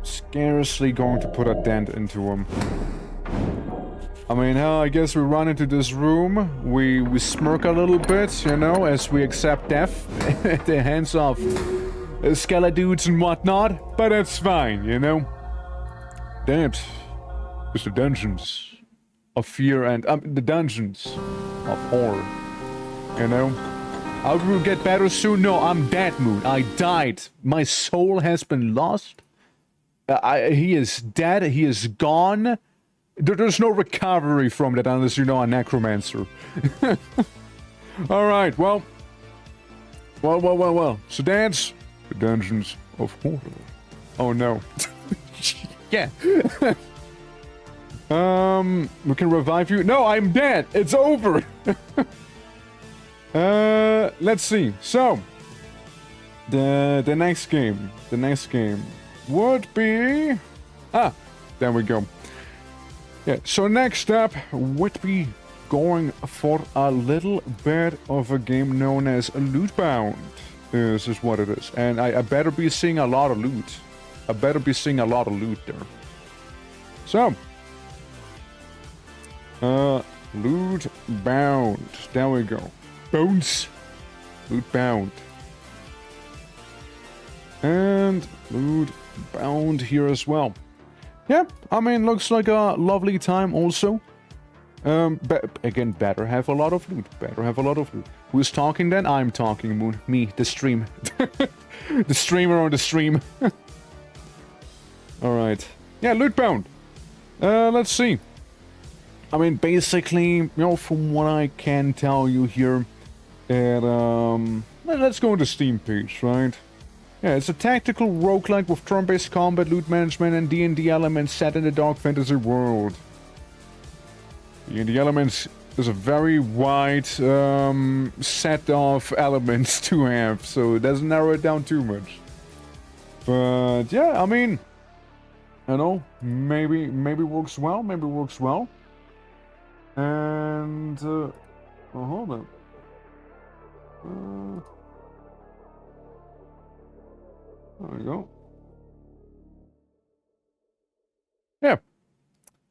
scarcely going to put a dent into him. I mean, I guess we run into this room, we smirk a little bit, you know, as we accept death at the hands of skeledudes and whatnot, but that's fine, you know. That is the Dungeons of Fear and the Dungeons of Horror, you know. I will get better soon. No, I'm dead, Moon. I died. My soul has been lost. He is dead. He is gone. There's no recovery from that unless you know a necromancer. Alright, well. So that's the Dungeons of Horror. Oh no. Yeah. We can revive you. No, I'm dead. It's over. Let's see. So, the next game would be... there we go. Yeah, so next up would be going for a little bit of a game known as Lootbound. This is what it is. And I better be seeing a lot of loot. I better be seeing a lot of loot there. So, Lootbound. There we go. Bones. Lootbound. And Lootbound here as well. Yeah, I mean, looks like a lovely time also. Again, better have a lot of loot. Better have a lot of loot. Who's talking then? I'm talking, Moon. Me, the stream. The streamer on the stream. Alright. Yeah, Lootbound. Let's see. I mean, basically, you know, from what I can tell you here, that, let's go to the Steam page, right? Yeah, it's a tactical roguelike with turn-based combat, loot management, and D&D elements set in the dark fantasy world. D&D elements is a very wide set of elements to have, so it doesn't narrow it down too much. But yeah, I mean, I know, maybe works well, And hold on. There we go. Yeah.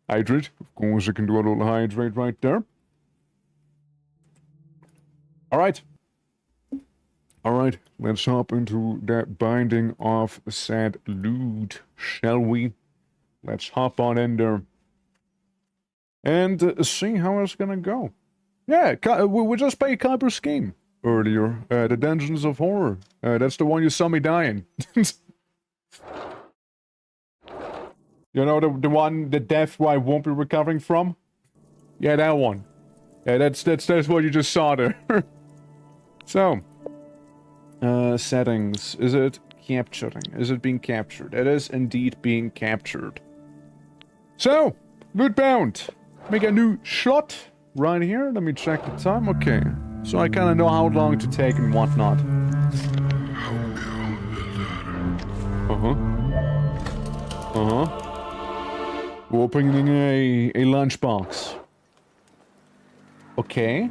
Hydrate. Of course, I can do a little hydrate right there. Alright. Alright, let's hop into that binding of said loot, shall we? Let's hop on in there. And see how it's gonna go. Yeah, we just played Kyber's game earlier. The Dungeons of Horror. That's the one you saw me dying. You know, the one, the death where I won't be recovering from? Yeah, that one. Yeah, that's what you just saw there. So, settings. Is it capturing? Is it being captured? It is indeed being captured. So, Lootbound. Make a new shot right here. Let me check the time. Okay. So I kind of know how long to take and whatnot. We're opening a lunchbox. Okay.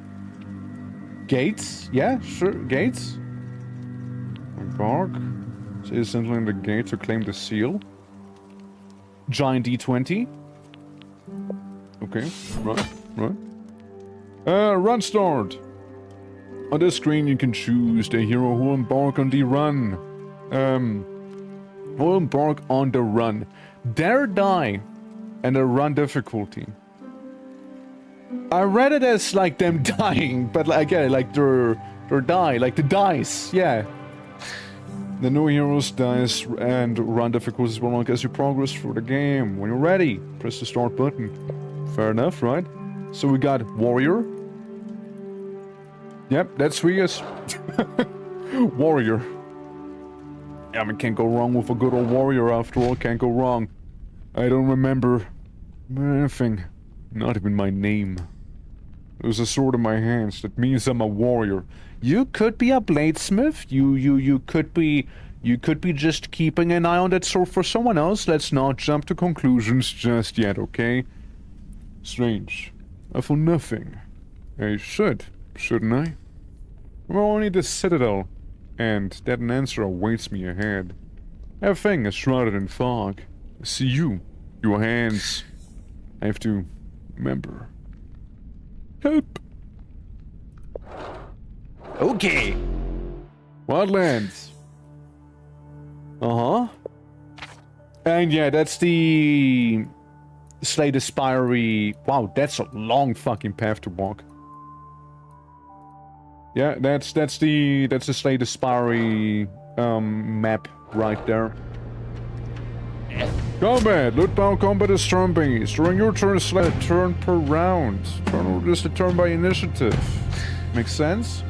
Gates? Yeah, sure. Gates. Embark. Is entering the gate to claim the seal. Giant D20. Okay, right. Run start. On this screen you can choose the hero who will embark on the run. Who will embark on the run. Dare die. And the run difficulty. I read it as like them dying, but again, like they're die, like the dice, yeah. The new heroes dice and run difficulties will unlock as you progress through the game. When you're ready, press the start button. Fair enough, right? So we got warrior. Yep, that's who he is. Warrior. Yeah, I mean, can't go wrong with a good old warrior after all, can't go wrong. I don't remember anything. Not even my name. There's a sword in my hands that means I'm a warrior. You could be a bladesmith. You could be just keeping an eye on that sword for someone else. Let's not jump to conclusions just yet, okay? Strange. I feel nothing. I shouldn't I? We're only the Citadel, and that an answer awaits me ahead. Everything is shrouded in fog. I see you, your hands. I have to remember. Help. Okay. Wildlands. Uh-huh. And yeah, that's the Slay the Spiry. Wow, that's a long fucking path to walk. Yeah, that's the Slay the Spire map right there. Combat! Lootbound combat is turn-based. During your turn, select a turn per round. Turn order is determined by initiative. Makes sense?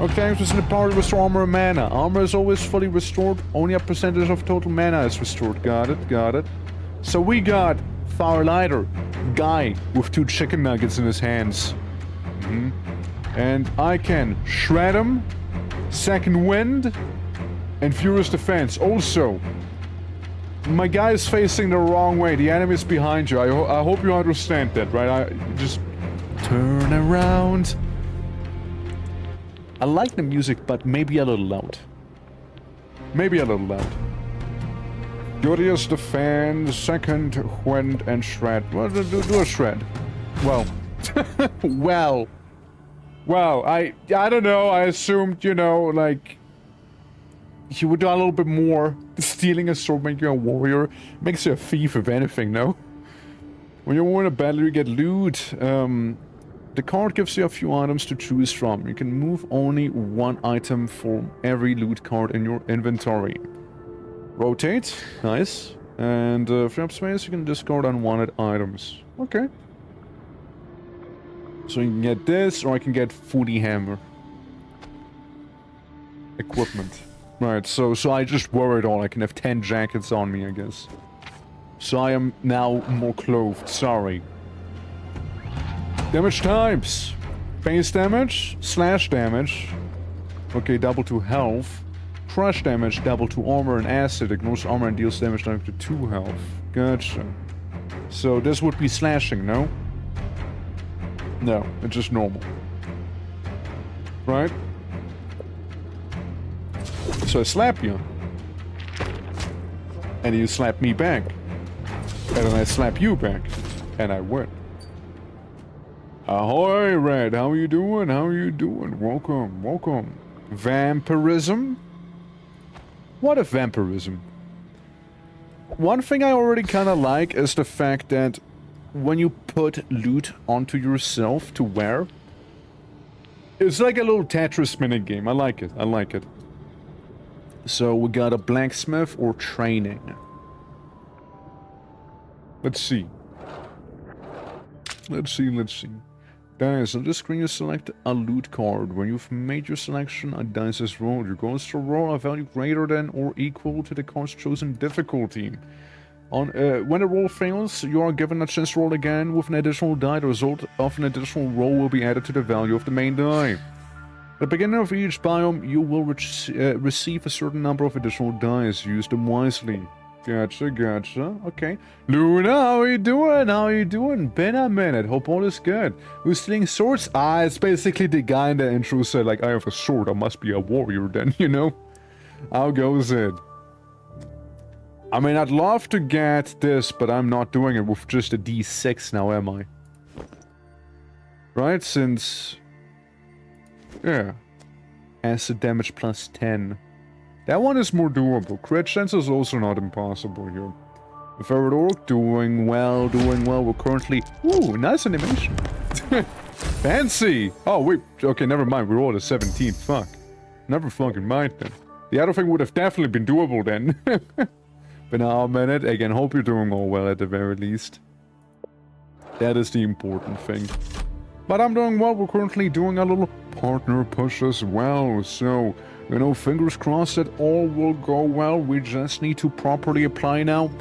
Okay, within the party restore armor and mana. Armor is always fully restored. Only a percentage of total mana is restored. Got it. So we got Firelighter, guy with 2 chicken nuggets in his hands. And I can shred him, Second Wind, and Furious Defense. Also, my guy is facing the wrong way. The enemy is behind you. I hope you understand that, right? Just turn around. I like the music, but maybe a little loud. Furious Defense, Second Wind, and Shred. Well, do a Shred. Well. Well, I don't know. I assumed, you know, like, you would do a little bit more. Stealing a sword makes you a warrior. Makes you a thief, if anything, no? When you win a battle, you get loot. The card gives you a few items to choose from. You can move only 1 item from every loot card in your inventory. Rotate. Nice. And free up space, you can discard unwanted items. Okay. So you can get this, or I can get Foodie Hammer. Equipment. Right, so I just wore it all. I can have 10 jackets on me, I guess. So I am now more clothed, sorry. Damage types. Base damage, slash damage. Okay, double to health. Crush damage, double to armor and acid. Ignores armor and deals damage down to 2 health. Gotcha. So this would be slashing, no? No, it's just normal. Right? So I slap you. And you slap me back. And then I slap you back. And I win. Ahoy, Red. How are you doing? Welcome. Vampirism? What if vampirism? One thing I already kind of like is the fact that when you put loot onto yourself to wear, it's like a little Tetris minigame. I like it. So we got a blacksmith or training. Let's see. Dice. On this screen you select a loot card. When you've made your selection, a dice is rolled. Your goal is to roll a value greater than or equal to the card's chosen difficulty. When a roll fails, you are given a chance to roll again with an additional die. The result of an additional roll will be added to the value of the main die. At the beginning of each biome, you will receive a certain number of additional dice. Use them wisely. Gotcha. Okay. Luna, how are you doing? Been a minute. Hope all is good. Who's stealing swords? It's basically the guy in the intro said, like, I have a sword. I must be a warrior then, you know? How goes it? I mean, I'd love to get this, but I'm not doing it with just a D6 now, am I? Right, since... Yeah. Acid damage plus 10. That one is more doable. Crit chance is also not impossible here. Favorite Orc, doing well. We're currently... Ooh, nice animation. Fancy! Oh, wait. Okay, never mind. We rolled a 17. Fuck. Never fucking mind then. The other thing would have definitely been doable then. Been a minute. Again, hope you're doing all well at the very least. That is the important thing. But I'm doing well. We're currently doing a little partner push as well. So, you know, fingers crossed that all will go well. We just need to properly apply now.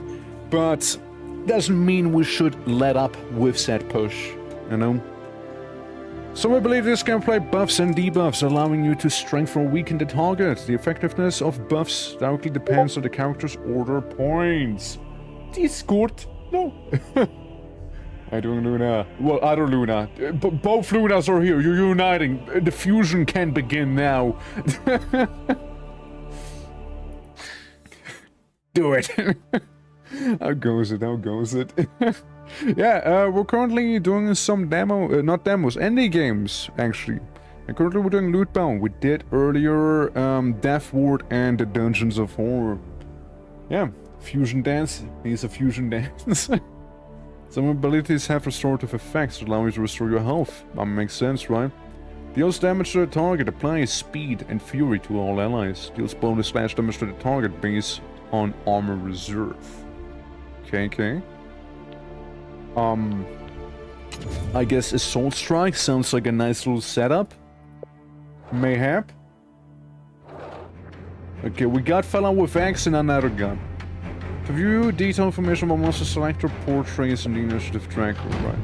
But doesn't mean we should let up with said push, you know? So I believe this gameplay buffs and debuffs, allowing you to strengthen or weaken the target. The effectiveness of buffs directly depends on the character's order points. Discord? No. How you doing, Luna? Well, other Luna. Both Lunas are here. You're uniting. The fusion can begin now. Do it. How goes it? Yeah, we're currently doing some indie games, actually. And currently we're doing Lootbound. We did earlier Death Ward and the Dungeons of Horror. Yeah, fusion dance. He's a fusion dance. Some abilities have restorative effects, allowing you to restore your health. That makes sense, right? Deals damage to the target, applies speed and fury to all allies. Deals bonus slash damage to the target based on armor reserve. Okay. I guess Assault Strike sounds like a nice little setup. Mayhap. Okay, we got fella with axe and another gun. To view detailed information about monster selector, portraits, and the initiative tracker, right.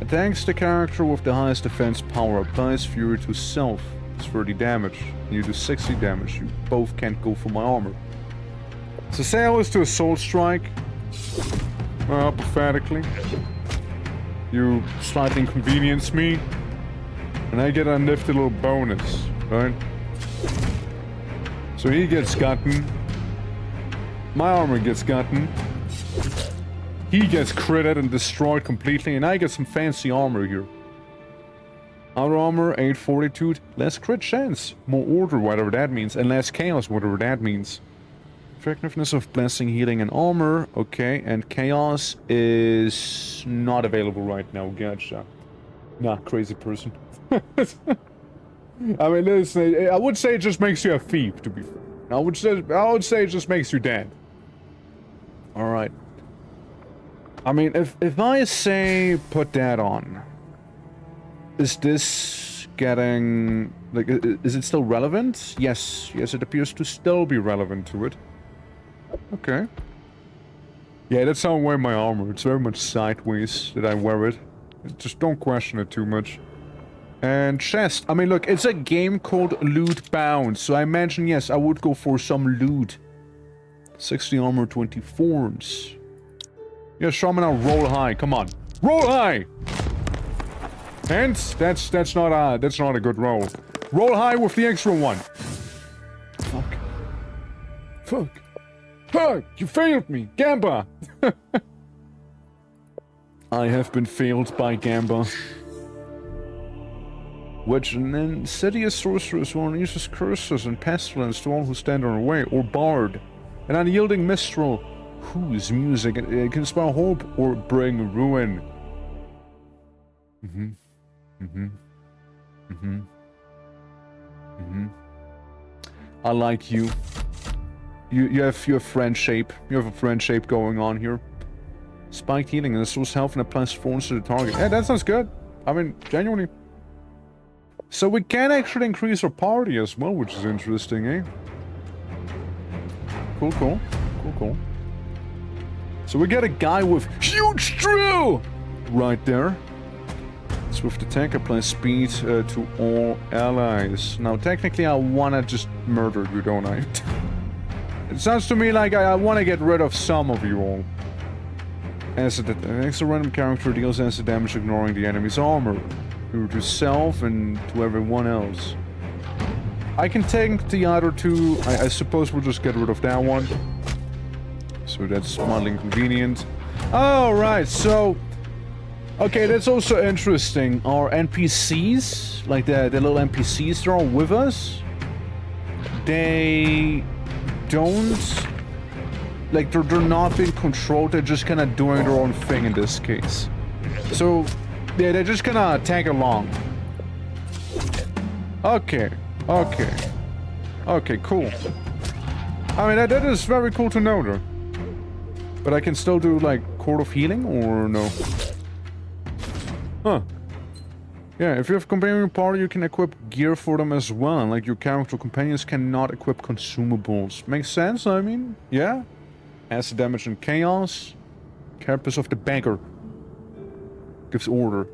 Attacks the character with the highest defense power, applies fury to self. It's 30 damage. You do 60 damage. You both can't go for my armor. So say I was to Assault Strike. Well, pathetically. You slightly inconvenience me. And I get a nifty little bonus, right? So he gets gotten. My armor gets gotten. He gets critted and destroyed completely, and I get some fancy armor here. Outer armor, 8 fortitude, less crit chance, more order, whatever that means, and less chaos, whatever that means. Effectiveness of blessing, healing, and armor, okay, and chaos is not available right now, gotcha. Nah, crazy person. I mean, listen, I would say it just makes you a thief, to be fair. I would say it just makes you dead. Alright. I mean, if I say put that on, is this getting, like, is it still relevant? Yes, it appears to still be relevant to it. Okay. Yeah, that's how I wear my armor. It's very much sideways that I wear it. Just don't question it too much. And chest. I mean, look, it's a game called Loot Bound, so I imagine, yes, I would go for some loot. 60 armor, 20 forms. Yeah, Shaman, now roll high. Come on, roll high. And that's not a good roll. Roll high with the extra one. Fuck! You failed me, Gamba. I have been failed by Gamba. Which an insidious sorceress who uses curses and pestilence to all who stand on her way, or bard, an unyielding minstrel whose music can inspire hope or bring ruin. I like you. You have friend shape. You have a friend shape going on here. Spiked healing and restores health and applies thorns to the target. Yeah, that sounds good. I mean, genuinely. So we can actually increase our party as well, which is interesting, eh? Cool. So we got a guy with huge drill right there. Swift attack applies speed to all allies. Now, technically, I wanna just murder you, don't I? It sounds to me like I wanna get rid of some of you all. Acid attacks a random character deals acid damage ignoring the enemy's armor. To self and to everyone else. I can take the other two. I suppose we'll just get rid of that one. So that's mildly inconvenient. Alright, so... Okay, that's also interesting. Our NPCs, like the little NPCs that are with us, they don't... Like, they're not being controlled, they're just kind of doing their own thing in this case. So... Yeah, they're just gonna tag along. Okay, cool. I mean, that is very cool to know, though. But I can still do, like, Court of Healing, or no? Huh. Yeah, if you have a companion party, you can equip gear for them as well. And, like, your character companions cannot equip consumables. Makes sense, I mean? Yeah? Acid damage and chaos. Carapace of the Beggar. Gives order.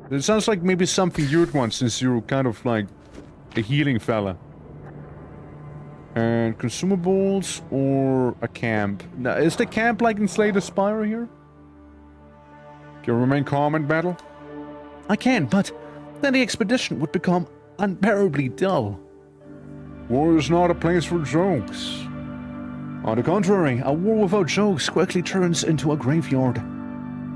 It sounds like maybe something you'd want, since you're kind of like a healing fella. And consumables or a camp. Now, is the camp like in Slay the Spire here? Can you remain calm in battle? I can, but then the expedition would become unbearably dull. War is not a place for jokes. On the contrary, a war without jokes quickly turns into a graveyard.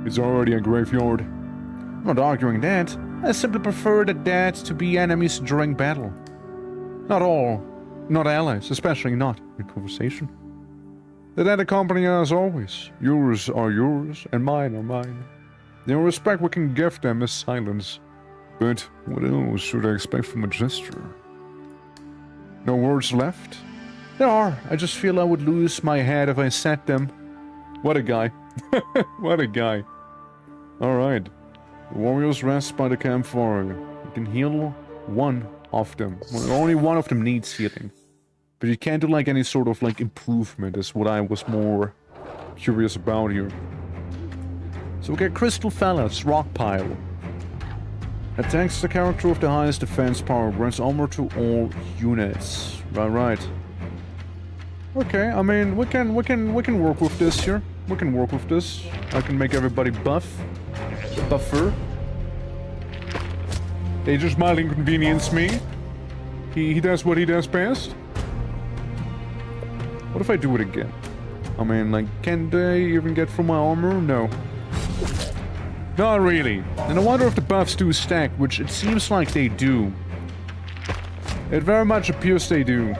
It's already a graveyard. I'm not arguing that. I simply prefer the dead to be enemies during battle. Not all. Not allies, especially not in conversation. The dead accompany us always. Yours are yours, and mine are mine. The only respect we can give them is silence. But what else should I expect from a jester? No words left? There are. I just feel I would lose my head if I said them. What a guy. What a guy. Alright. The warriors rest by the campfire. You can heal one of them. Well, only one of them needs healing. But you can't do like any sort of like improvement is what I was more curious about here. So we get Crystal Phallus, Rock Pile. Attacks the character with the highest defense power, grants armor to all units. Right. Okay, I mean we can work with this here. We can work with this. I can make everybody buffer. They just might inconvenience me. He does what he does best. What if I do it again? I mean, like, can they even get through my armor? No. Not really. And I wonder if the buffs do stack, which it seems like they do. It very much appears they do.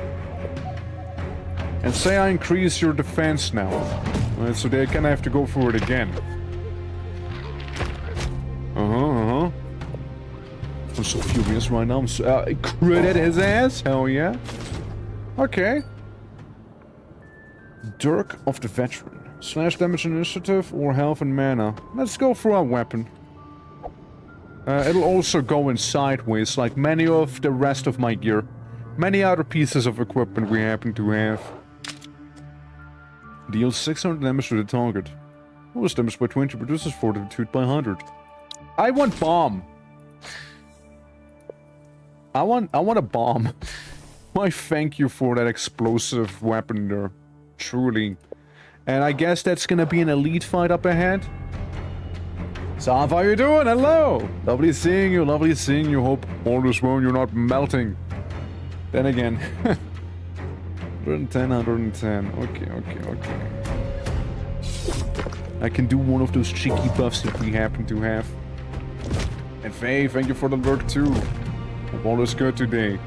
And say I increase your defense now. Right, so they kind of have to go through it again. I'm so furious right now. I'm so, credit his ass. Hell yeah. Okay. Dirk of the Veteran. Slash damage initiative or health and mana. Let's go for our weapon. It'll also go in sideways like many of the rest of my gear. Many other pieces of equipment we happen to have. Deals 600 damage to the target. Lowers damage by 20, reduces fortitude by 100. I want bomb. I want a bomb. Why thank you for that explosive weapon there. Truly. And I guess that's gonna be an elite fight up ahead. Sav, how you doing? Hello! Lovely seeing you, lovely seeing you. Hope all is well, you're not melting. Then again. 110, 110. Okay. I can do one of those cheeky buffs if we happen to have. And Faye, thank you for the lurk too. Hope all is good today.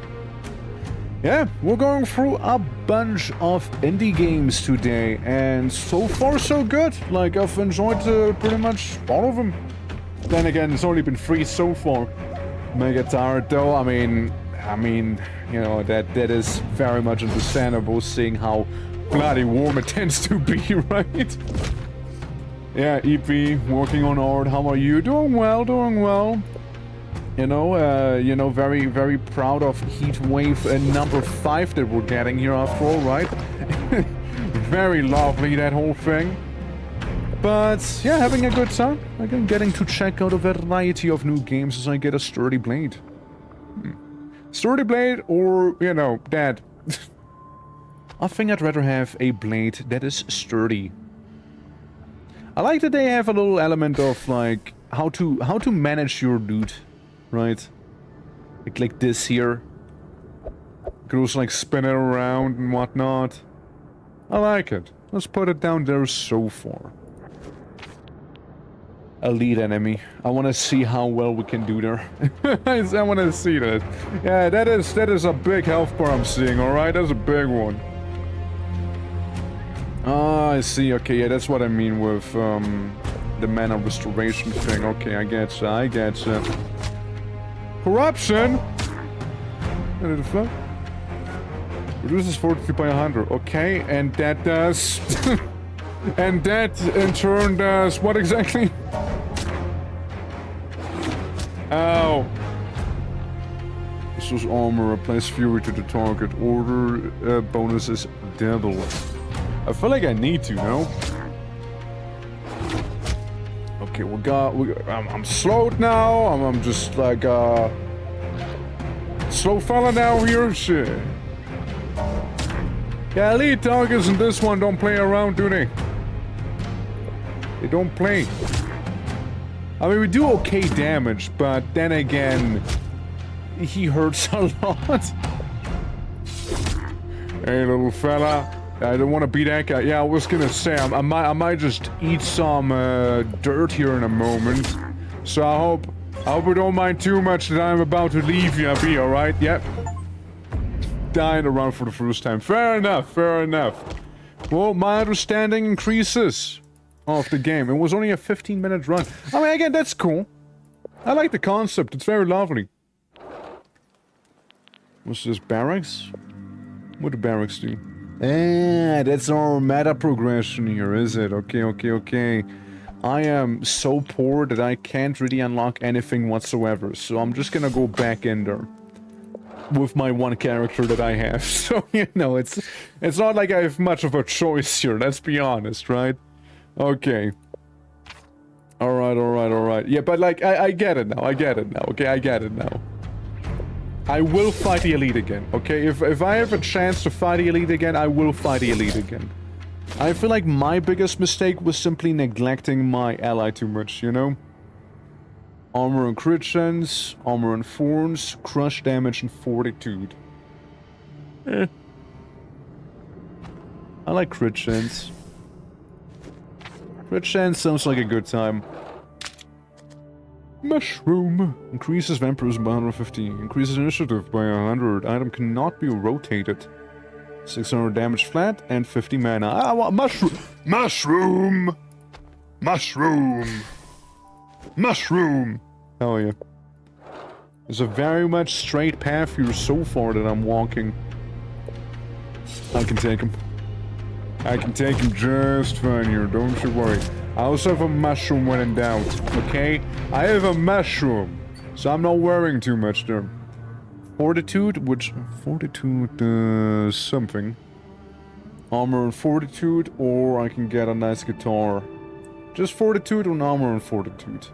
Yeah, we're going through a bunch of indie games today, and so far so good. Like, I've enjoyed pretty much all of them. Then again, it's only been 3 so far. Mega tired though, I mean, you know, that is very much understandable, seeing how bloody warm it tends to be, right? Yeah, EP, working on art, how are you? Doing well. You know, very, very proud of Heatwave number 5 that we're getting here after all, right? Very lovely, that whole thing. But, yeah, having a good time. Again, getting to check out a variety of new games as I get a sturdy blade. Sturdy blade or, you know, that. I think I'd rather have a blade that is sturdy. I like that they have a little element of, like, how to manage your loot. Right? Like this here. Goes like spinning around and whatnot. I like it. Let's put it down there so far. Elite enemy. I want to see how well we can do there. I want to see that. Yeah, that is a big health bar I'm seeing, alright? That's a big one. Ah, I see. Okay, yeah, that's what I mean with the mana restoration thing. Okay, I get you. Corruption? What the fuck? Reduces fortitude by 100. Okay, and that does... and that in turn does... what exactly? Ow. This was armor. Applies fury to the target. Order bonus is double. I feel like I need to, no? Okay, I'm slowed now. I'm just like slow fella now here. Shit. Yeah, elite targets in this one don't play around, do they? They don't play. I mean, we do okay damage, but then again, he hurts a lot. Hey, little fella. I don't want to be that guy. Yeah, I was gonna say, I might just eat some dirt here in a moment. So I hope you don't mind too much that I'm about to leave you be, alright? Yep. Dying around for the first time. Fair enough. Well, my understanding increases of the game. It was only a 15-minute run. I mean, again, that's cool. I like the concept. It's very lovely. What's this? Barracks? What do barracks do? Ah, that's our meta progression here, is it? Okay, okay, okay. I am so poor that I can't really unlock anything whatsoever, so I'm just gonna go back in there. With my one character that I have. So, you know, it's not like I have much of a choice here, let's be honest, right? Okay. Alright, alright, alright. Yeah, but like, I get it now, okay? I get it now. I will fight the Elite again, okay? If I have a chance to fight the Elite again, I will fight the Elite again. I feel like my biggest mistake was simply neglecting my ally too much, you know? Armor and crit chance, armor and thorns, crush damage and fortitude. Eh. I like crit chance. Crit chance sounds like a good time. Mushroom. Increases vampirism by 150. Increases initiative by 100. Item cannot be rotated. 600 damage flat and 50 mana. I want mushroom! Mushroom! Mushroom! Mushroom! Hell yeah. There's a very much straight path here so far that I'm walking. I can take him. I can take him just fine here, don't you worry. I also have a mushroom when in doubt, okay? I have a mushroom, so I'm not worrying too much there. Fortitude, which... Fortitude does something. Armor and fortitude, or I can get a nice guitar. Just fortitude or armor and fortitude?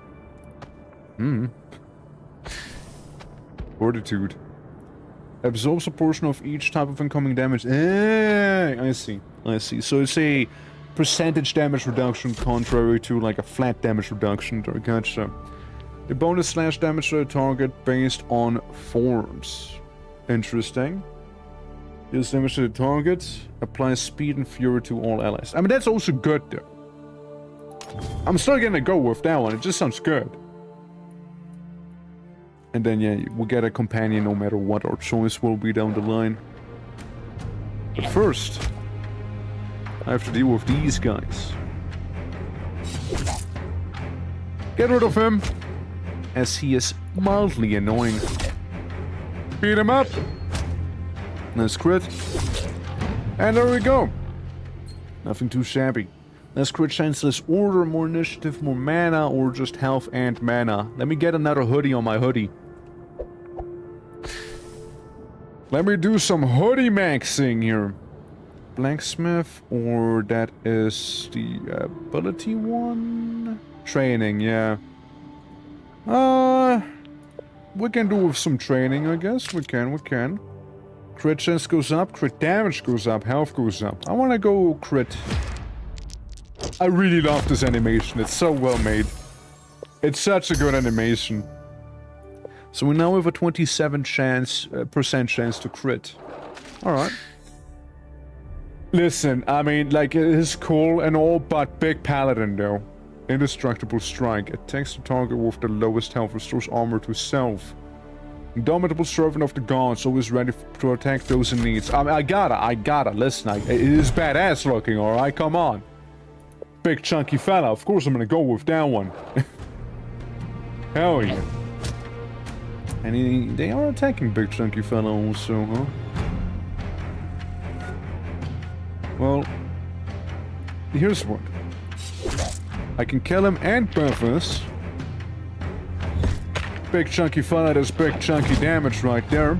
Fortitude. Absorbs a portion of each type of incoming damage. I see. I see. So it's a percentage damage reduction contrary to like a flat damage reduction. Gotcha. The bonus slash damage to the target based on forms. Interesting. Deals damage to the target. Applies speed and fury to all allies. I mean, that's also good though. I'm still gonna go with that one. It just sounds good. And then, yeah, we'll get a companion no matter what our choice will be down the line. But first, I have to deal with these guys. Get rid of him, as he is mildly annoying. Beat him up. Nice crit. And there we go. Nothing too shabby. Less crit chance, less order, more initiative, more mana, or just health and mana. Let me get another hoodie on my hoodie. Let me do some hoodie maxing here. Blacksmith, or that is the ability one? Training, yeah. We can do with some training, I guess. We can. Crit chance goes up, crit damage goes up, health goes up. I want to go crit. I really love this animation. It's so well made. It's such a good animation. So we now have a 27% chance to crit. Alright. Listen, I mean, like, it is cool and all, but big paladin though. Indestructible strike. Attacks the target with the lowest health, restores armor to self. Indomitable servant of the gods, always ready to attack those in need. I mean, I gotta. Listen, it is badass looking, alright? Come on. Big chunky fella. Of course I'm gonna go with that one. Hell yeah. And they are attacking big chunky fella also, huh? Well, here's what. I can kill him and buff us. Big chunky fella does big chunky damage right there.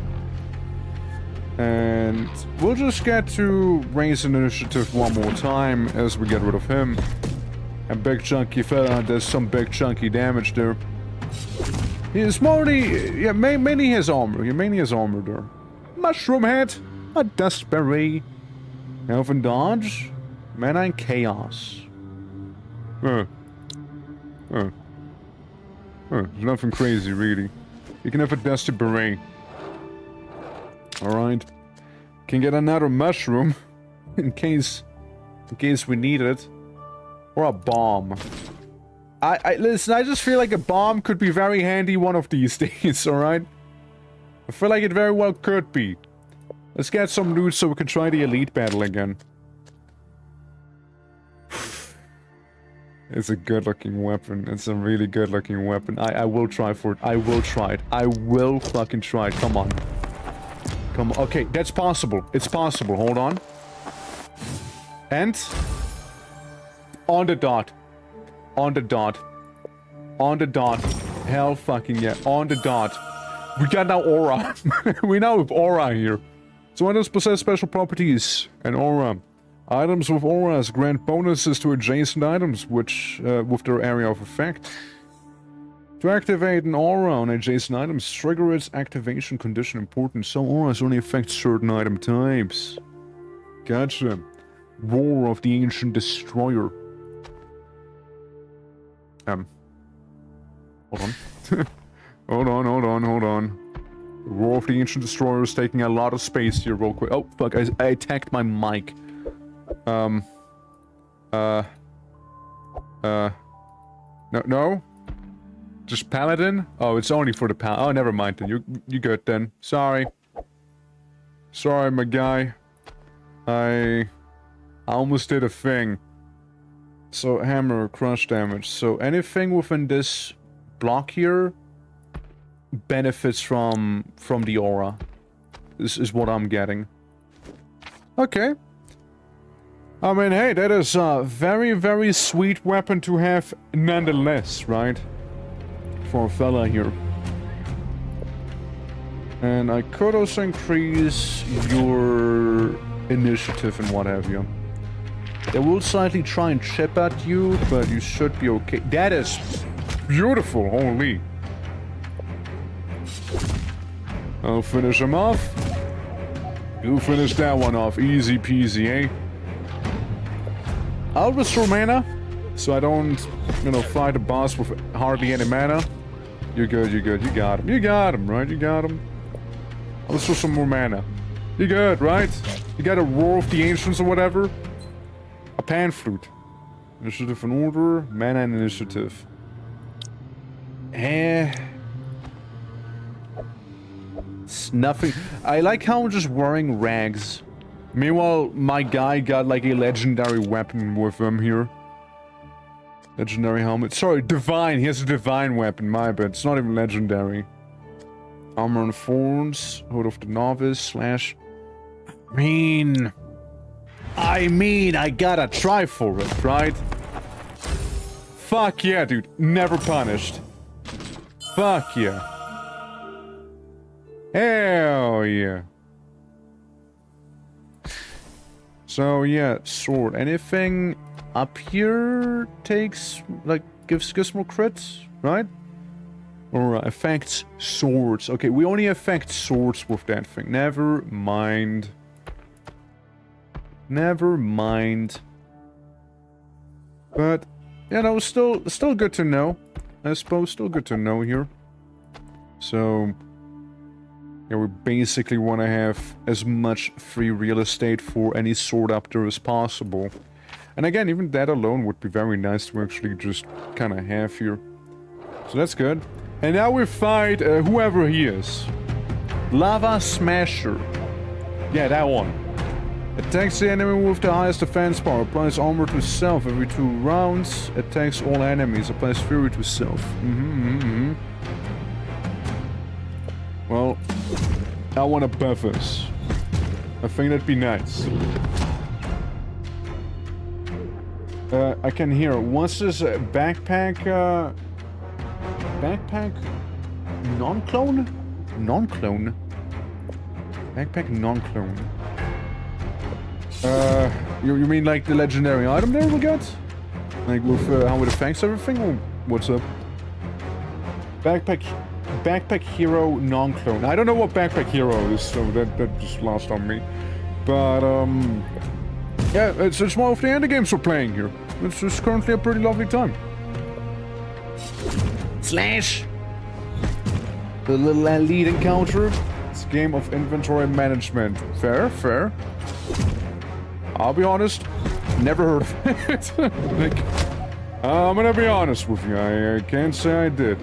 And we'll just get to raise an initiative one more time as we get rid of him. And big chunky fella does some big chunky damage there. He's mainly, yeah, mainly his armor. Yeah, mainly his armor there. Mushroom head, a dust berry, health and dodge, mana and chaos. There's nothing crazy really. You can have a dusty beret. Alright. Can get another mushroom in case we need it. Or a bomb. Listen, I just feel like a bomb could be very handy one of these days, alright? I feel like it very well could be. Let's get some loot so we can try the elite battle again. It's a good-looking weapon. It's a really good-looking weapon. I will try for it. I will try it. I will fucking try it. Come on. Come on. Okay, that's possible. It's possible. Hold on. And... on the dot. On the dot. On the dot. Hell fucking yeah. On the dot. We got now aura. We now have aura here. So items possess special properties. And aura. Items with auras grant bonuses to adjacent items, which, with their area of effect. To activate an aura on adjacent items, trigger its activation condition important. Some auras only affect certain item types. Gotcha. Roar of the Ancient Destroyer. Hold on. hold on. Roar of the Ancient Destroyer is taking a lot of space here real quick. Oh, fuck, I attacked my mic. No? Just Paladin? Oh, it's only for the Paladin. Oh, never mind then. You good then. Sorry. Sorry, my guy. I almost did a thing. So, hammer, crush damage. So, anything within this block here benefits from the aura. This is what I'm getting. Okay. I mean, hey, that is a very, very sweet weapon to have nonetheless, right? For a fella here. And I could also increase your initiative and what have you. They will slightly try and chip at you, but you should be okay. That is beautiful, holy. I'll finish him off. You finish that one off, easy peasy, eh? I'll restore mana, so I don't, you know, fight a boss with hardly any mana. You're good, you got him. You got him, right? You got him. I'll restore some more mana. You good, right? You got a Roar of the Ancients or whatever? A pan flute. Initiative and order, mana and initiative. It's nothing. I like how I'm just wearing rags. Meanwhile, my guy got like a legendary weapon with him here. Legendary helmet. Sorry, divine. He has a divine weapon, my bad. It's not even legendary. Armor and thorns. Hood of the novice. Slash. I mean, I gotta try for it, right? Fuck yeah, dude. Never punished. Fuck yeah. Hell yeah. So yeah, sword. Anything up here takes, like, gives more crits, right? Or affects swords. Okay, we only affect swords with that thing. Never mind. Never mind. But, you know, still good to know. I suppose still good to know here. So, yeah, we basically want to have as much free real estate for any sword up there as possible. And again, even that alone would be very nice to actually just kind of have here. So that's good. And now we fight whoever he is. Lava Smasher. Yeah, that one. Attacks the enemy with the highest defense power. Applies armor to self every 2 rounds. Attacks all enemies. Applies fury to self. Well, I want to buff us. I think that'd be nice. I can hear. What's this backpack? Backpack non-clone? Non-clone? Backpack non-clone. You mean like the legendary item there we got? Like with how it affects everything? Or what's up? Backpack Hero non-clone. I don't know what Backpack Hero is, so that just lost on me. But yeah, it's one of the indie games we're playing here. It's just currently a pretty lovely time. Slash! The little lead encounter. It's a game of inventory management. Fair, fair. I'll be honest, never heard of it. Like, I'm gonna be honest with you, I can't say I did.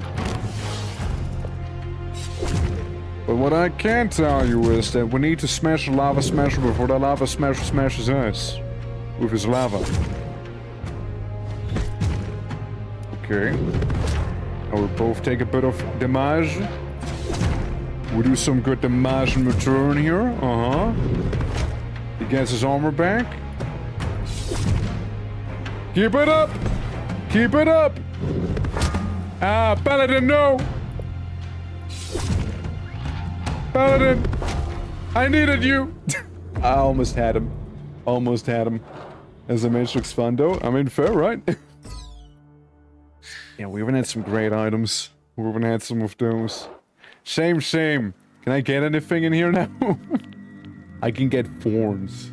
But what I can tell you is that we need to smash the Lava Smasher before the Lava Smasher smashes us with his lava. Okay. I will both take a bit of damage. We do some good damage in return here. Uh-huh. He gets his armor back. Keep it up! Keep it up! Ah, Paladin, no! Paladin! I needed you! I almost had him. Almost had him. As a mage looks fun though. I mean, fair, right? Yeah, we haven't had some great items. We haven't had some of those. Shame. Can I get anything in here now? I can get thorns.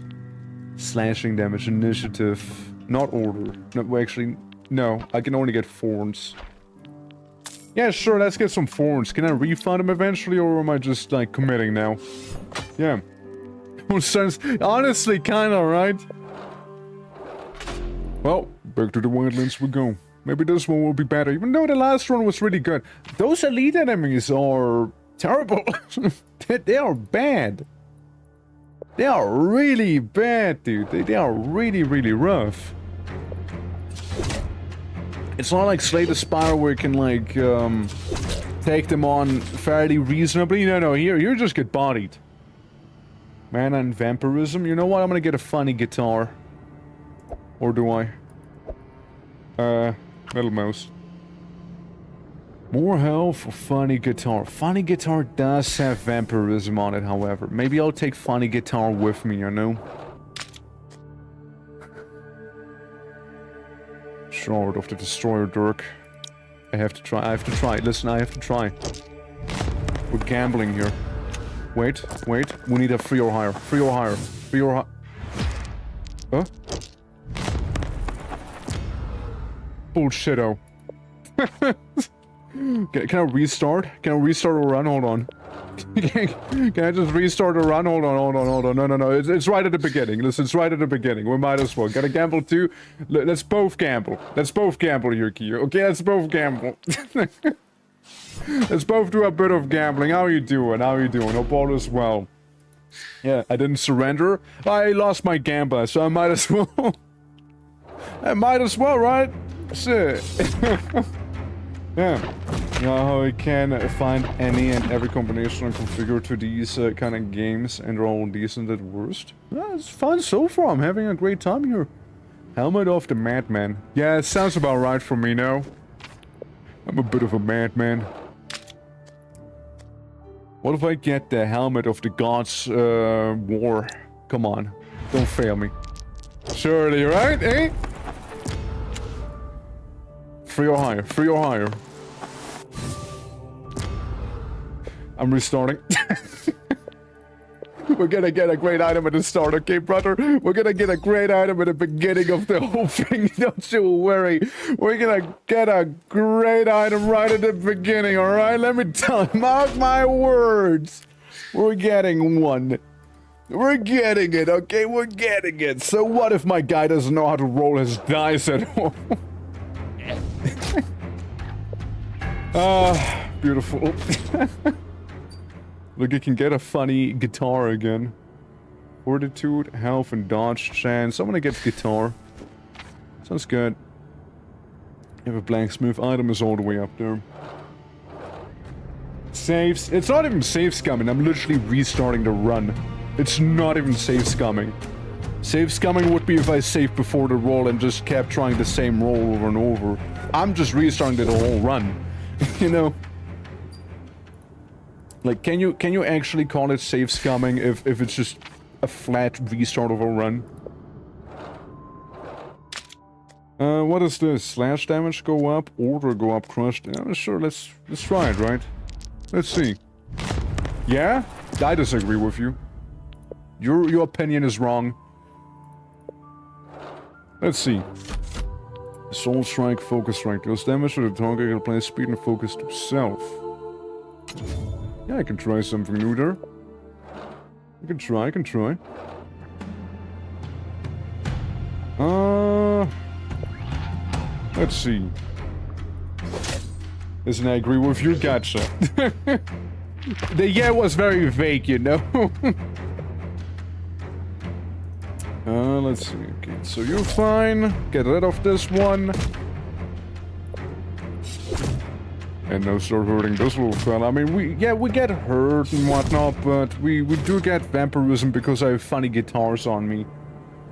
Slashing damage, initiative. Not order. No, well, actually, no. I can only get thorns. Yeah, sure, let's get some thorns. Can I refund them eventually, or am I just, like, committing now? Yeah. Honestly, kinda, right? Well, back to the wildlands we go. Maybe this one will be better, even though the last one was really good. Those elite enemies are terrible. They are bad. They are really bad, dude. They are really, really rough. It's not like Slay the Spire where you can, like, take them on fairly reasonably. No, here you just get bodied. Mana and Vampirism. You know what? I'm gonna get a funny guitar. Or do I? Metal Mouse. More health for Funny Guitar. Funny Guitar does have Vampirism on it, however. Maybe I'll take Funny Guitar with me, you know? Shard of the Destroyer Dirk. I have to try. Listen, I have to try. We're gambling here. Wait. We need a free or higher. Huh? Bullshit-o. Can I restart? Can I restart a run? Hold on. Can I just restart a run? Hold on. No. It's right at the beginning. Listen, it's right at the beginning. We might as well. Gotta gamble too. Let's both gamble. Let's both gamble here, Kiyo. Okay, let's both gamble. Let's both do a bit of gambling. How you doing? Hope all is well. Yeah, I didn't surrender. I lost my gamba, so I might as well. Right? Shit. Yeah. You know how I can find any and every combination and configure to these kind of games, and they're all decent at worst. Yeah, it's fun so far. I'm having a great time here. Helmet of the Madman. Yeah, it sounds about right for me now. I'm a bit of a madman. What if I get the Helmet of the Gods War? Come on. Don't fail me. Surely, right, eh? Free or higher. I'm restarting. We're gonna get a great item at the start, okay, brother? We're gonna get a great item at the beginning of the whole thing, don't you worry. We're gonna get a great item right at the beginning, alright? Let me tell you, mark my words. We're getting one. We're getting it, okay? We're getting it. So what if my guy doesn't know how to roll his dice at all? Beautiful. Look, you can get a funny guitar again. Fortitude, health, and dodge chance. I'm gonna get guitar. Sounds good. You have a blank smooth item is all the way up there. Saves. It's not even save scumming. I'm literally restarting the run. It's not even save scumming. Save scumming would be if I saved before the roll and just kept trying the same roll over and over. I'm just restarting the whole run. You know? Like, can you actually call it save scumming if it's just a flat restart of a run? What is this? Slash damage go up, order go up, crushed. Sure, let's try it, right? Let's see. Yeah? I disagree with you. Your opinion is wrong. Let's see. Soul Strike, Focus Strike. Deals damage to the target, can apply speed and focus to self. Yeah, I can try something new there. I can try. Let's see. Listen, I agree with you, gotcha. The yeah was very vague, you know? Let's see. Okay, so you're fine. Get rid of this one. And now start hurting this little fella. I mean, we get hurt and whatnot, but we do get vampirism because I have funny guitars on me.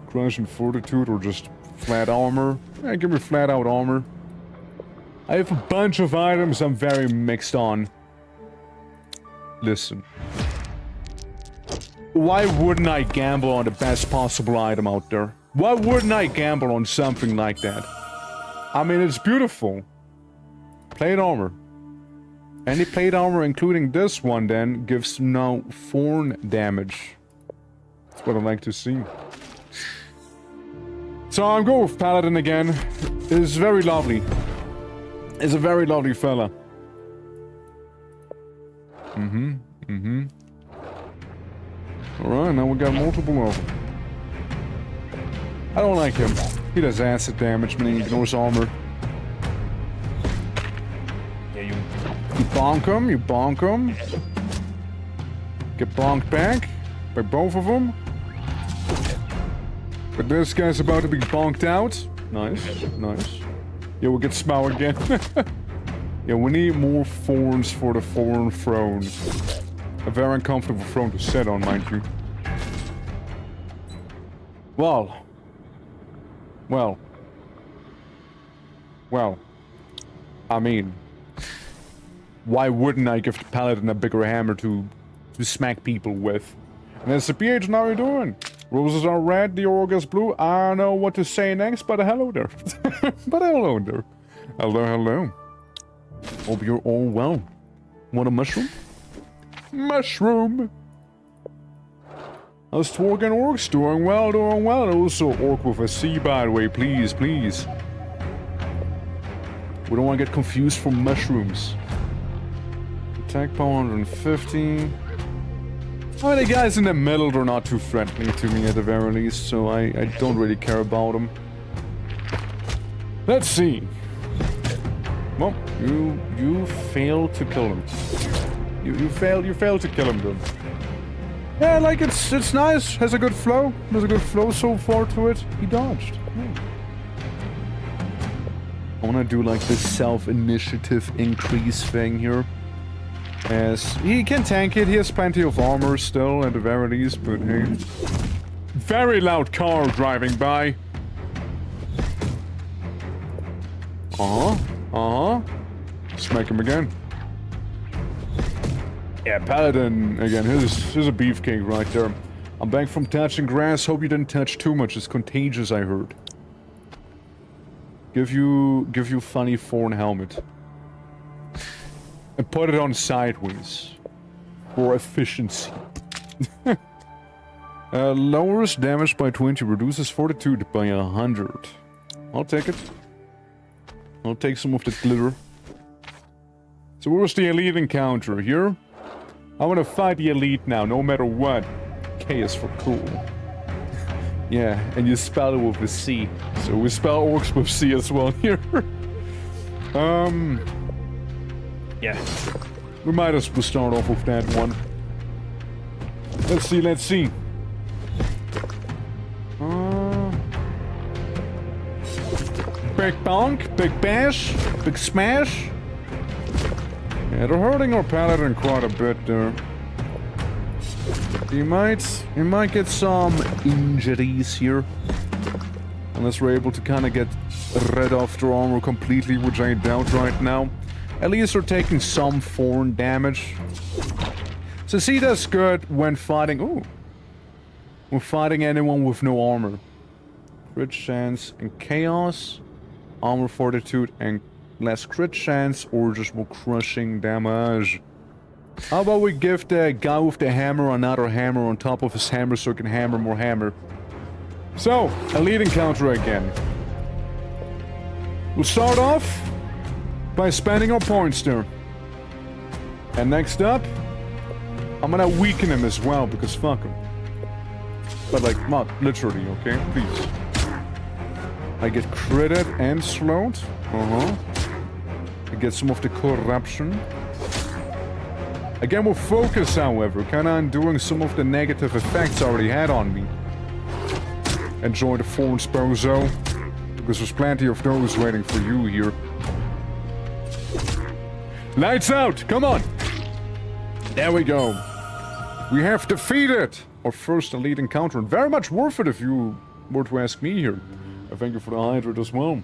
Crush and fortitude or just flat armor. Yeah, give me flat out armor. I have a bunch of items I'm very mixed on. Listen. Why wouldn't I gamble on the best possible item out there? Why wouldn't I gamble on something like that? I mean, it's beautiful. Plate armor. Any plate armor, including this one, then, gives no thorn damage. That's what I like to see. So I'm going with Paladin again. It's very lovely. It's a very lovely fella. Alright, now we got multiple of them. I don't like him. He does acid damage, meaning he ignores armor. Yeah, you bonk him, you bonk him. Get bonked back by both of them. But this guy's about to be bonked out. Nice, nice. Yeah, we'll get Smough again. Yeah, we need more thorns for the thorn throne. A very uncomfortable throne to sit on, mind you. Well. I mean, why wouldn't I give the Paladin a bigger hammer to smack people with? And as the PH, how are you doing? Roses are red, the org is blue. I don't know what to say next, but hello there. But hello there. Hello, hello. Hope you're all well. Want a mushroom? Mushroom! How's Twork and Orcs? Doing well, doing well. And also Orc with a C, by the way. Please, please. We don't want to get confused for mushrooms. Attack power 150. Oh, the guys in the middle, they're not too friendly to me at the very least, so I don't really care about them. Let's see. Well, you failed to kill him. You failed to kill him, then. Yeah, like it's nice. Has a good flow. There's a good flow so far to it. He dodged. Yeah. I wanna do like this self-initiative increase thing here. As he can tank it, he has plenty of armor still at the very least, but hey. Very loud car driving by. Smack him again. Yeah, Paladin, again, here's a beefcake right there. I'm back from touching grass, hope you didn't touch too much, it's contagious, I heard. Give you funny thorn helmet. And put it on sideways. For efficiency. Lowers damage by 20, reduces fortitude by 100. I'll take it. I'll take some of the glitter. So where's the elite encounter? Here? I want to fight the elite now, no matter what. K is for cool. Yeah, and you spell it with a C. So we spell orcs with C as well here. Yeah. We might as well start off with that one. Let's see, let's see. Big bonk, big bash, big smash. Yeah, they're hurting our Paladin quite a bit there. He might get some injuries here. Unless we're able to kind of get rid of their armor completely, which I doubt right now. At least they're taking some thorn damage. So see, that's good when fighting... Ooh. When fighting anyone with no armor. Crit chance and chaos. Armor fortitude and less crit chance, or just more crushing damage. How about we give the guy with the hammer another hammer on top of his hammer so he can hammer more hammer. So, elite encounter again. We'll start off by spending our points there. And next up, I'm gonna weaken him as well, because fuck him. But like, not literally, okay? Please. I get critted and slowed. I get some of the corruption. Again with focus, however, kinda undoing some of the negative effects I already had on me. Enjoy the thorns, bozo. Because there's plenty of those waiting for you here. Lights out! Come on! There we go. We have defeated our first elite encounter. And very much worth it if you were to ask me here. I thank you for the hydrate as well.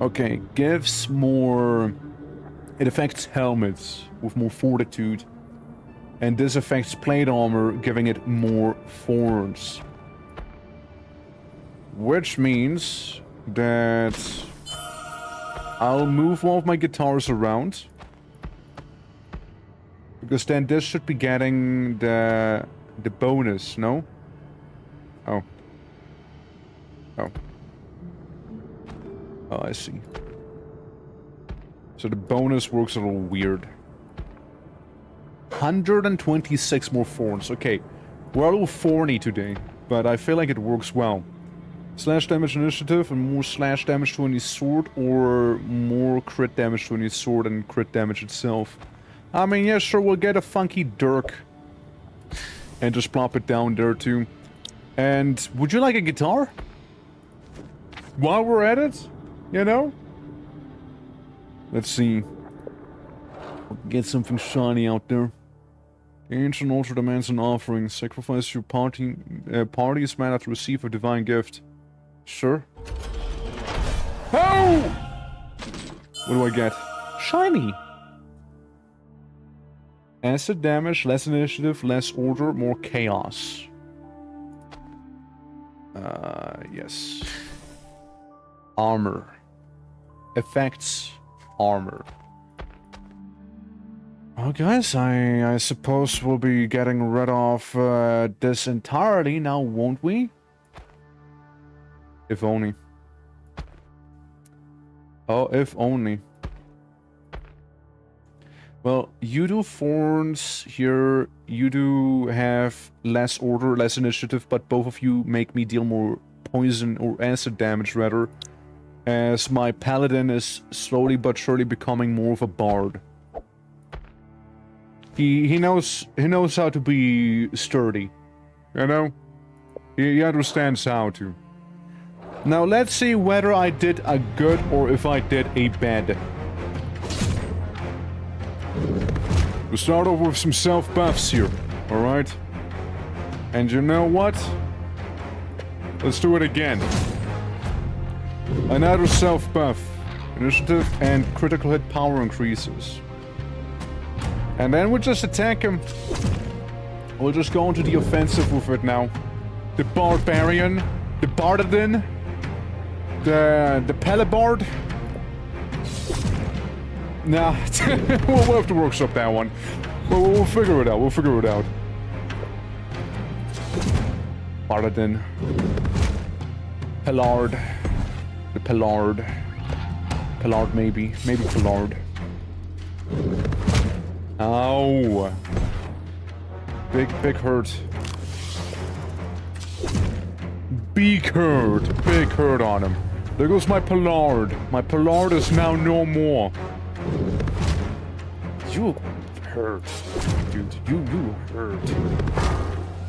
Okay, gives more... It affects helmets with more fortitude. And this affects plate armor, giving it more thorns. Which means that I'll move one of my guitars around. Because then this should be getting the bonus, no? Oh. Oh. Oh, I see. So the bonus works a little weird. 126 more thorns. Okay, we're a little thorny today, but I feel like it works well. Slash damage initiative and more slash damage to any sword, or more crit damage to any sword and crit damage itself. I mean, yeah, sure, we'll get a funky dirk. And just plop it down there too. And would you like a guitar? While we're at it? You know? Let's see. Get something shiny out there. The ancient altar demands an offering. Sacrifice your party's mana to receive a divine gift. Sure. Oh! What do I get? Shiny! Acid damage, less initiative, less order, more chaos. Yes. Armor. Effects. Armor. Well, guys, I suppose we'll be getting rid of this entirely now, won't we? If only. Oh, if only. Well, you do thorns here, you do have less order, less initiative, but both of you make me deal more poison or acid damage, rather. As my paladin is slowly but surely becoming more of a bard. He knows how to be sturdy, you know? He understands how to. Now let's see whether I did a good or if I did a bad. We'll start off with some self-buffs here, alright? And you know what? Let's do it again. Another self-buff. Initiative and critical hit power increases. And then we'll just attack him. We'll just go into the offensive with it now. The Barbarian. The Bardadin. The Pelibard. Nah, we'll have to workshop that one. We'll figure it out, we'll figure it out. Bardadin. Pellard. The Pellard. Pellard maybe. Maybe Pellard. Ow. Big hurt. Big hurt. Big hurt on him. There goes my Pellard. My Pellard is now no more. You hurt. Dude, you hurt.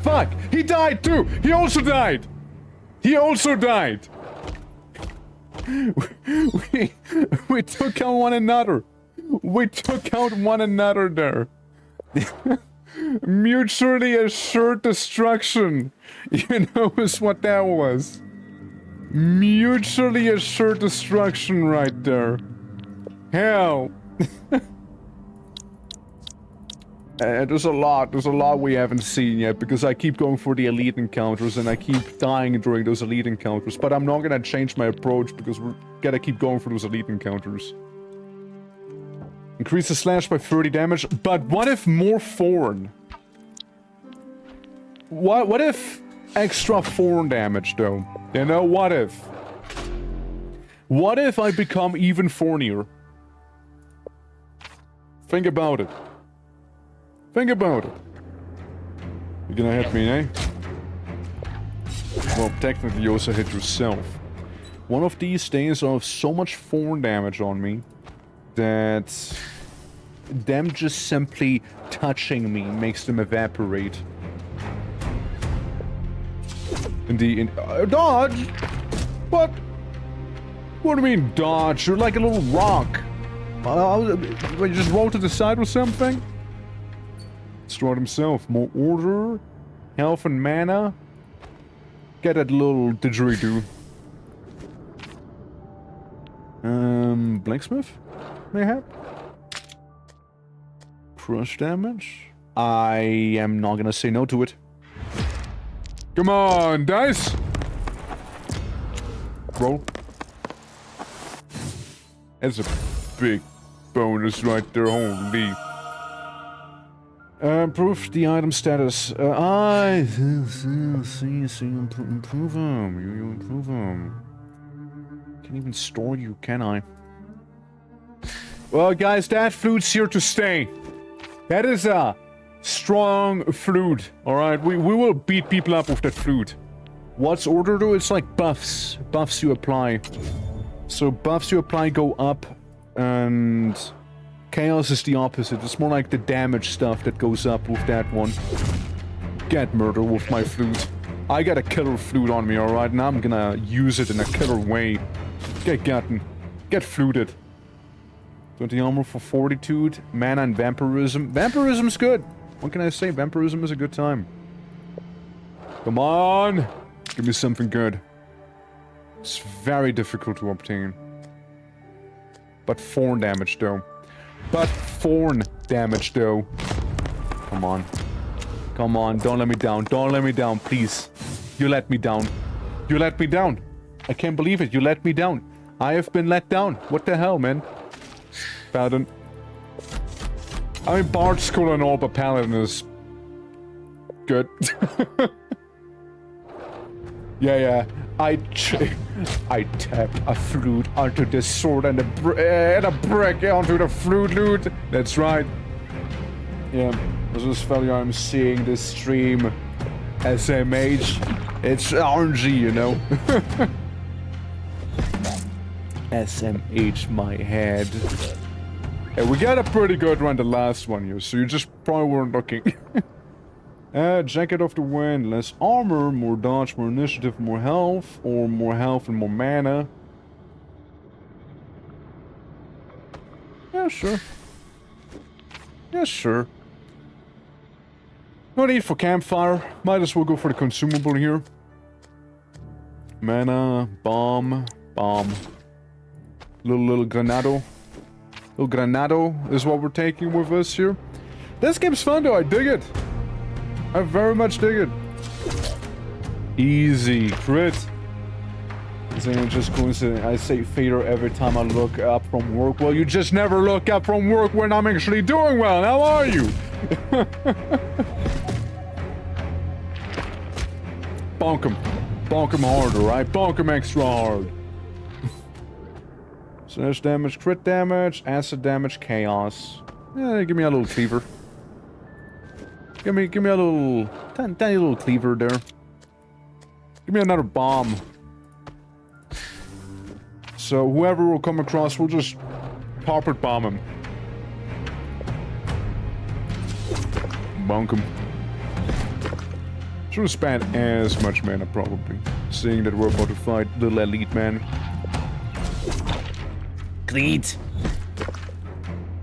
Fuck! He died too! He also died! He also died! We took out one another. We took out one another there. Mutually assured destruction. You know is what that was. Mutually assured destruction right there. Hell. There's a lot we haven't seen yet, because I keep going for the elite encounters and I keep dying during those elite encounters, but I'm not gonna change my approach because we're gonna keep going for those elite encounters. Increase the slash by 30 damage, but what if more thorn? What if extra thorn damage though? You know, what if? What if I become even thornier? Think about it. Think about it. You're gonna hit me, eh? Well, technically you also hit yourself. One of these days I'll have so much thorn damage on me that them just simply touching me makes them evaporate. Dodge? What? What do you mean dodge? You're like a little rock. You just roll to the side or something? Destroyed himself. More order. Health and mana. Get that little didgeridoo. Blacksmith? Mayhap? Crush damage? I am not gonna say no to it. Come on, dice! Roll. That's a big bonus right there, holy. Improve the item status. I see, improve them. You improve them. Can't even store you, can I? Well, guys, that flute's here to stay. That is a strong flute. Alright, we will beat people up with that flute. What's order though? It's like buffs. Buffs you apply. So buffs you apply go up, and chaos is the opposite. It's more like the damage stuff that goes up with that one. Get murder with my flute. I got a killer flute on me, alright, and I'm gonna use it in a killer way. Get gotten. Get fluted. 20 armor for fortitude, mana and vampirism. Vampirism's good. What can I say? Vampirism is a good time. Come on! Give me something good. It's very difficult to obtain. But thorn damage though. Come on. Come on, don't let me down. Don't let me down, please. You let me down. You let me down. I can't believe it. You let me down. I have been let down. What the hell, man? Paladin. I mean, Bard's cool and all, but Paladin is good. yeah. I tap a flute onto this sword and a brick onto the flute loot. That's right. Yeah, this is value I'm seeing this stream. SMH. It's RNG, you know. SMH my head. Yeah, we got a pretty good run the last one here, so you just probably weren't looking. Jacket of the Wind, less armor, more dodge, more initiative, more health, or more health and more mana. Yeah, sure. Yeah, sure. No need for campfire. Might as well go for the consumable here. Mana, bomb. Little granado. Little granado is what we're taking with us here. This game's fun though, I dig it. I very much dig it. Easy. Crit. Is it just coincidence? I say fader every time I look up from work. Well, you just never look up from work when I'm actually doing well. How are you? Bonk him. Bonk him harder, right? Bonk him extra hard. Slash damage, crit damage, acid damage, chaos. Yeah, give me a little cleaver. Give me a little tiny little cleaver there. Give me another bomb. So whoever will come across, we'll just carpet bomb him. Bonk him. Shouldn't spend as much mana probably, seeing that we're about to fight little elite man. Great.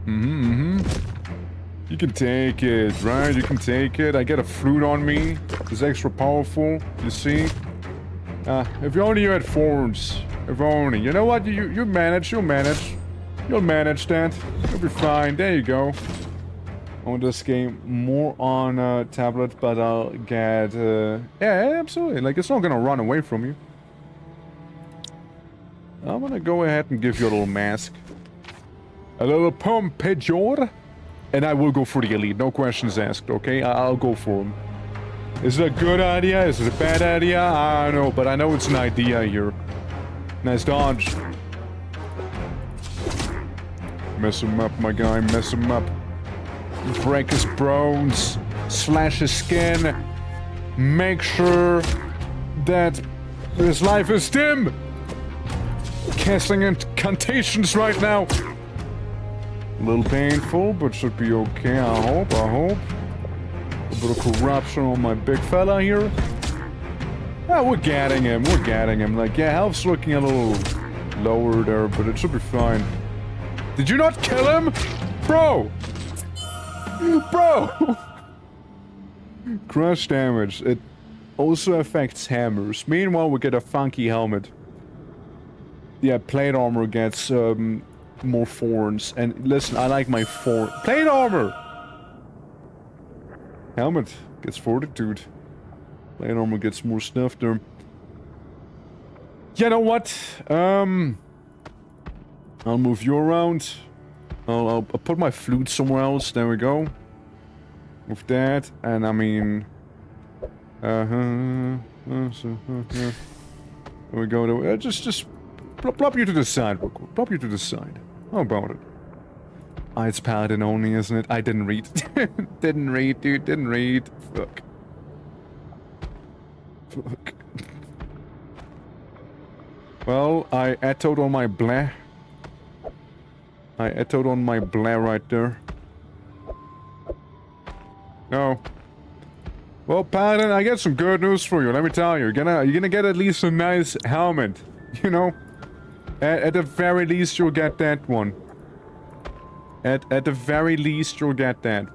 You can take it, right? You can take it. I get a flute on me. It's extra powerful, you see? If you only had thorns. If only. You know what? You manage. You'll manage. You'll manage that. You'll be fine. There you go. On this game, more on tablet, but I'll get... yeah, absolutely. Like, it's not gonna run away from you. I'm gonna go ahead and give you a little mask. A little pompadour. And I will go for the elite, no questions asked, okay? I'll go for him. Is it a good idea? Is it a bad idea? I don't know, but I know it's an idea here. Nice dodge. Mess him up, my guy, mess him up. Break his bones, slash his skin. Make sure that his life is dim. Casting incantations right now. A little painful, but should be okay, I hope. A bit of corruption on my big fella here. Yeah, we're getting him. Like, yeah, health's looking a lower there, but it should be fine. Did you not kill him? Bro! Bro! Crush damage. It also affects hammers. Meanwhile, we get a funky helmet. Yeah, plate armor gets more thorns. And listen, I like my plate armor! Helmet gets fortitude. Plate armor gets more stuff there. You know what? I'll move you around. I'll put my flute somewhere else. There we go. With that, and I mean... There we go. There. Just plop you to the side real quick. Plop you to the side. How about it? Ah, it's paladin only, isn't it? I didn't read. Didn't read, dude. Didn't read. Fuck. Fuck. Well, I echoed on my blah. I echoed on my blah right there. No. Well, Paladin, I got some good news for you. Let me tell you, you're gonna get at least a nice helmet. You know, at the very least, you'll get that one. At the very least, you'll get that.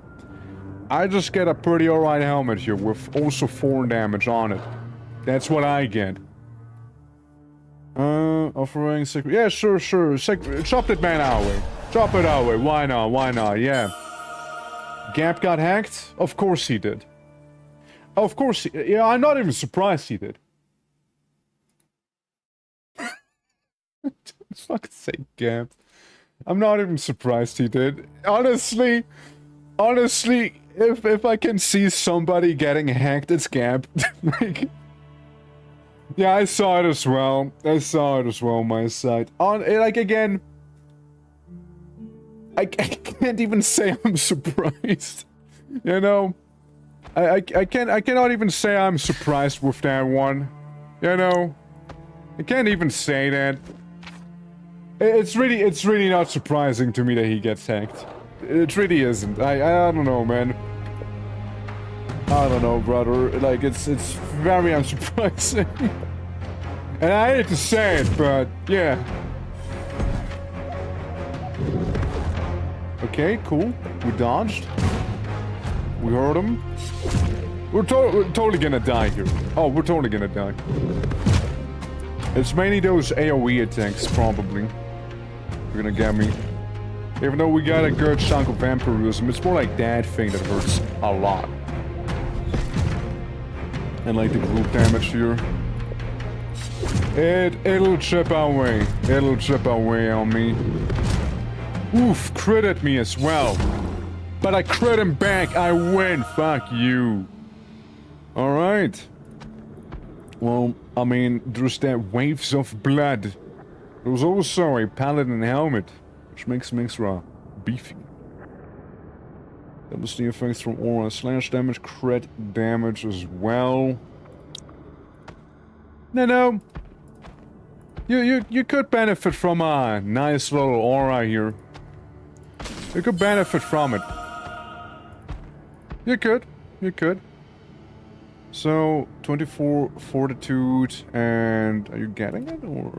I just get a pretty alright helmet here with also 4 damage on it. That's what I get. Offering sick. Yeah, sure. Chop that man our way. Chop it our way. Why not? Yeah. Gap got hacked? Of course he did. Of course yeah, I'm not even surprised he did. Fucking say Gap. I'm not even surprised he did. Honestly, if I can see somebody getting hacked, it's Gap. Like, yeah, I saw it as well. On my side. Like, again... I can't even say I'm surprised. You know? I cannot even say I'm surprised with that one. You know? I can't even say that. It's really not surprising to me that he gets hacked. It really isn't. I don't know, man. I don't know, brother. Like, it's very unsurprising. And I hate to say it, but yeah. Okay, cool. We dodged. We heard him. We're totally gonna die here. Oh, we're totally gonna die. It's mainly those AoE attacks, probably. They're gonna get me. Even though we got a good chunk of vampirism, it's more like that thing that hurts a lot. And like the group damage here. It'll chip away. It'll chip away on me. Oof, critted me as well. But I crit him back, I win, fuck you. Alright. Well, I mean, there's that waves of blood. There was also a paladin helmet, which makes him extra beefy. That was the effects from aura. Slash damage, crit damage as well. No. You could benefit from a nice little aura here. You could benefit from it. You could. So, 24 fortitude, and are you getting it, or...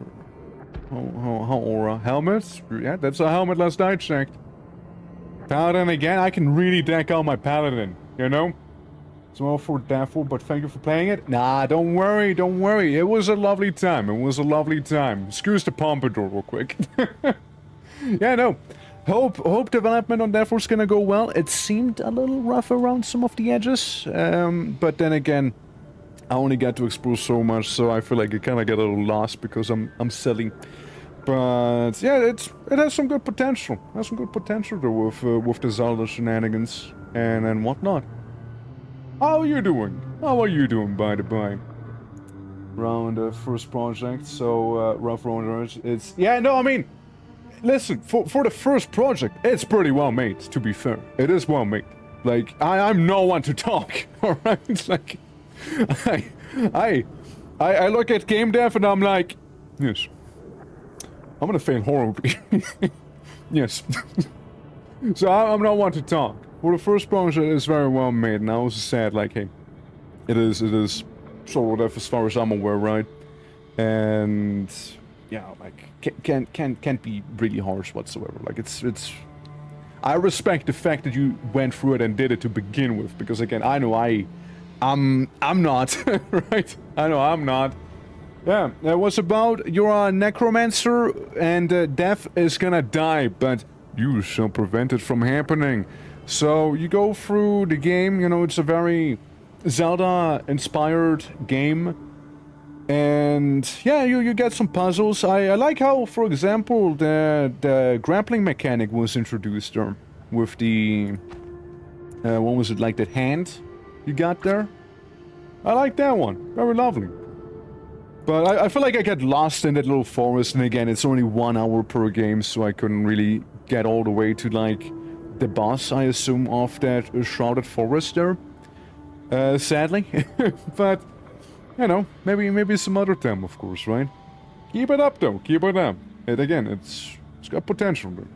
How aura? Helmets? Yeah, that's a helmet last I checked. Paladin again, I can really deck out my Paladin, you know? Small for Daffel, but thank you for playing it. Nah, don't worry. It was a lovely time. Excuse the pompadour real quick. Yeah, no. Hope development on Daffle's gonna go well. It seemed a little rough around some of the edges. But then again, I only got to explore so much, so I feel like I kinda get a little lost because I'm silly. But yeah, it has some good potential. It has some good potential though with the Zelda shenanigans and whatnot. How are you doing? By the by? Round first project, so rough round. It's yeah. No, I mean, listen, for the first project, it's pretty well made. To be fair, it is well made. Like I'm no one to talk. All right, like I look at game dev and I'm like, yes, I'm gonna fail horribly. Yes. So I'm not one to talk. For the first project, it's very well made, and I also said, like, hey, it is sort of as far as I'm aware, right? And like can't be really harsh whatsoever. Like it's. I respect the fact that you went through it and did it to begin with, because again, I know I'm not right. I know I'm not. Yeah, it was about you're a necromancer and death is gonna die, but you shall prevent it from happening. So you go through the game. You know, it's a very Zelda-inspired game. And yeah, you get some puzzles. I like how, for example, the grappling mechanic was introduced there with the what was it, like that hand you got there? I like that one. Very lovely. But I feel like I get lost in that little forest, and again, it's only 1 hour per game, so I couldn't really get all the way to like the boss, I assume, of that shrouded forest there. Sadly, but. You know, maybe some other time, of course, right? Keep it up, though. Keep it up. And again, it's got potential, though.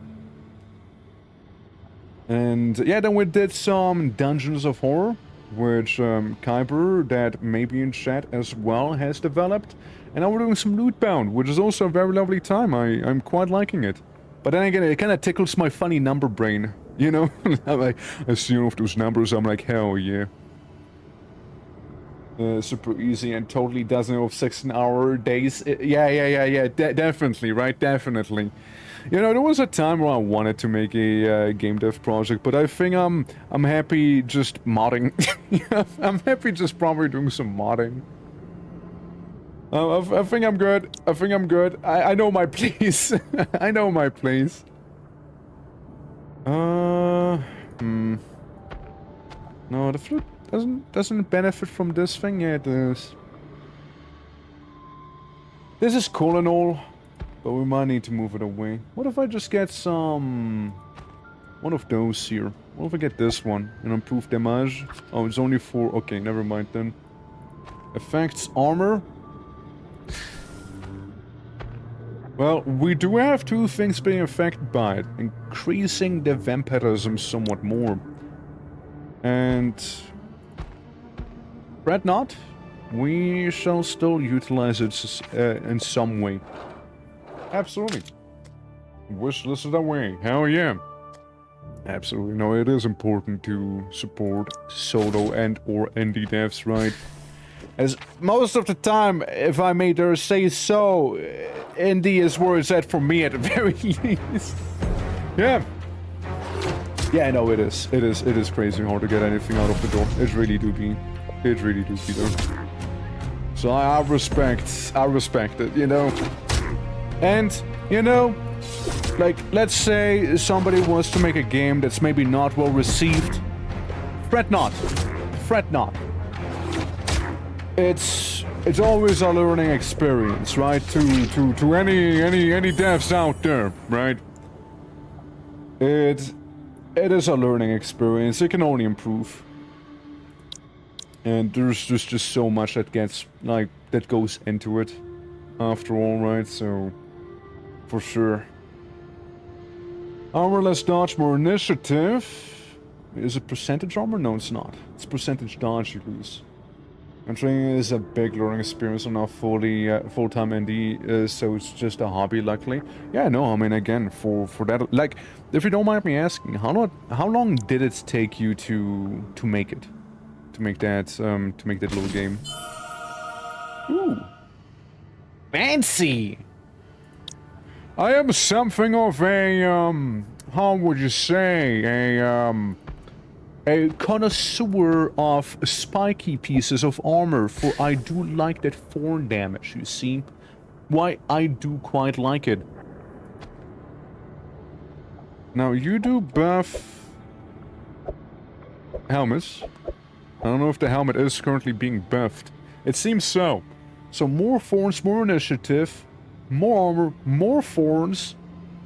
And yeah, then we did some Dungeons of Horror, which Kyber, that may be in chat as well, has developed. And now we're doing some Lootbound, which is also a very lovely time. I'm quite liking it. But then again, it kind of tickles my funny number brain, you know? I see all of those numbers, I'm like, hell yeah. Super easy and totally doesn't have 16-hour days. Yeah, definitely, right? Definitely. You know, there was a time where I wanted to make a game dev project, but I think I'm happy just modding. I'm happy just probably doing some modding. I think I'm good. I think I'm good. I know my place. I know my place. No, the flute doesn't benefit from this thing. Yeah, it does. This is cool and all, but we might need to move it away. What if I just get some... one of those here? What if I get this one and improve damage? Oh, it's only 4. Okay, never mind then. Affects armor. Well, we do have 2 things being affected by it. Increasing the vampirism somewhat more. And... fret not. We shall still utilize it in some way. Absolutely. Wishlist it away. Hell yeah. Absolutely. No, it is important to support solo and or indie devs, right? As most of the time, if I may dare say so, indie is where it's at for me at the very least. Yeah. Yeah, no, it is. It is crazy hard to get anything out of the door. It really do be. It really do be there. So I respect it, you know. And, you know, like, let's say somebody wants to make a game that's maybe not well received. Fret not. Fret not. It's always a learning experience, right? To any devs out there, right? It is a learning experience. It can only improve. And there's just so much that gets, like, that goes into it, after all, right? So, for sure. Armor less dodge, more initiative. Is it percentage armor? No, it's not. It's percentage dodge you lose. Entering is a big learning experience. I'm not full-time ND, so it's just a hobby, luckily. Yeah, no, I mean, again, for that, like, if you don't mind me asking, how long did it take you to make it? To make that little game. Ooh. Fancy! I am something of a, how would you say, a connoisseur of spiky pieces of armor, for I do like that thorn damage, you see? Why, I do quite like it. Now, you do buff helmets. I don't know if the helmet is currently being buffed. It seems so. So more thorns, more initiative, more armor, more thorns,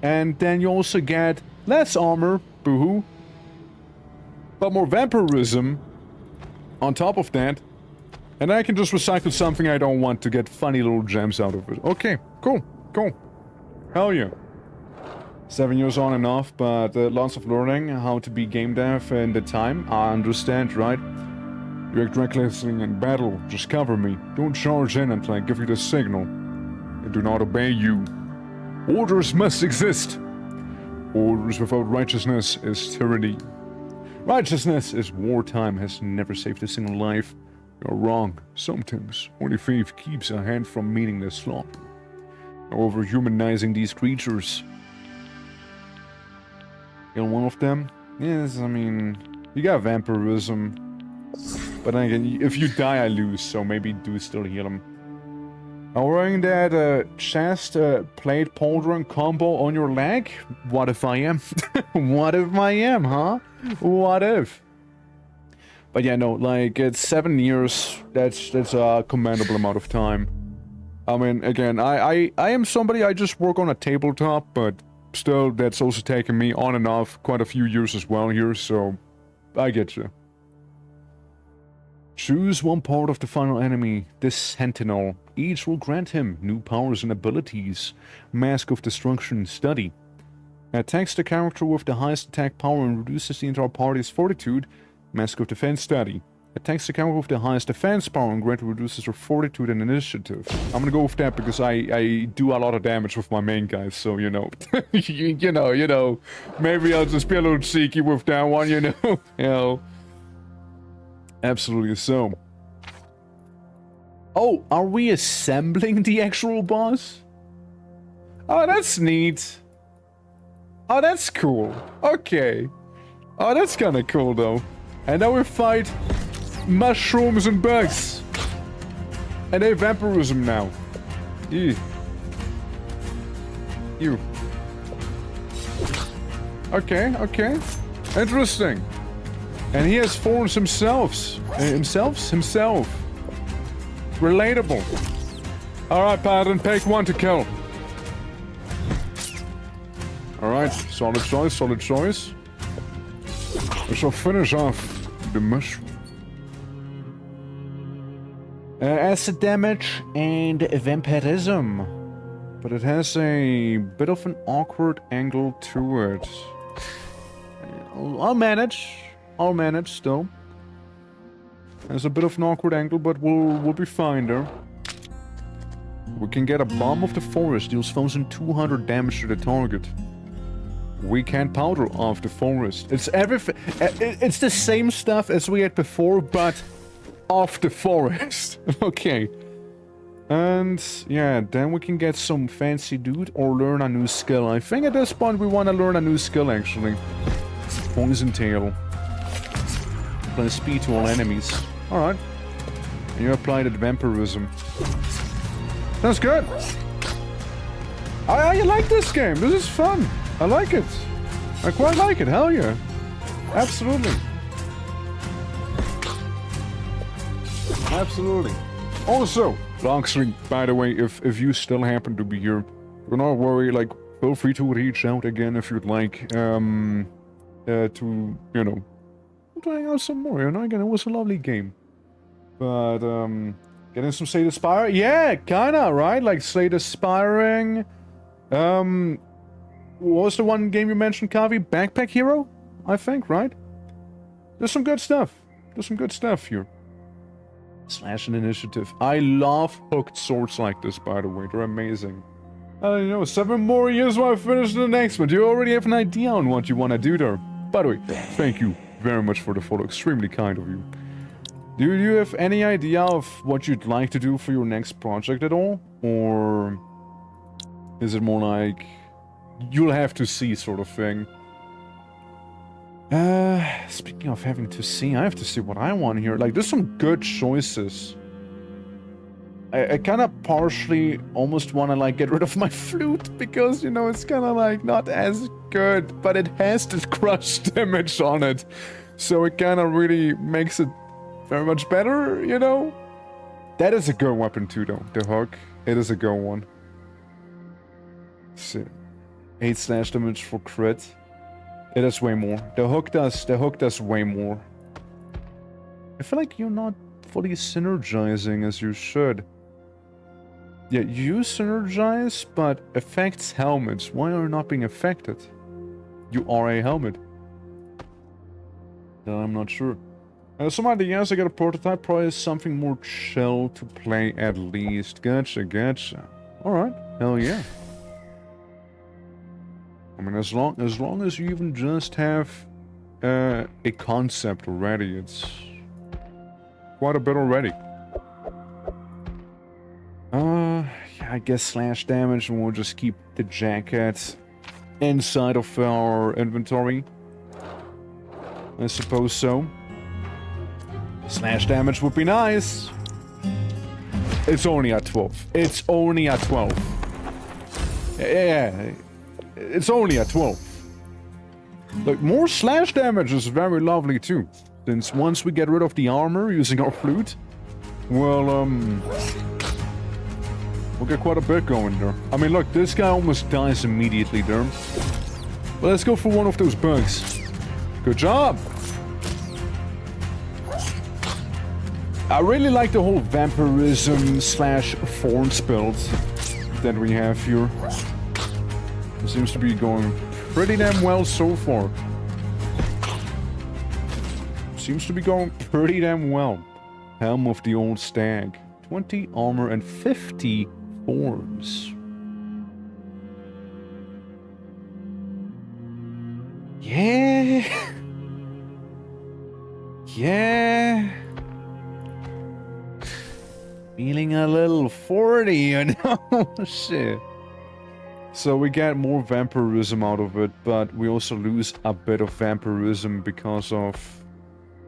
and then you also get less armor, boo-hoo, but more vampirism on top of that, and I can just recycle something I don't want to get funny little gems out of it. Okay, cool, cool. Hell yeah. 7 years on and off, but lots of learning how to be game dev in the time. I understand, right? You act recklessly in battle, just cover me. Don't charge in until I give you the signal. and do not obey you. Orders must exist. Orders without righteousness is tyranny. Righteousness is wartime, has never saved a single life. You're wrong. Sometimes only faith keeps a hand from meaningless slaughter. However, humanizing these creatures. Kill one of them? Yes, I mean, you got vampirism. But then again, if you die, I lose, so maybe do still heal him. Now, wearing that chest plate pauldron combo on your leg? What if I am? What if I am, huh? What if? But yeah, no, like, it's 7 years. That's a commendable amount of time. I mean, again, I am somebody, I just work on a tabletop, but still, that's also taken me on and off quite a few years as well here, so I get you. Choose one part of the final enemy, this Sentinel. Each will grant him new powers and abilities. Mask of Destruction, study. Attacks the character with the highest attack power and reduces the entire party's fortitude. Mask of Defense, study. Attacks the character with the highest defense power and greatly reduces their fortitude and initiative. I'm gonna go with that because I do a lot of damage with my main guys, so you know. you know. Maybe I'll just be a little cheeky with that one, you know. You know. Absolutely so. Oh, are we assembling the actual boss? Oh, that's neat. Oh, that's cool. Okay. Oh, that's kind of cool, though. And now we fight mushrooms and bugs. And they vampirism now. Ew. Ew. Okay, okay. Interesting. And he has forms himself. Himself. Relatable. Alright, Paladin, pick one to kill. Alright, solid choice, solid choice. We shall finish off the mushroom. Acid damage and vampirism. But it has a bit of an awkward angle to it. I'll manage. I'll manage still. There's a bit of an awkward angle, but we'll be fine there. We can get a Bomb of the Forest, deals 1200 damage to the target. We can powder off the forest. It's everything. It's the same stuff as we had before, but off the forest. Okay. And yeah, then we can get some fancy dude or learn a new skill. I think at this point we want to learn a new skill actually. Poison Tail. Apply speed to all enemies. Alright. And you applied it vampirism. That's good. I like this game. This is fun. I like it. I quite like it. Hell yeah. Absolutely. Absolutely. Also, Longswing, by the way, if you still happen to be here, do not worry, like, feel free to reach out again if you'd like, to, you know, hang out some more, you know, again, it was a lovely game. But, getting some Slay the Spire? Yeah, kinda, right? Like, Slay the Spiring, what was the one game you mentioned, Kavi? Backpack Hero? I think, right? There's some good stuff. There's some good stuff here. Slash an initiative. I love hooked swords like this, by the way. They're amazing. I don't know, 7 more years while I finish the next one. Do you already have an idea on what you want to do there? By the way, thank you very much for the follow. Extremely kind of you. Do you have any idea of what you'd like to do for your next project at all? Or is it more like you'll have to see sort of thing? Speaking of having to see, I have to see what I want here. Like, there's some good choices. I kind of partially almost want to, like, get rid of my flute because, you know, it's kind of, like, not as good, but it has this crush damage on it. So it kind of really makes it very much better, you know? That is a good weapon too, though. The hook. It is a good one. Let's see. 8 slash damage for crit. It is way more. The hook does way more. I feel like you're not fully synergizing as you should. Yeah, you synergize, but affects helmets. Why are you not being affected? You are a helmet. I'm not sure. Some ideas, I got a prototype, probably something more chill to play at least. Gotcha, gotcha. Alright. Hell yeah. I mean, as long as you even just have a concept already, it's quite a bit already. Yeah, I guess slash damage, and we'll just keep the jacket inside of our inventory. I suppose so. Slash damage would be nice. It's only at 12. It's only at 12. Yeah, it's only at 12. Look, more slash damage is very lovely too. Since once we get rid of the armor using our flute, well, we'll get quite a bit going there. I mean, look, this guy almost dies immediately there. But let's go for one of those bugs. Good job! I really like the whole vampirism slash thorns build that we have here. It seems to be going pretty damn well so far. Seems to be going pretty damn well. Helm of the Old Stag. 20 armor and 50 thorns. Yeah. Yeah. Feeling a little 40, you know? Shit. So we get more vampirism out of it, but we also lose a bit of vampirism because of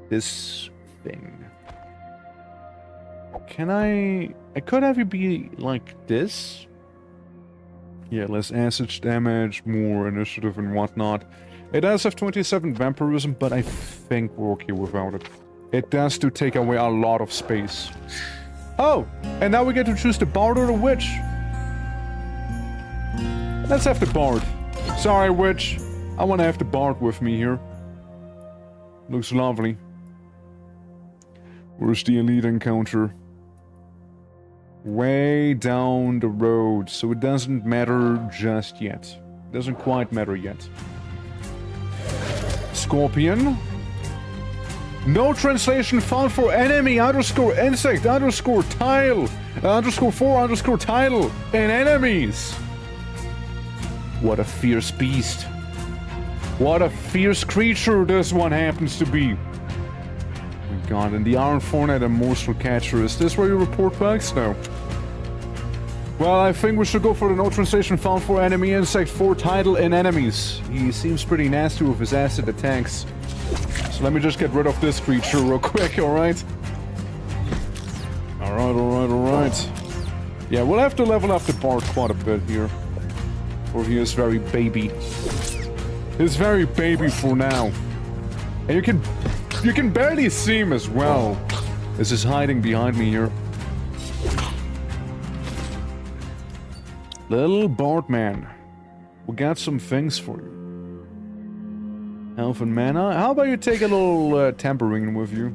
this thing. Can I could have you be like this? Yeah, less acid damage, more initiative and whatnot. It does have 27 vampirism, but I think we're okay without it. It does to take away a lot of space. Oh, and now we get to choose the bard or the witch. Let's have the bard. Sorry, witch. I want to have the bard with me here. Looks lovely. Where's the elite encounter? Way down the road, so it doesn't matter just yet. Doesn't quite matter yet. Scorpion. No translation found for enemy underscore insect underscore tile underscore 4 underscore title and enemies. What a fierce beast. What a fierce creature this one happens to be. Oh my god, and the Iron Fortnite and Morsel Catcher. Is this where you report bugs? No. Well, I think we should go for the no translation found for enemy insect 4 title and enemies. He seems pretty nasty with his acid attacks. So let me just get rid of this creature real quick, alright? Alright. Yeah, we'll have to level up the bard quite a bit here. For he is very baby. He's very baby for now. And you can barely see him as well. This is hiding behind me here. Little bard man. We got some things for you. Health and mana. How about you take a little tambourine with you?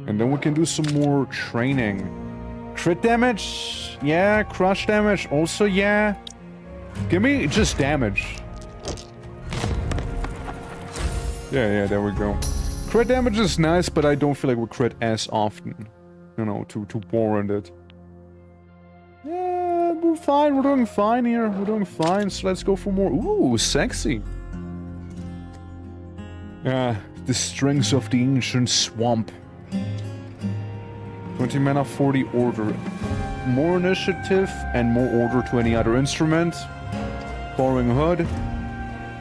And then we can do some more training. Crit damage? Yeah. Crush damage? Also, yeah. Give me just damage. Yeah, there we go. Crit damage is nice, but I don't feel like we crit as often. You know, to warrant it. Yeah, we're fine. We're doing fine here. We're doing fine. So let's go for more. Ooh, sexy. The strings of the ancient swamp. 20 mana, 40 order. More initiative and more order to any other instrument. Borrowing hood.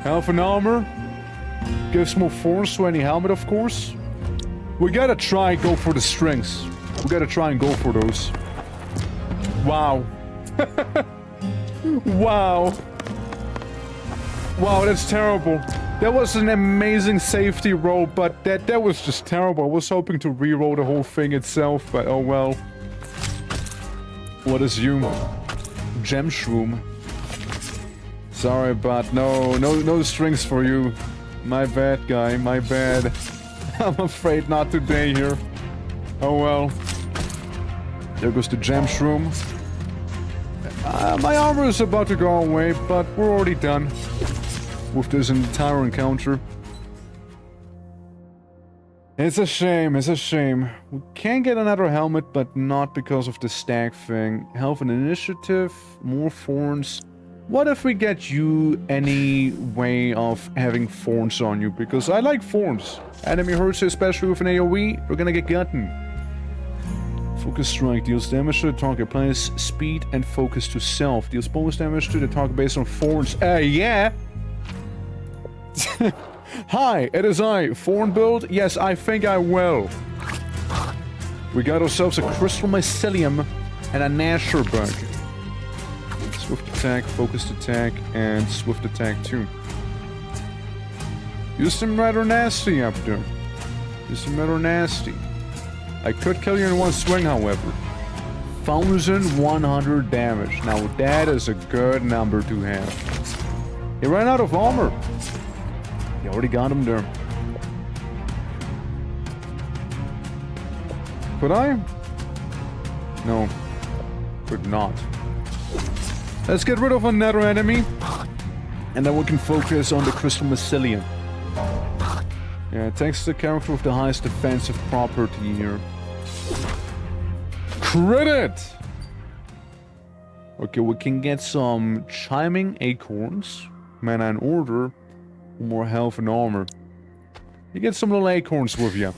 Health and armor. Gives more force to any helmet, of course. We gotta try and go for the strings. We gotta try and go for those. Wow. Wow. Wow, that's terrible. That was an amazing safety roll, but that was just terrible. I was hoping to reroll the whole thing itself, but oh well. What is you? Gem Shroom. Sorry, but no strings for you. My bad, guy, my bad. I'm afraid not today here. Oh well. There goes the Gem Shroom. My armor is about to go away, but we're already done with this entire encounter. It's a shame, it's a shame. We can get another helmet, but not because of the stag thing. Health and initiative, more thorns. What if we get you any way of having thorns on you? Because I like thorns. Enemy hurts you, especially with an AoE, we're gonna get gotten. Focus strike deals damage to the target, applies speed and focus to self. Deals bonus damage to the target based on thorns. Yeah! Hi, it is I, Thorn build? Yes, I think I will. We got ourselves a Crystal Mycelium and a Nasher bug. Swift attack, focused attack, and swift attack too. You seem rather nasty up there. You seem rather nasty. I could kill you in one swing, however. 1100 damage. Now that is a good number to have. He ran out of armor. You already got him there. Could I? No. Could not. Let's get rid of another enemy. And then we can focus on the Crystal Mycelium. Yeah, it takes the character with the highest defensive property here. Crit it! Okay, we can get some Chiming Acorns, Mana and Order, more health and armor. You get some little acorns with you.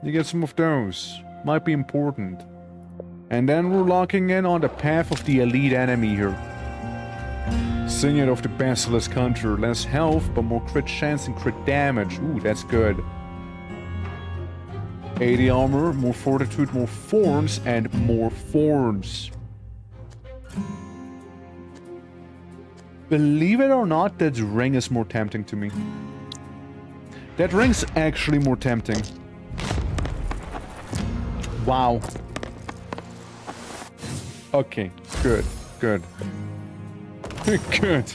You get some of those. Might be important. And then we're locking in on the path of the elite enemy here. Signet of the Basilisk Hunter. Less health, but more crit chance and crit damage. Ooh, that's good. 80 armor, more fortitude, more thorns, and more thorns. Believe it or not, that ring is more tempting to me. That ring's actually more tempting. Wow. Okay, good, good. Good.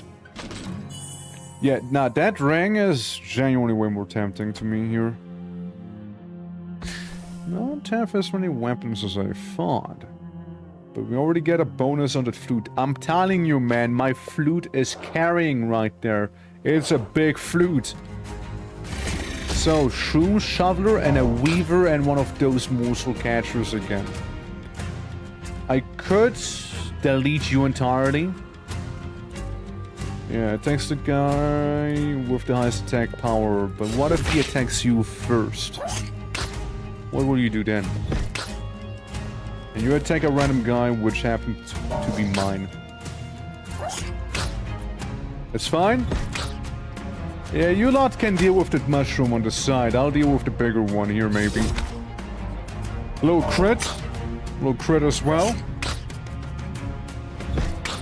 Yeah, now that ring is genuinely way more tempting to me here. Not have as many weapons as I thought. But we already get a bonus on the flute. I'm telling you, man, my flute is carrying right there. It's a big flute. So, Shroom Shoveler and a Weaver and one of those morsel catchers again. I could delete you entirely. Yeah, it takes the guy with the highest attack power, but what if he attacks you first? What will you do then? And you attack a random guy, which happened to be mine. It's fine? Yeah, you lot can deal with that mushroom on the side. I'll deal with the bigger one here, maybe. A little crit. A little crit as well.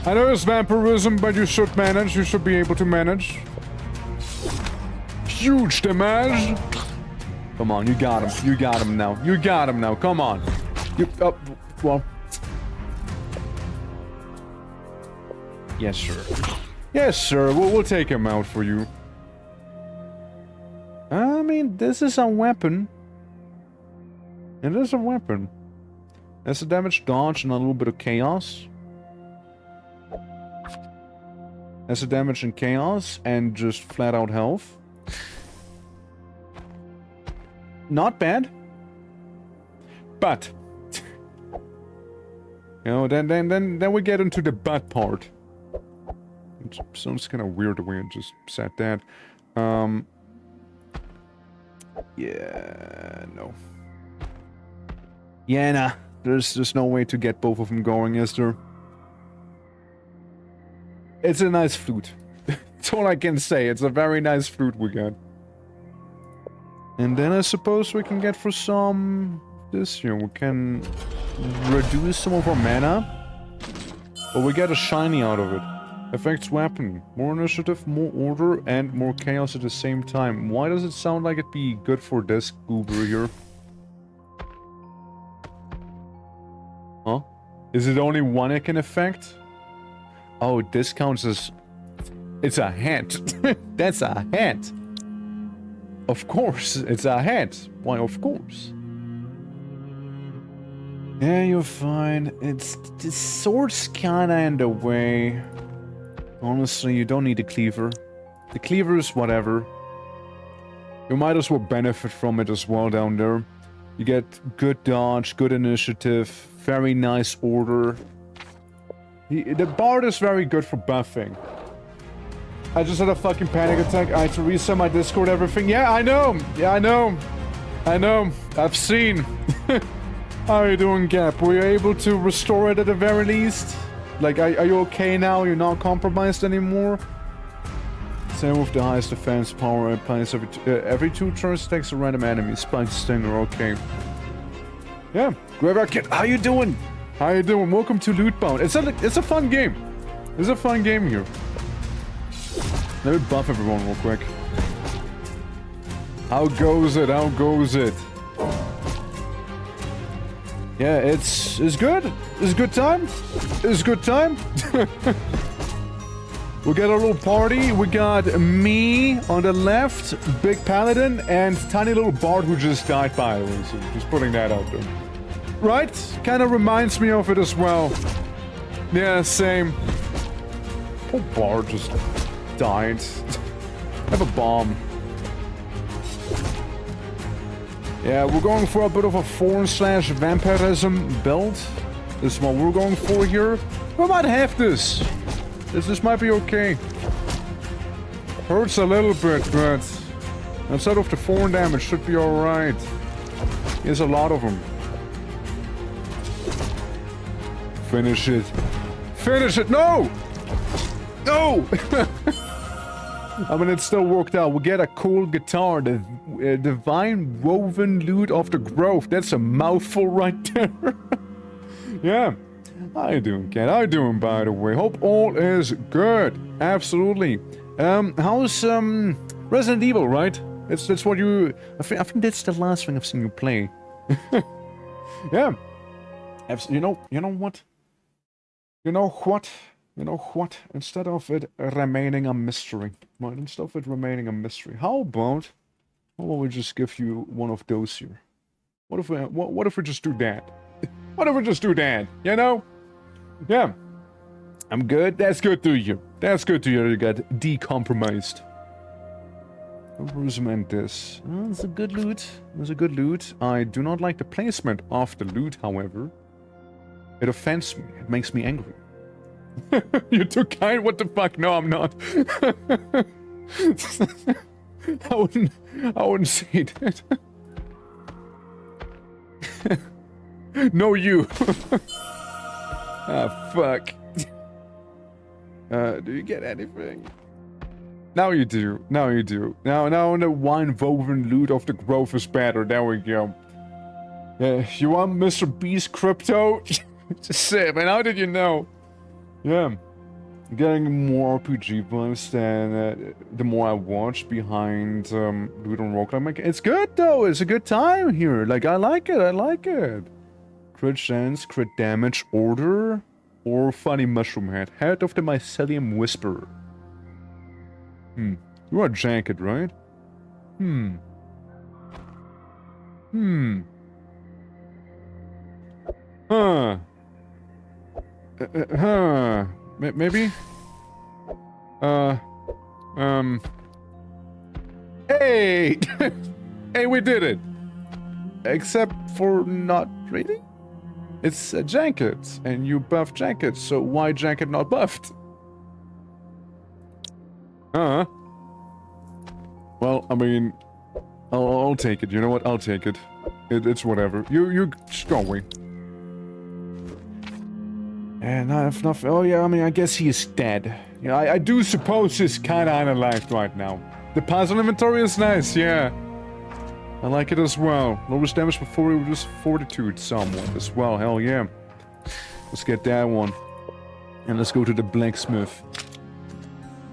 I know it's vampirism, but you should manage. You should be able to manage. Huge damage. Come on, you got him. You got him now. You got him now. Come on. You, well. Yes, sir. Yes, sir. We'll take him out for you. I mean, this is a weapon. It is a weapon. Has a damage dodge and a little bit of chaos. Has a damage and chaos and just flat out health. Not bad. But you know, then we get into the butt part. It sounds kind of weird the way I just said that. Yeah, no. Yeah, nah. There's no way to get both of them going, is there? It's a nice flute. That's all I can say. It's a very nice flute we got. And then I suppose we can get for some... this here. We can reduce some of our mana. But we get a shiny out of it. Affects weapon. More initiative, more order, and more chaos at the same time. Why does it sound like it'd be good for this goober here? Huh? Is it only one it can affect? Oh, this counts as... it's a hint. That's a hint. Of course, it's a hint. Why, of course. Yeah, you're fine. It's... the sword's kinda in the way. Honestly, you don't need a cleaver. The cleaver is whatever. you might as well benefit from it as well down there. You get good dodge, good initiative, very nice order. The Bard is very good for buffing. I just had a fucking panic attack. I had to reset my Discord, everything. Yeah, I know. Yeah, I know. I know. I've seen. How are you doing, Gap? Were you able to restore it at the very least? Like, are you okay now? You're not compromised anymore? Same with the highest defense power applies every 2 turns, takes a random enemy. Spike Stinger, okay. Yeah, Graveyard Kid, how you doing? How you doing? Welcome to Lootbound. It's a fun game. It's a fun game here. Let me buff everyone real quick. How goes it? How goes it? Yeah, it's good. It's a good time. It's a good time. We got a little party. We got me on the left, Big Paladin, and tiny little Bard who just died, by the way. So just putting that out there. Right? Kind of reminds me of it as well. Yeah, same. Oh, Bard just died. I have a bomb. Yeah, we're going for a bit of a Thorn/Vampirism build. This is what we're going for here. We might have this. This might be okay. Hurts a little bit, but instead of the Thorn damage, should be alright. There's a lot of them. Finish it. Finish it! No! No! I mean, it still worked out. We get a cool guitar, the Divine Woven Lute of the Grove. That's a mouthful right there. Yeah. How you doing, Ken? How you doing, by the way? Hope all is good. Absolutely. How's Resident Evil, right? That's what you. I think that's the last thing I've seen you play. Yeah. You know what? You know what? You know what? Instead of it remaining a mystery, right? Instead of it remaining a mystery, how about we just give you one of those here? What if we just do that? What if we just do that? You know? Yeah. I'm good. That's good to you. That's good to you. You got decompromised. Rosement this. Oh, it's a good loot. It's a good loot. I do not like the placement of the loot, however. It offends me. It makes me angry. You're too kind? What the fuck? No, I'm not. I wouldn't say that. No, you. Ah, fuck. Do you get anything? Now you do. Now you do. Now the wine-woven loot of the Grove is better. There we go. You want Mr. Beast Crypto? Just say, man, how did you know? Yeah. Getting more RPG vibes than the more I watch behind Loot and Roguelike. It's good, though. It's a good time here. Like, I like it. I like it. Crit chance, crit damage, order, or funny mushroom head. Head of the Mycelium Whisperer. You are Jacket, right? Maybe? Hey! Hey, we did it! Except for not really? It's a Jacket, and you buff Jacket, so why Jacket not buffed? Well, I mean, I'll take it. You know what? I'll take it. It's whatever. You just go away. And I've not. Oh yeah, I mean, I guess he is dead. Yeah, I do suppose he's kind of unalived right now. The puzzle inventory is nice, yeah. I like it as well. Lowest damage before it was Fortitude somewhat as well. Hell yeah. Let's get that one. And let's go to the blacksmith.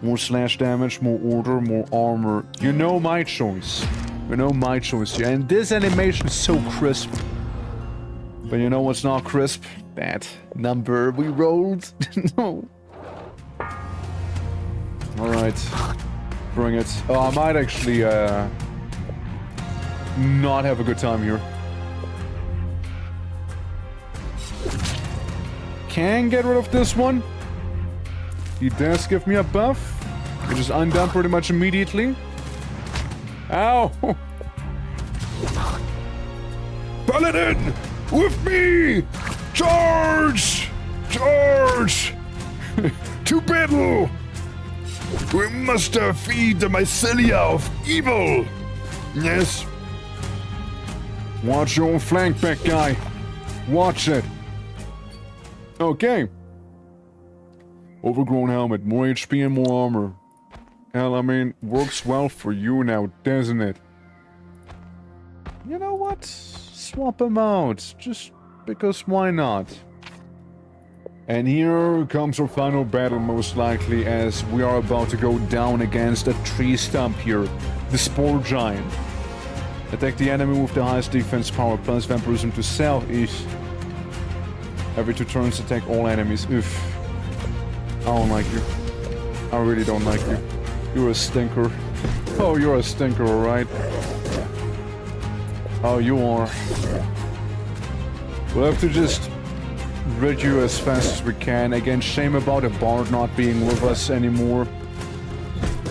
More slash damage, more order, more armor. You know my choice. You know my choice. Yeah. And this animation is so crisp. But you know what's not crisp? That number we rolled. No. Alright. Bring it. Oh, I might actually not have a good time here. Can get rid of this one. He does give me a buff. It is undone pretty much immediately. Ow! Paladin! With me! Charge! Charge! To battle! We must defeat the mycelia of evil! Yes. Watch your own flank back, guy. Watch it. Okay. Overgrown helmet, more HP and more armor. Hell, I mean, works well for you now, doesn't it? You know what? Swap them out. Just because why not? And here comes our final battle, most likely, as we are about to go down against a tree stump here. The Spore Giant. Attack the enemy with the highest defense power, plus vampirism to self. Eesh. Every 2 turns, attack all enemies. Oof. I don't like you. I really don't like you. You're a stinker. Oh, you're a stinker, alright? Oh, you are. We'll have to just rid you as fast as we can. Again, shame about a bard not being with us anymore.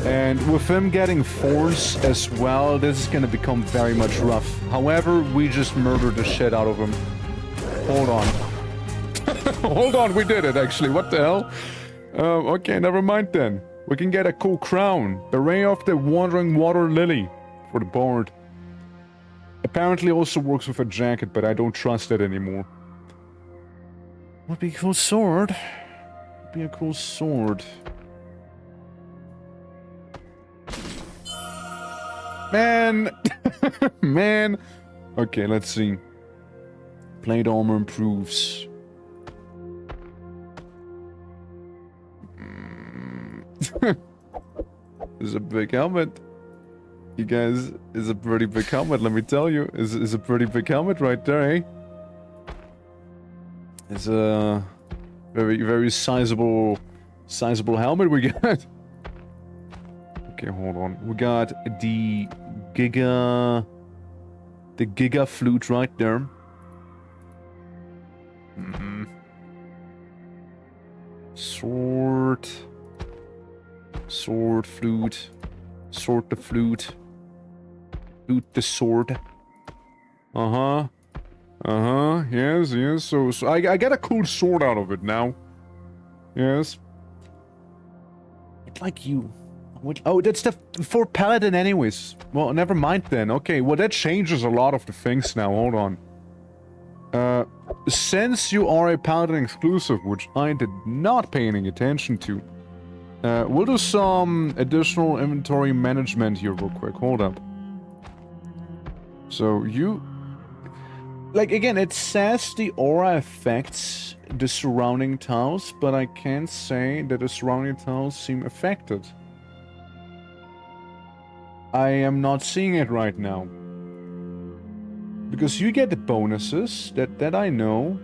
And with him getting thorns as well, this is gonna become very much rough. However, we just murdered the shit out of him. Hold on. Hold on, we did it actually. What the hell? Okay, never mind then. We can get a cool crown. The Ray of the Wandering Water Lily for the bard. Apparently also works with a jacket, but I don't trust it anymore. Would be a cool sword. Would be a cool sword. Man! Man! Okay, let's see. Plate armor improves. This is a big helmet. You guys, is a pretty big helmet, let me tell you. Is a pretty big helmet right there, eh? It's a very sizable helmet we got. Okay, hold on. We got the Giga Flute right there. Sword, flute, sword the flute, flute the sword. Yes. So I get a cool sword out of it now. Yes. I'd like you. Oh, that's the for paladin anyways. Well, never mind then. Okay, well that changes a lot of the things now. Hold on. Since you are a paladin exclusive, which I did not pay any attention to, we'll do some additional inventory management here real quick. Hold up. So you... Like, again, it says the aura affects the surrounding tiles, but I can't say that the surrounding tiles seem affected. I am not seeing it right now. Because you get the bonuses, that I know.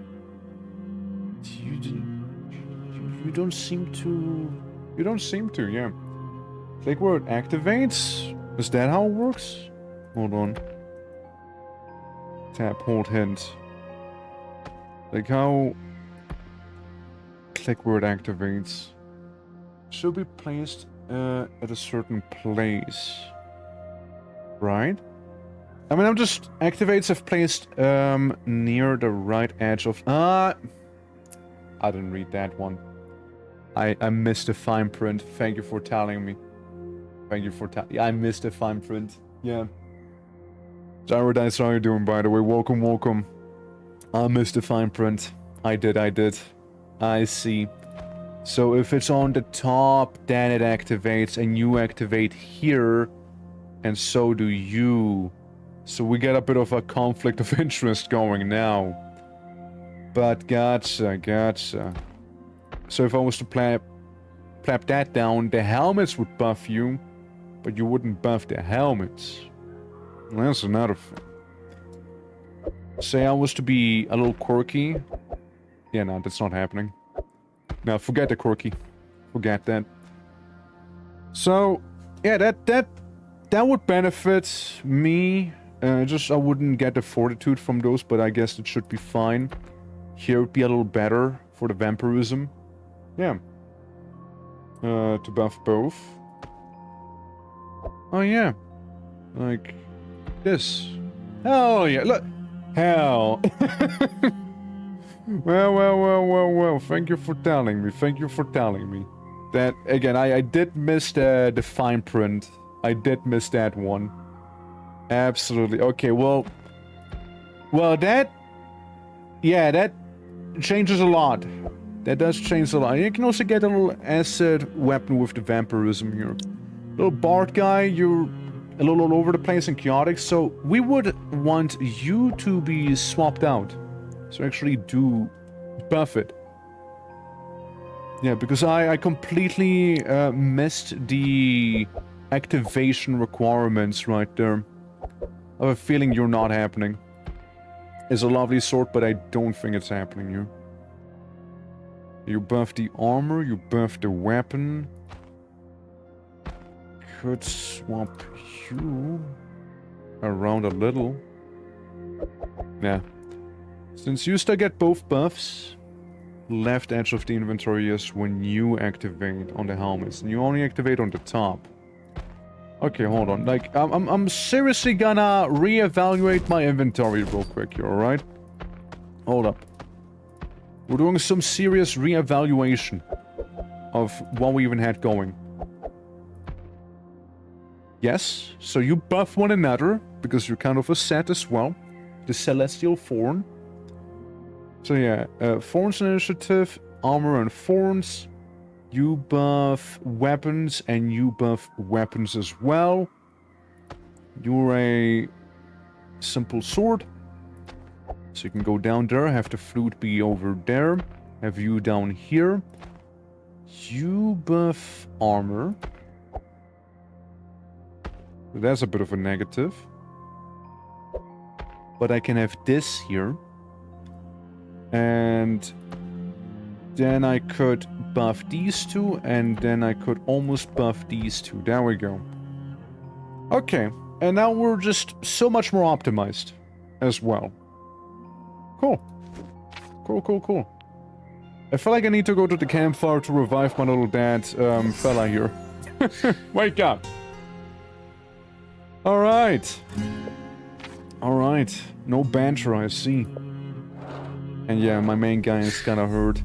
You don't seem to... You don't seem to, yeah. Like where it activates? Is that how it works? Hold on. Tap, hold, hint. Like how... Click where it activates. Should be placed at a certain place. Right? I mean, I'm just... Activates if placed near the right edge of... I didn't read that one. I missed the fine print. Thank you for telling me. Thank you for telling... Yeah, I missed the fine print. Yeah. Gyrodice, how are you doing, by the way? Welcome. I missed the fine print. I did. I see. So if it's on the top, then it activates, and you activate here, and so do you. So we get a bit of a conflict of interest going now. But gotcha. So if I was to plap that down, the helmets would buff you, but you wouldn't buff the helmets. That's another thing. Say I was to be a little quirky. Yeah, no, that's not happening. No, forget the quirky. Forget that. So, yeah, that would benefit me. Just I wouldn't get the fortitude from those, but I guess it should be fine. Here would be a little better for the vampirism. Yeah. To buff both. Oh yeah. Like this. Hell yeah, look. Hell. Well. Thank you for telling me. Thank you for telling me. That, again, I did miss the fine print. I did miss that one. Absolutely. Okay, well, that... Yeah, that changes a lot. That does change a lot. You can also get a little acid weapon with the vampirism here. Little bard guy, you're a little all over the place and chaotic, so we would want you to be swapped out. So actually do buff it. Yeah, because I completely missed the activation requirements right there. I have a feeling you're not happening. It's a lovely sword, but I don't think it's happening here. You buff the armor, you buff the weapon. Could swap you around a little. Yeah. Since you still get both buffs, left edge of the inventory is when you activate on the helmets, and you only activate on the top. Okay, hold on. Like, I'm seriously gonna reevaluate my inventory real quick here, alright? Hold up. We're doing some serious reevaluation of what we even had going. Yes, so you buff one another, because you're kind of a set as well. The Celestial Thorn. So yeah, Thorns initiative, armor and thorns. You buff weapons, and you buff weapons as well. You're a simple sword. So you can go down there, have the flute be over there. Have you down here. You buff armor. That's a bit of a negative. But I can have this here. And then I could buff these two, and then I could almost buff these two. There we go. Okay, and now we're just so much more optimized as well. Cool. Cool. I feel like I need to go to the campfire to revive my little dad fella here. Wake up! Alright. No banter, I see. And yeah, my main guy is kinda hurt.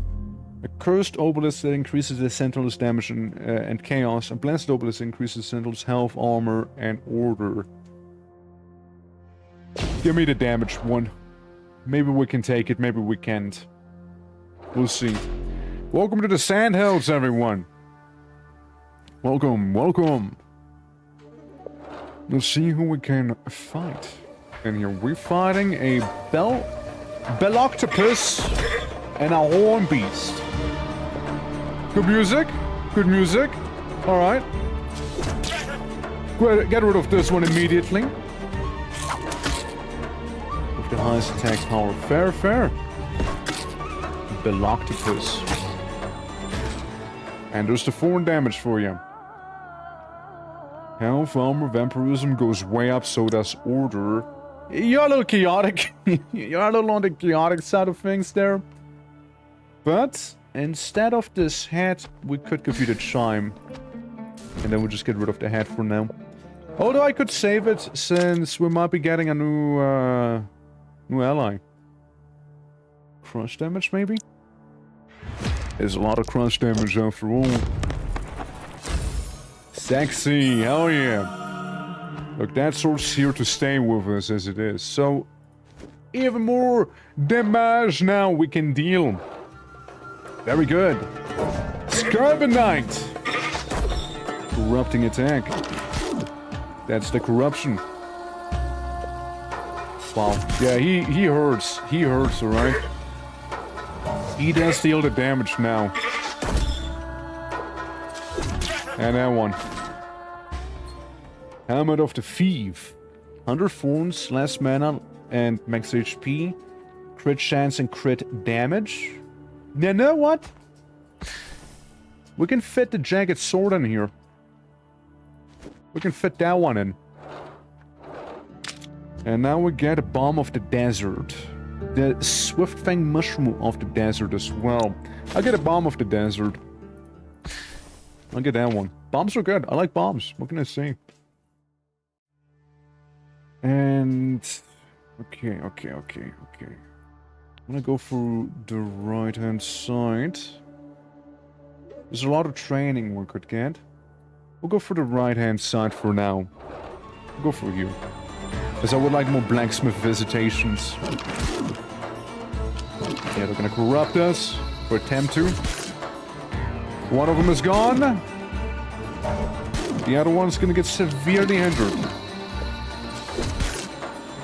A cursed obelisk that increases the Sentinel's damage and chaos. A blessed obelisk increases the Sentinel's health, armor, and order. Give me the damage one. Maybe we can take it, maybe we can't. We'll see. Welcome to the Sandhills, everyone. Welcome. Let's see who we can fight. And here we're fighting a Belloctopus and a horn beast. Good music. Alright. Get rid of this one immediately. With the highest attack power. Fair. Belloctopus. And there's the 4 damage for you. Health, armor, vampirism goes way up, so does order. You're a little chaotic. You're a little on the chaotic side of things there. But instead of this hat, we could give you the chime. And then we'll just get rid of the hat for now. Although I could save it, since we might be getting a new ally. Crush damage, maybe? There's a lot of crush damage after all. Sexy, hell yeah. Look, that sword's here to stay with us as it is. So, even more damage now we can deal. Very good. Scarbenite. Corrupting attack. That's the corruption. Wow. Yeah, he hurts. He hurts, alright? He does deal the damage now. And that one. Helmet of the Thief. 100 thorns, less mana, and max HP. Crit chance and crit damage. You know what? We can fit the jagged sword in here. We can fit that one in. And now we get a Bomb of the Desert. The Swiftfang Mushroom of the Desert as well. I'll get a Bomb of the Desert. I'll get that one. Bombs are good. I like bombs. What can I say? And... Okay. I'm gonna go for the right-hand side. There's a lot of training we could get. We'll go for the right-hand side for now. We'll go for you. Because I would like more blacksmith visitations. Yeah, they're gonna corrupt us. Or attempt to. One of them is gone. The other one's gonna get severely injured.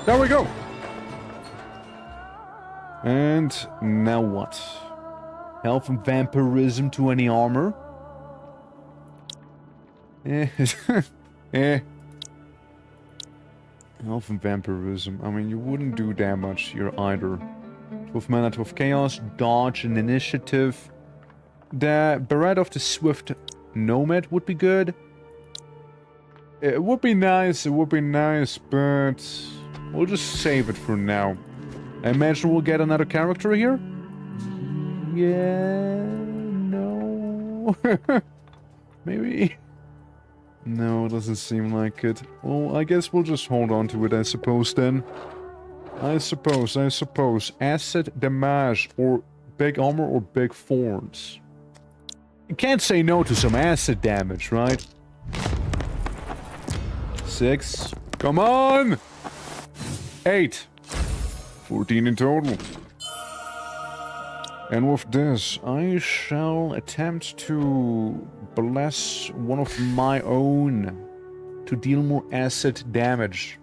There we go. And now what? Health and vampirism to any armor? Health and vampirism. I mean, you wouldn't do that much here either. 12 mana, 12 chaos, dodge, and initiative. The Beret of the Swift Nomad would be good. It would be nice, but we'll just save it for now. I imagine we'll get another character here? Yeah... no... Maybe... No, it doesn't seem like it. Well, I guess we'll just hold on to it, I suppose, then. I suppose. Acid damage, or big armor, or big thorns. You can't say no to some acid damage, right? 6. Come on! 8. 14 in total. And with this, I shall attempt to bless one of my own to deal more acid damage.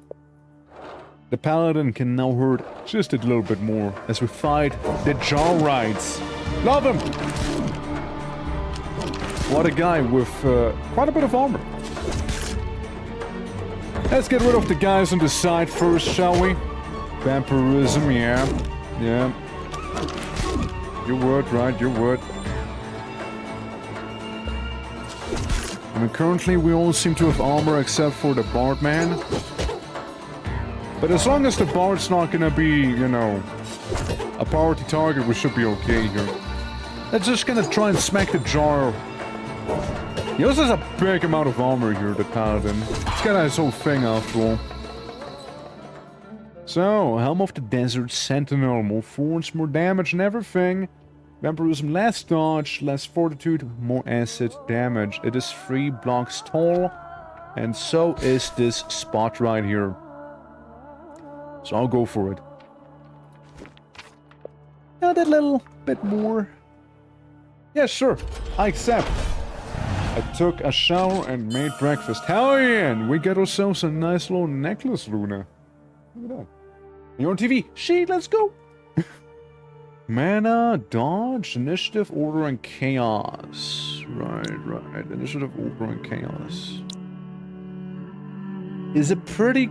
The paladin can now hurt just a little bit more as we fight the Jarrites. Love him! What a guy with quite a bit of armor. Let's get rid of the guys on the side first, shall we? Vampirism, yeah. You would, right? You would. I mean, currently we all seem to have armor except for the Bard man. But as long as the Bard's not gonna be, you know, a priority target, we should be okay here. Let's just gonna try and smack the jar. He also has a big amount of armor here, the Paladin. He's got his whole thing after all. So, Helm of the Desert Sentinel, more thorns, more damage and everything. Vampirism, less dodge, less fortitude, more acid damage. It is 3 blocks tall, and so is this spot right here. So I'll go for it. Now that little bit more. Yeah, sure. I accept. I took a shower and made breakfast. Hell yeah! And we got ourselves a nice little necklace, Luna. Look at that. You're on TV. She, let's go. Mana, dodge, initiative, order, and chaos. Right. Initiative, order, and chaos. Is a pretty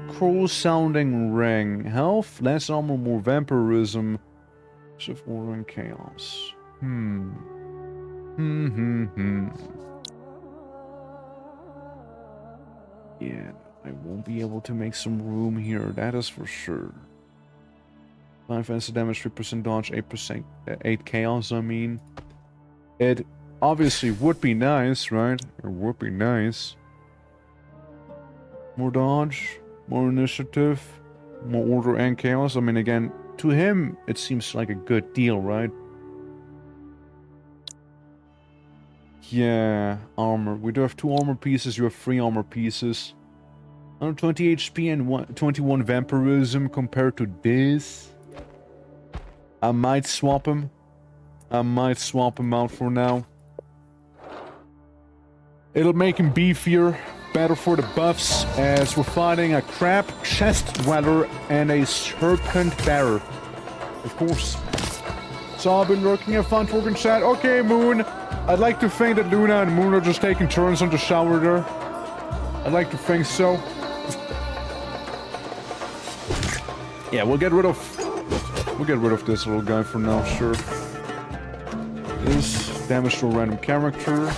cool sounding ring. Health, less armor, more vampirism. Initiative, order, and chaos. Yeah, I won't be able to make some room here, that is for sure. 5 acid damage, 3% dodge, 8%, 8 chaos, I mean. It obviously would be nice, right? It would be nice. More dodge, more initiative, more order and chaos. I mean, again, to him, it seems like a good deal, right? Yeah, armor. We do have 2 armor pieces, you have 3 armor pieces. 120 HP and 21 vampirism compared to this. I might swap him. I might swap him out for now. It'll make him beefier, better for the buffs, as we're fighting a crab chest dweller and a serpent bearer. Of course. So I've been looking at fun talking chat. Okay, Moon. I'd like to think that Luna and Moon are just taking turns on the shower there. I'd like to think so. Yeah, we'll get rid of this little guy for now, sure. This damage to a random character.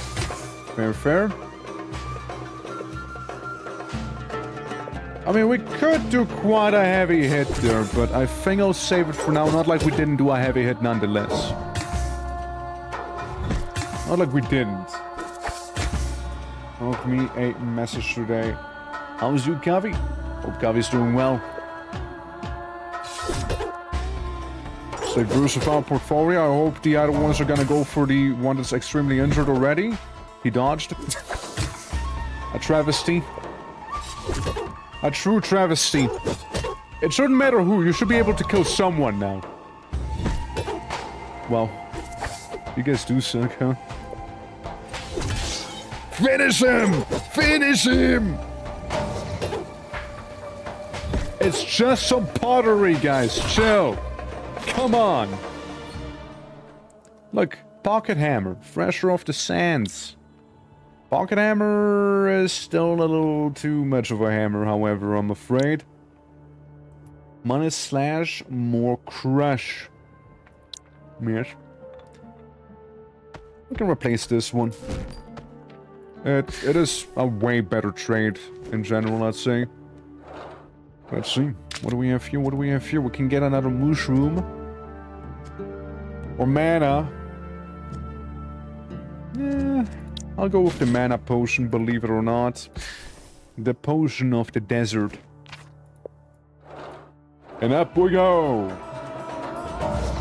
Fair. I mean, we could do quite a heavy hit there, but I think I'll save it for now. Not like we didn't do a heavy hit nonetheless. Not like we didn't. Help me a message today. How's you, Kavi? Hope Gavi's doing well. So diversify portfolio. I hope the other ones are gonna go for the one that's extremely injured already. He dodged. A travesty. A true travesty. It shouldn't matter who, you should be able to kill someone now. Well, you guys do suck, huh? Finish him! Finish him! It's just some pottery, guys. Chill. Come on. Look, pocket hammer. Fresher off the sands. Pocket hammer is still a little too much of a hammer, however, I'm afraid. Minus slash, more crush. Yes. We can replace this one. It is a way better trade in general, I'd say. Let's see. What do we have here? What do we have here? We can get another mushroom. Or mana. Yeah, I'll go with the mana potion, believe it or not. The potion of the desert. And up we go!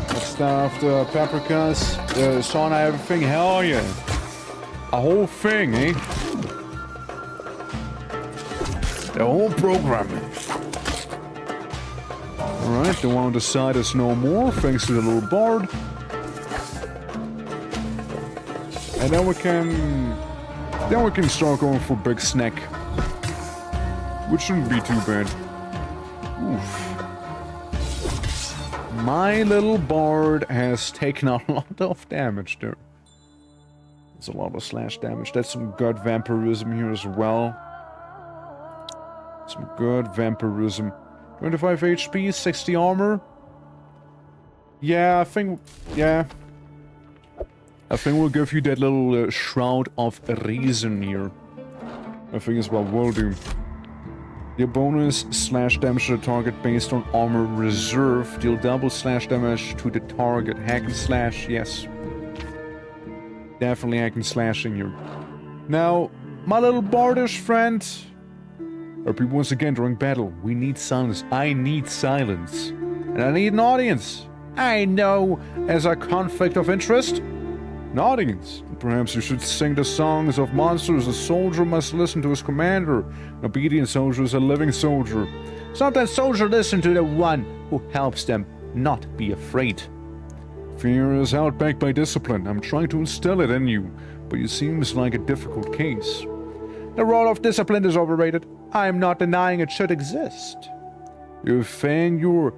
Let's start off the paprikas, the sauna, everything. Hell yeah! A whole thing, eh? The whole program. Alright, the one on the side is no more, thanks to the little bard. And then we can start going for big snack. Which shouldn't be too bad. Oof. My little bard has taken a lot of damage there. It's a lot of slash damage. That's some good vampirism here as well. Some good vampirism. 25 HP, 60 armor. Yeah, I think we'll give you that little Shroud of Reason here. I think it's what we'll do. Deal bonus slash damage to the target based on armor reserve. Deal double slash damage to the target. Hack and slash, yes. Definitely hack and slashing here. Now, my little bardish friend. Our people once again during battle. We need silence. I need silence. And I need an audience. I know, as a conflict of interest. An audience. Perhaps you should sing the songs of monsters. A soldier must listen to his commander. An obedient soldier is a living soldier. Sometimes soldiers listen to the one who helps them not be afraid. Fear is held back by discipline. I'm trying to instill it in you, but it seems like a difficult case. The role of discipline is overrated. I am not denying it should exist. You think your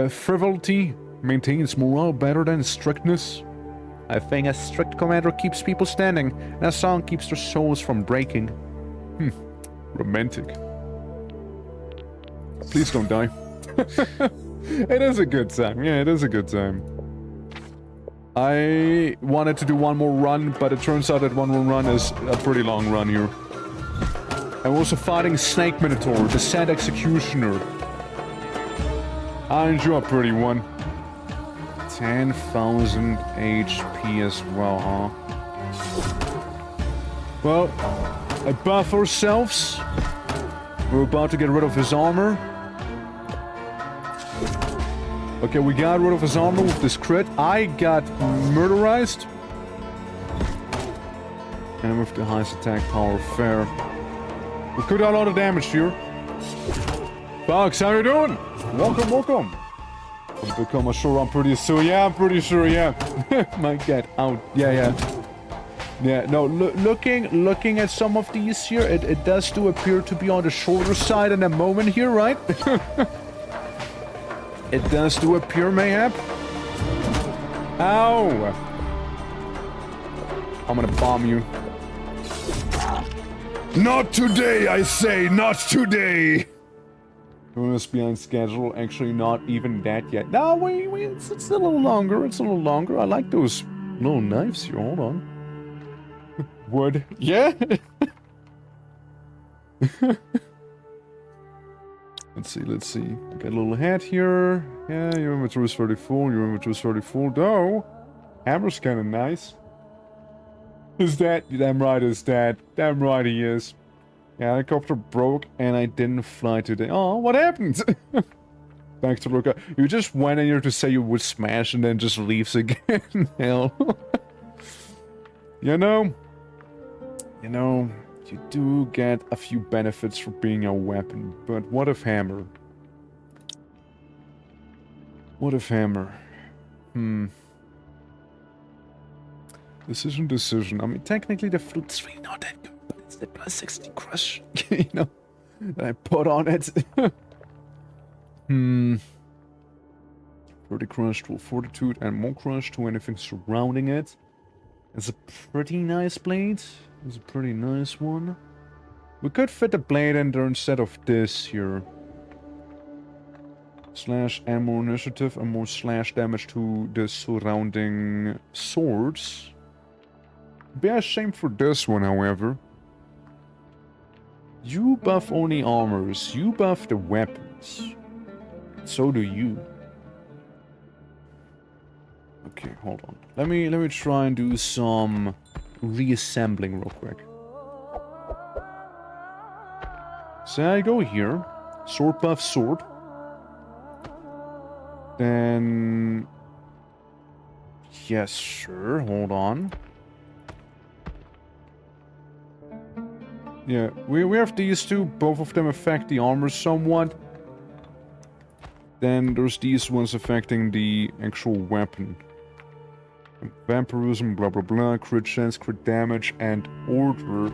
frivolity maintains morale better than strictness? I think a strict commander keeps people standing, and a song keeps their souls from breaking. Romantic. Please don't die. It is a good time. Yeah, it is a good time. I wanted to do one more run, but it turns out that one more run is a pretty long run here. I'm also fighting Snake Minotaur, the Sad Executioner. Aren't you a pretty one? 10,000 HP as well, huh? Well, I buff ourselves. We're about to get rid of his armor. Okay, we got rid of his armor with this crit. I got murderized. And with the highest attack power, fair. We could do a lot of damage here. Fox, how you doing? Welcome, welcome. I'll become a sure I'm pretty sure. Yeah, I'm pretty sure, yeah. Might get out. Yeah. Yeah, no, looking at some of these here, it does do appear to be on the shorter side in a moment here, right? It does do appear, mayhap. Ow! I'm gonna bomb you. Not today, I say, not today! Bonus behind schedule, actually not even that yet. No, wait, it's a little longer, it's a little longer. I like those little knives here, hold on. Wood. Yeah? Let's see. Got a little hat here. Yeah, your inventory is 34, your inventory is 34. Though, hammer's kind of nice. Is that? Damn right is that. Damn right he is. Yeah, helicopter broke and I didn't fly today. Oh, what happened? Back to Luca. You just went in here to say you would smash and then just leaves again. Hell. You know, you do get a few benefits for being a weapon, but what if hammer? What if hammer? Decision. I mean, technically the flute's really not that good, but it's the plus 60 crush, you know, that I put on it. 30 crush to fortitude and more crush to anything surrounding it. It's a pretty nice blade. It's a pretty nice one. We could fit the blade in there instead of this here. Slash and more initiative and more slash damage to the surrounding swords. Be a shame for this one, however. You buff only armors. You buff the weapons. So do you. Okay, hold on. Let me try and do some reassembling real quick. So I go here. Sword buff sword. Then... Yes, sure. Hold on. Yeah, we have these two. Both of them affect the armor somewhat. Then there's these ones affecting the actual weapon. Vampirism, blah blah blah, crit chance, crit damage, and order.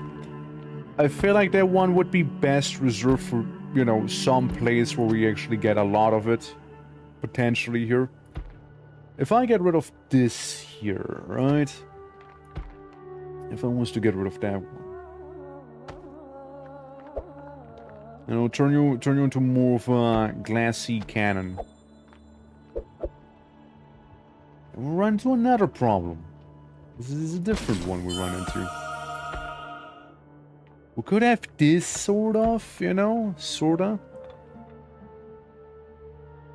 I feel like that one would be best reserved for, you know, some place where we actually get a lot of it. Potentially here. If I get rid of this here, right? If I was to get rid of that one. You know, turn you into more of a glassy cannon. And we'll run into another problem. This is a different one we run into. We could have this sort of, you know, sorta,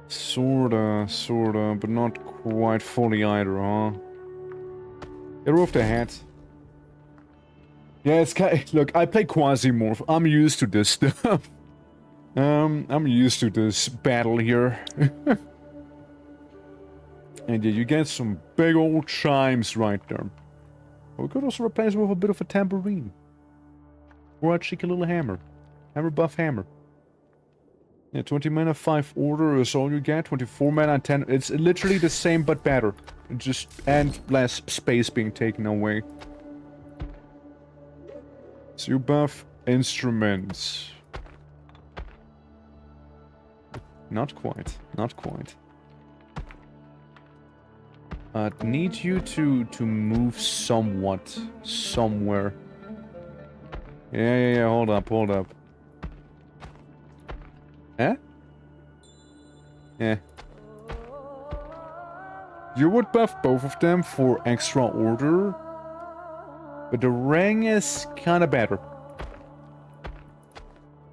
but not quite fully either, huh? Get rid of the hat. Yeah, it's kind of, look, I play Quasimorph. I'm used to this stuff. I'm used to this battle here. And yeah, you get some big old chimes right there. We could also replace it with a bit of a tambourine. Or a cheeky little hammer. Hammer buff hammer. Yeah, 20 mana, 5 order is all you get. 24 mana, 10... It's literally the same but better. Just... and less space being taken away. So you buff instruments. Not quite. Not quite. Need you to move somewhat. Somewhere. Yeah, hold up. Eh? Yeah. You would buff both of them for extra order. But the ring is kinda better.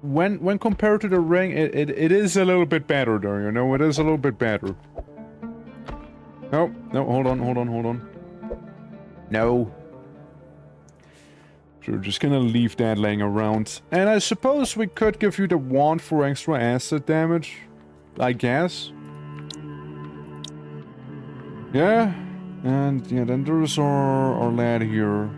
When compared to the ring, it is a little bit better there, you know? It is a little bit better. No, hold on. No. So we're just gonna leave that laying around. And I suppose we could give you the wand for extra acid damage. I guess. Yeah. And yeah, then there's our lad here.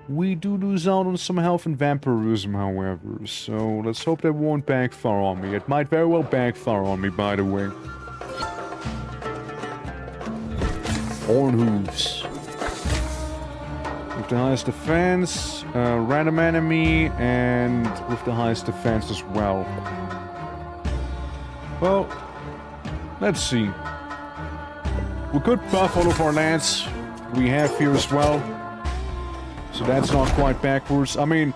We do lose out on some health and vampirism, however. So let's hope that won't backfire on me. It might very well backfire on me, by the way. Horn hooves. With the highest defense, random enemy, and with the highest defense as well. Well, let's see. We could buff all of our lands we have here as well. So that's not quite backwards. I mean,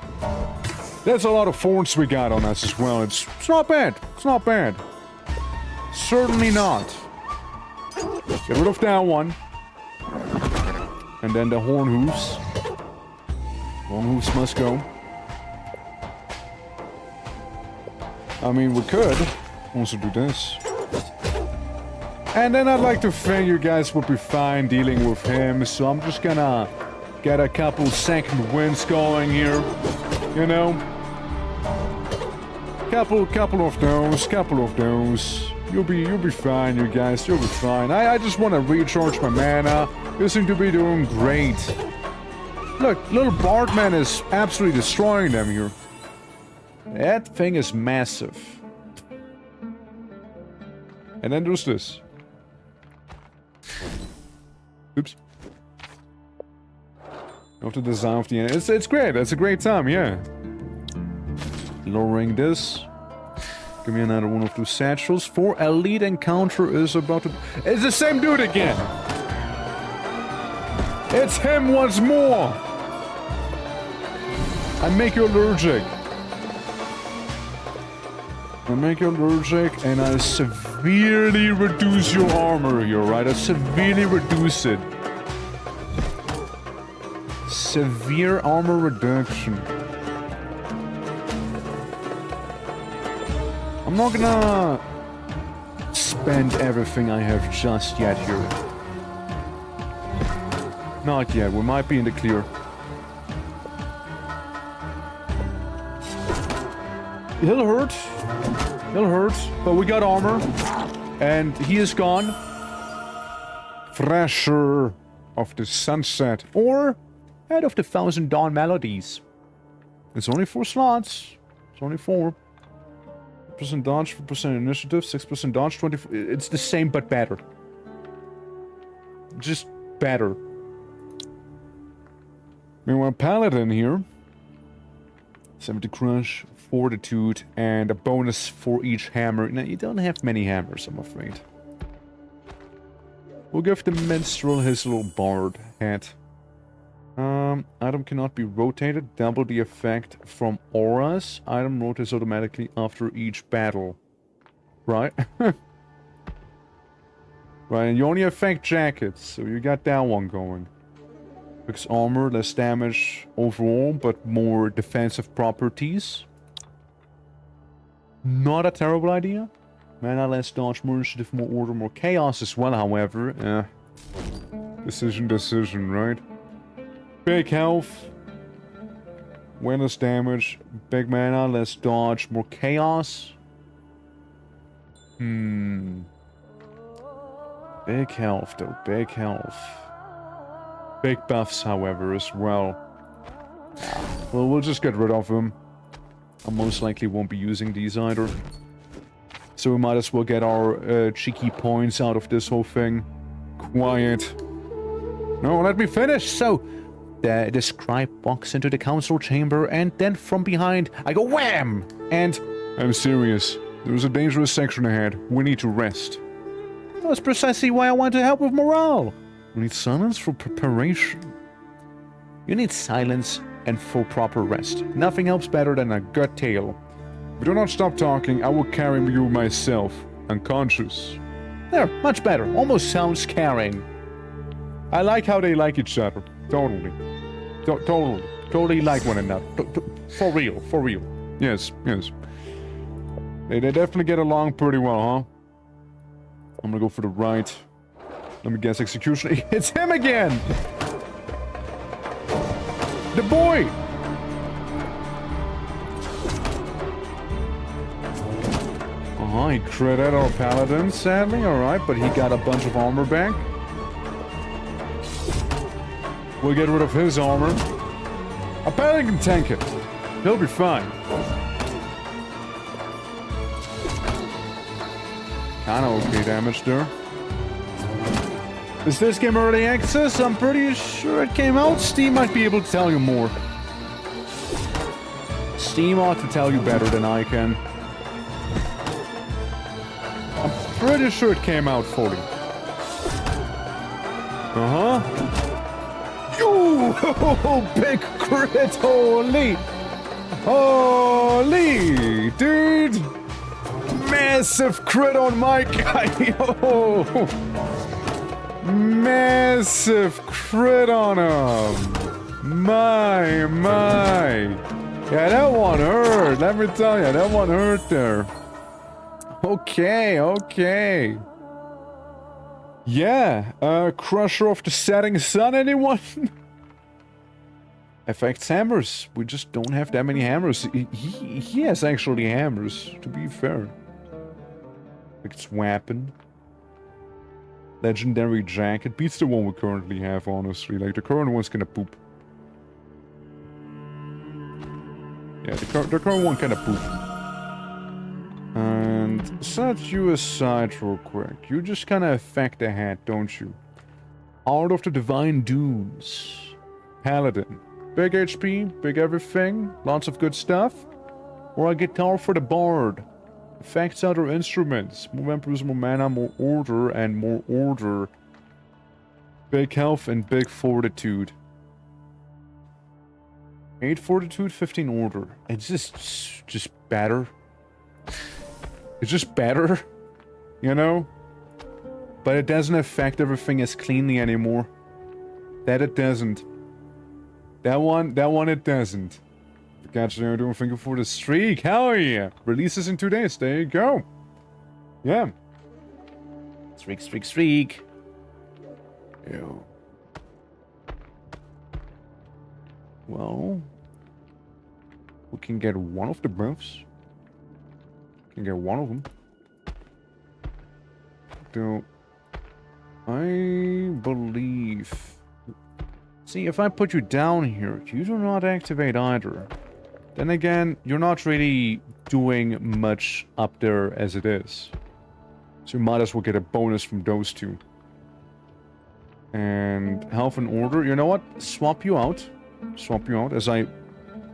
there's a lot of thorns we got on us as well. It's not bad. It's not bad. Certainly not. Get rid of that one. And then the horn hooves. Horn hooves must go. I mean, we could also do this. And then I'd like to think you guys would be fine dealing with him. So I'm just gonna get a couple second winds going here. You know? Couple of those. You'll be fine, you guys. You'll be fine. I just want to recharge my mana. You seem to be doing great. Look, little Bartman is absolutely destroying them here. That thing is massive. And then there's this. Oops. Of the design of the end. It's great. It's a great time, yeah. Lowering this. Give me another one of those satchels. For elite encounter is about to... It's the same dude again! It's him once more! I make you allergic. And I severely reduce your armor here, right? I severely reduce it. Severe armor reduction. I'm not gonna spend everything I have just yet here. Not yet, we might be in the clear. He'll hurt, but we got armor. And he is gone. Thrasher of the Sunset. Or Head of the Thousand Dawn Melodies. It's only 4 slots. It's only 4. 4% dodge, 4% initiative, 6% dodge, 24. It's the same but better. Just better. Meanwhile, Paladin here. 70 crush, fortitude, and a bonus for each hammer. Now, you don't have many hammers, I'm afraid. We'll give the minstrel his little bard hat. Item cannot be rotated. Double the effect from auras. Item rotates automatically after each battle. Right? Right, and you only affect jackets, so you got that one going. Fix armor, less damage overall, but more defensive properties. Not a terrible idea. Mana, less dodge, more initiative, more order, more chaos as well, however. Decision, right? Big health. Way less damage. Big mana, less dodge, more chaos. Big health, though. Big health. Big buffs, however, as well. Well, we'll just get rid of them. I most likely won't be using these either. So we might as well get our cheeky points out of this whole thing. Quiet. No, let me finish. So, the scribe walks into the council chamber, and then from behind, I go wham! And... I'm serious. There's a dangerous section ahead. We need to rest. That's precisely why I want to help with morale. We need silence for preparation. You need silence and for proper rest. Nothing helps better than a gut tale. If you do not stop talking, I will carry you myself, unconscious. There, much better. Almost sounds caring. I like how they like each other. Totally. Totally like one another. For real. Yes. They definitely get along pretty well, huh? I'm gonna go for the right. Let me guess, execution. It's him again! The boy! He critted our paladin, sadly. Alright, but he got a bunch of armor back. We'll get rid of his armor. A paladin can tank it. He'll be fine. Kinda okay damage there. Is this game early access? I'm pretty sure it came out. Steam might be able to tell you more. Steam ought to tell you better than I can. I'm pretty sure it came out fully. Yo! Big crit! Holy! Dude! Massive crit on my guy! Yo! Massive crit on him! My! Yeah, that one hurt. Let me tell you, that one hurt there. Okay. Yeah, Crusher of the Setting Sun, anyone? affects hammers. We just don't have that many hammers. He has actually hammers, to be fair. It's weapon. Legendary jacket. Beats the one we currently have, honestly. Like, the current one's gonna poop. Yeah, the current one kinda poop. And set you aside real quick. You just kinda affect the head, don't you? Art of the Divine Dunes. Paladin. Big HP, big everything, lots of good stuff. Or a guitar for the bard. Affects other instruments. More vampires, more mana, more order, and more order. Big health and big fortitude. 8 fortitude, 15 order. It's just better. It's just better, you know? But it doesn't affect everything as cleanly anymore. That it doesn't. That one it doesn't. Gotcha, you're doing finger for the streak. Hell yeah! Releases in 2 days. There you go. Yeah. Streak, streak, streak. Ew. Well, we can get one of the buffs. Can get one of them. Though, I believe. See, if I put you down here, you do not activate either. Then again, you're not really doing much up there as it is. So you might as well get a bonus from those two. And health and order, you know what? Swap you out. Swap you out, as I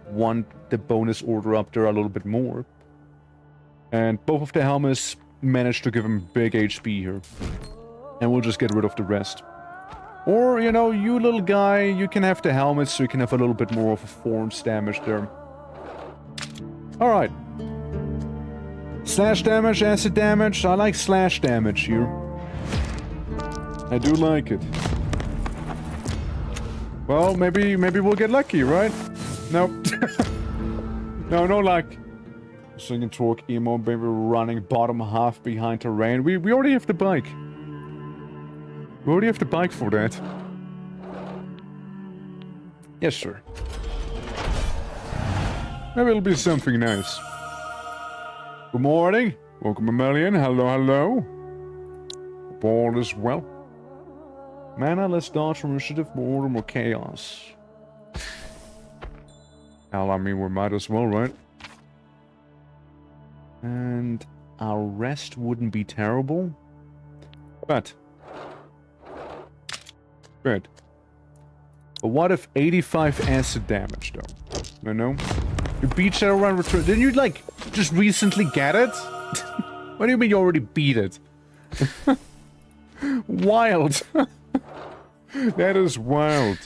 want the bonus order up there a little bit more. And both of the helmets managed to give him big HP here. And we'll just get rid of the rest. Or, you know, you little guy, you can have the helmet so you can have a little bit more of a force damage there. Alright. Slash damage, acid damage. I like slash damage here. I do like it. Well, maybe we'll get lucky, right? Nope. No luck. Singing torque, emo, baby, running bottom half behind terrain. We already have the bike. We already have the bike for that. Yes, sir. Maybe it'll be something nice. Good morning. Welcome, Mammalian. Hello, hello. All is well. Mana, less dodge from initiative, more order, more chaos. Hell, I mean, we might as well, right? And our rest wouldn't be terrible. But what if 85 acid damage, though? You know? You beat Shadowrun Return. Didn't you, like, just recently get it? What do you mean you already beat it? Wild. That is wild.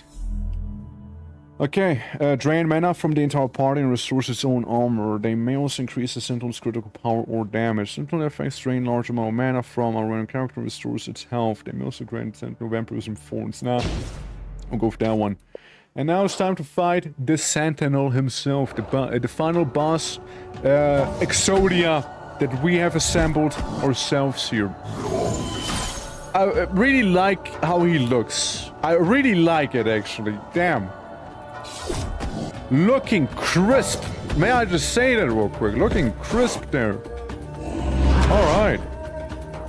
Okay, drain mana from the entire party and restores its own armor. They may also increase the Sentinel's critical power or damage. Sentinel effects drain large amount of mana from a random character and restores its health. They may also grant Sentinel vampirism thorns. Now, I'll go for that one. And now it's time to fight the Sentinel himself, the final boss, Exodia, that we have assembled ourselves here. I really like how he looks. I really like it, actually. Damn. Looking crisp. May I just say that real quick? Looking crisp there. Alright.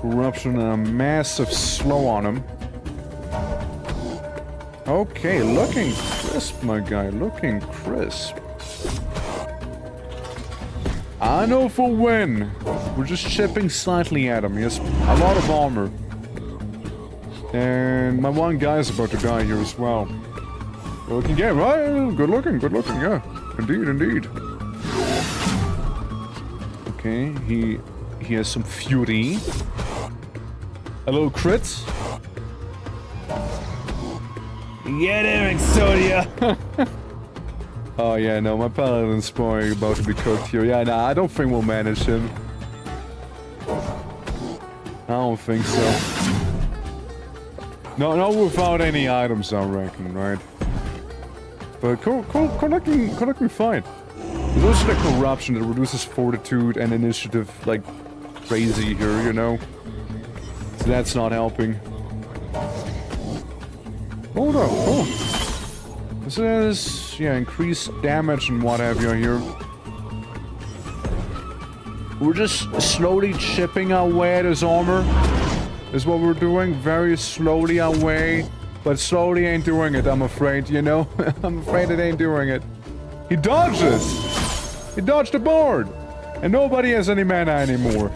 Corruption and a massive slow on him. Okay, looking crisp, my guy. Looking crisp. I know for when. We're just chipping slightly at him. He has a lot of armor. And my one guy is about to die here as well. Good looking game, right? Good looking, yeah. Indeed. Okay, he has some fury. A little crit. Get him, Exodia! Oh yeah, no, my paladin's probably about to be cooked here. Yeah, nah, I don't think we'll manage him. I don't think so. No, without any items, I reckon, right? But cool looking fight. There's also the corruption that reduces fortitude and initiative like crazy here, you know? So that's not helping. Hold up, oh. This is yeah, increase damage and what have you here. We're just slowly chipping away at his armor. Is what we're doing. Very slowly away. But slowly ain't doing it, I'm afraid, you know? I'm afraid it ain't doing it. He dodges! He dodged the board! And nobody has any mana anymore.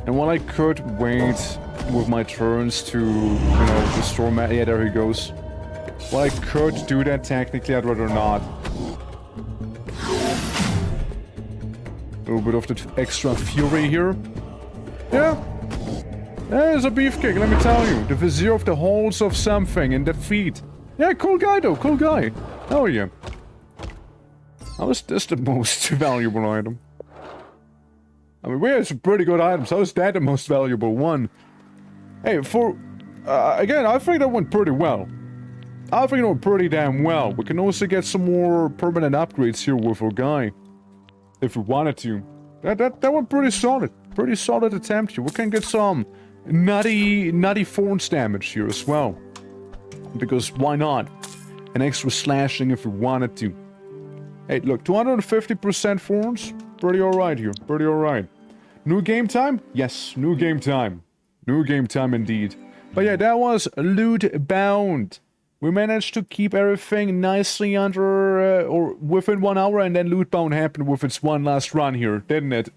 And while I could wait with my turns to, you know, restore mana... Yeah, there he goes. While I could do that technically, I'd rather not. A little bit of the extra fury here. Yeah. There's a beefcake, let me tell you. The Vizier of the Halls of something in defeat. Yeah, cool guy though, cool guy. Hell yeah. How is this the most valuable item? I mean, we had some pretty good items. How is that the most valuable one? Hey, for... again, I think that went pretty well. I think it went pretty damn well. We can also get some more permanent upgrades here with our guy. If we wanted to. That went pretty solid. Pretty solid attempt here. We can get some nutty force damage here as well. Because why not? An extra slashing if we wanted to. Hey, look, 250% force. Pretty alright here. Pretty alright. New game time? Yes, new game time. New game time indeed. But yeah, that was Loot Bound. We managed to keep everything nicely under, or within 1 hour, and then Loot Bound happened with its one last run here, didn't it?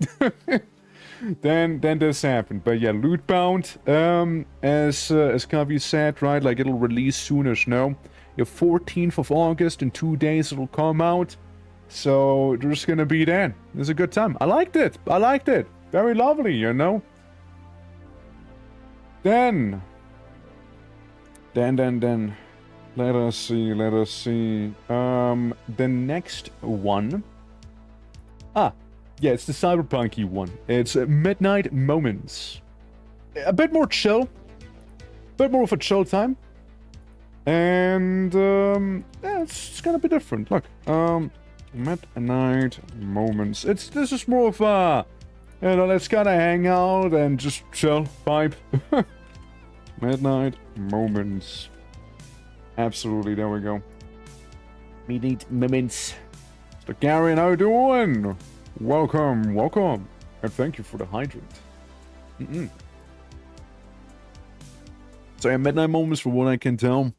then this happened. But yeah, Loot Bound, as Kavi said, right, like it'll release soonish, no? The 14th of August, in 2 days it'll come out. So, there's gonna be that. It's a good time. I liked it. I liked it. Very lovely, you know? Then. Let us see. The next one. Ah, yeah, it's the cyberpunky one. It's Midnight Moments. A bit more chill. Bit more of a chill time. And, yeah, it's gonna be different. Look, Midnight Moments. This is more of a, you know, let's kinda hang out and just chill vibe. Midnight Moments. Absolutely, there we go. Midnight Moments. Mr. Gary, how you doing? Welcome. And thank you for the hydrant. So yeah, Midnight Moments, for what I can tell,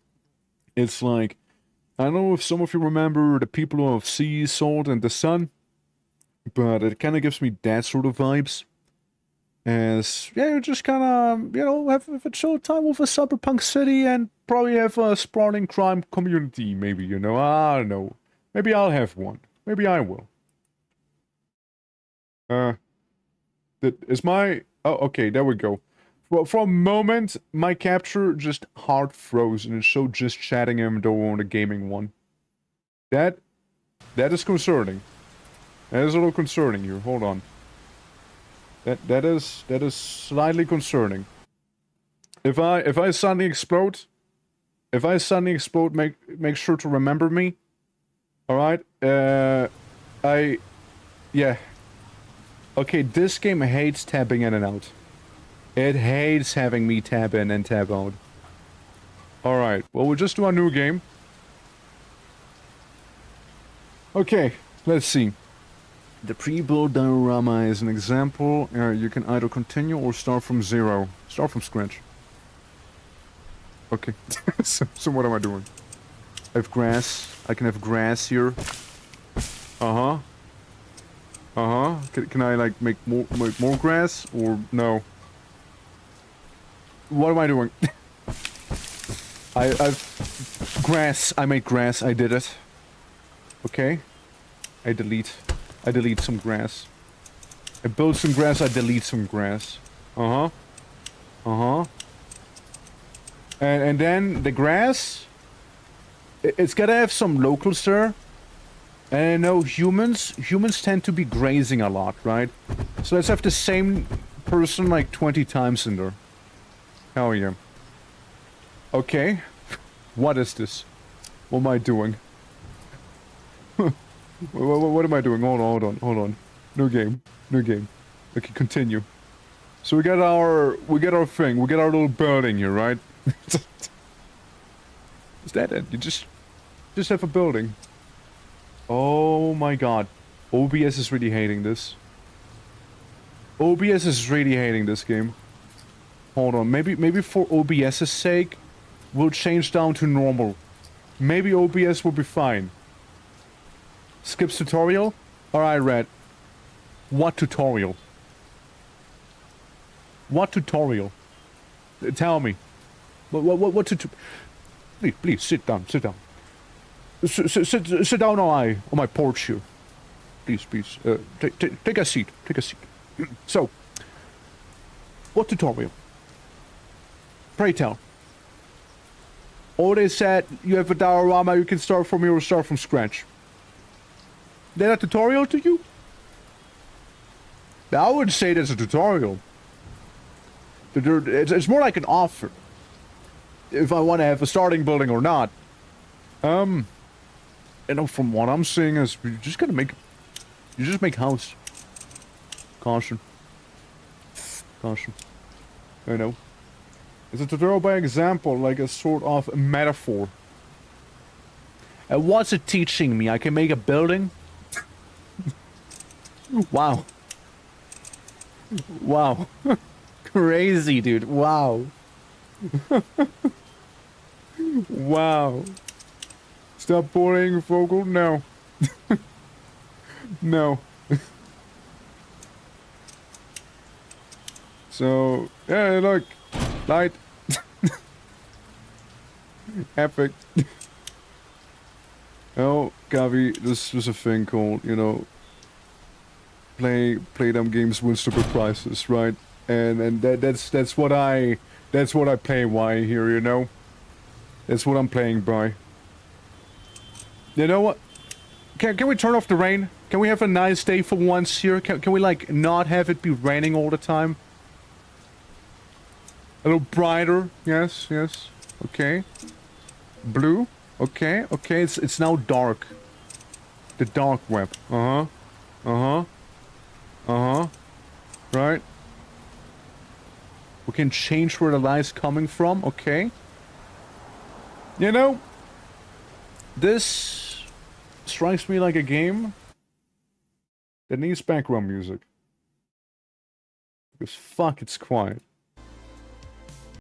it's like, I don't know if some of you remember the people of Sea, Salt, and the Sun, but it kind of gives me that sort of vibes. As, yeah, you just kind of, you know, have a chill time with a cyberpunk city and probably have a sprawling crime community, maybe, you know, I don't know. Maybe I'll have one. Maybe I will. Is my... Oh, okay, there we go. For a moment, my capture just hard froze and it showed just chatting him though on the gaming one. That is concerning. That is a little concerning here. Hold on. That is slightly concerning. If I suddenly explode, make sure to remember me. All right. Yeah. Okay, this game hates tabbing in and out. It hates having me tab in and tab out. All right. Well, we'll just do a new game. Okay. Let's see. The pre-build diorama is an example. You can either continue or start from zero. Start from scratch. Okay. so what am I doing? I have grass. I can have grass here. Uh-huh. Uh-huh. Can I, like, make more grass? Or no? What am I doing? I've... Grass. I made grass. I did it. Okay. I delete some grass. I build some grass, I delete some grass. Uh-huh. Uh-huh. And then the grass, it's gotta have some locals there. And I know humans tend to be grazing a lot, right? So let's have the same person like 20 times in there. Hell yeah. Okay. What is this? What am I doing? What am I doing? Hold on. New game. Okay, continue. So we get our thing. We get our little building here, right? Is that it? You just Just have a building. Oh my god. OBS is really hating this. OBS is really hating this game. Hold on, maybe for OBS's sake, we'll change down to normal. Maybe OBS will be fine. Skips tutorial? Alright, Red. What tutorial? What tutorial? Tell me. What please, sit down, sit down. Sit down on my porch here. Please. Take a seat, take a seat. So, what tutorial? Pray tell. Or they said you have a diorama, you can start from here or start from scratch. That a tutorial to you? I wouldn't say that's a tutorial. It's more like an offer. If I want to have a starting building or not. You know, from what I'm seeing is you just make house. Caution. Caution. I know. It's a tutorial by example, like a sort of metaphor. And what's it teaching me? I can make a building? Wow. Wow. Crazy, dude. Wow. Wow. Stop bullying, Vogel? No. No. So, yeah, look. Light. Epic. Oh, Gavi, this was a thing called, you know, play them games, win stupid prizes, right? And that's what I play by here, you know? That's what I'm playing by. You know what? Can we turn off the rain? Can we have a nice day for once here? Can we like not have it be raining all the time? A little brighter, yes. Okay. Blue. Okay. It's now dark. The dark web. Right. We can change where the light's coming from. Okay. You know, this strikes me like a game that needs background music. Because fuck, it's quiet.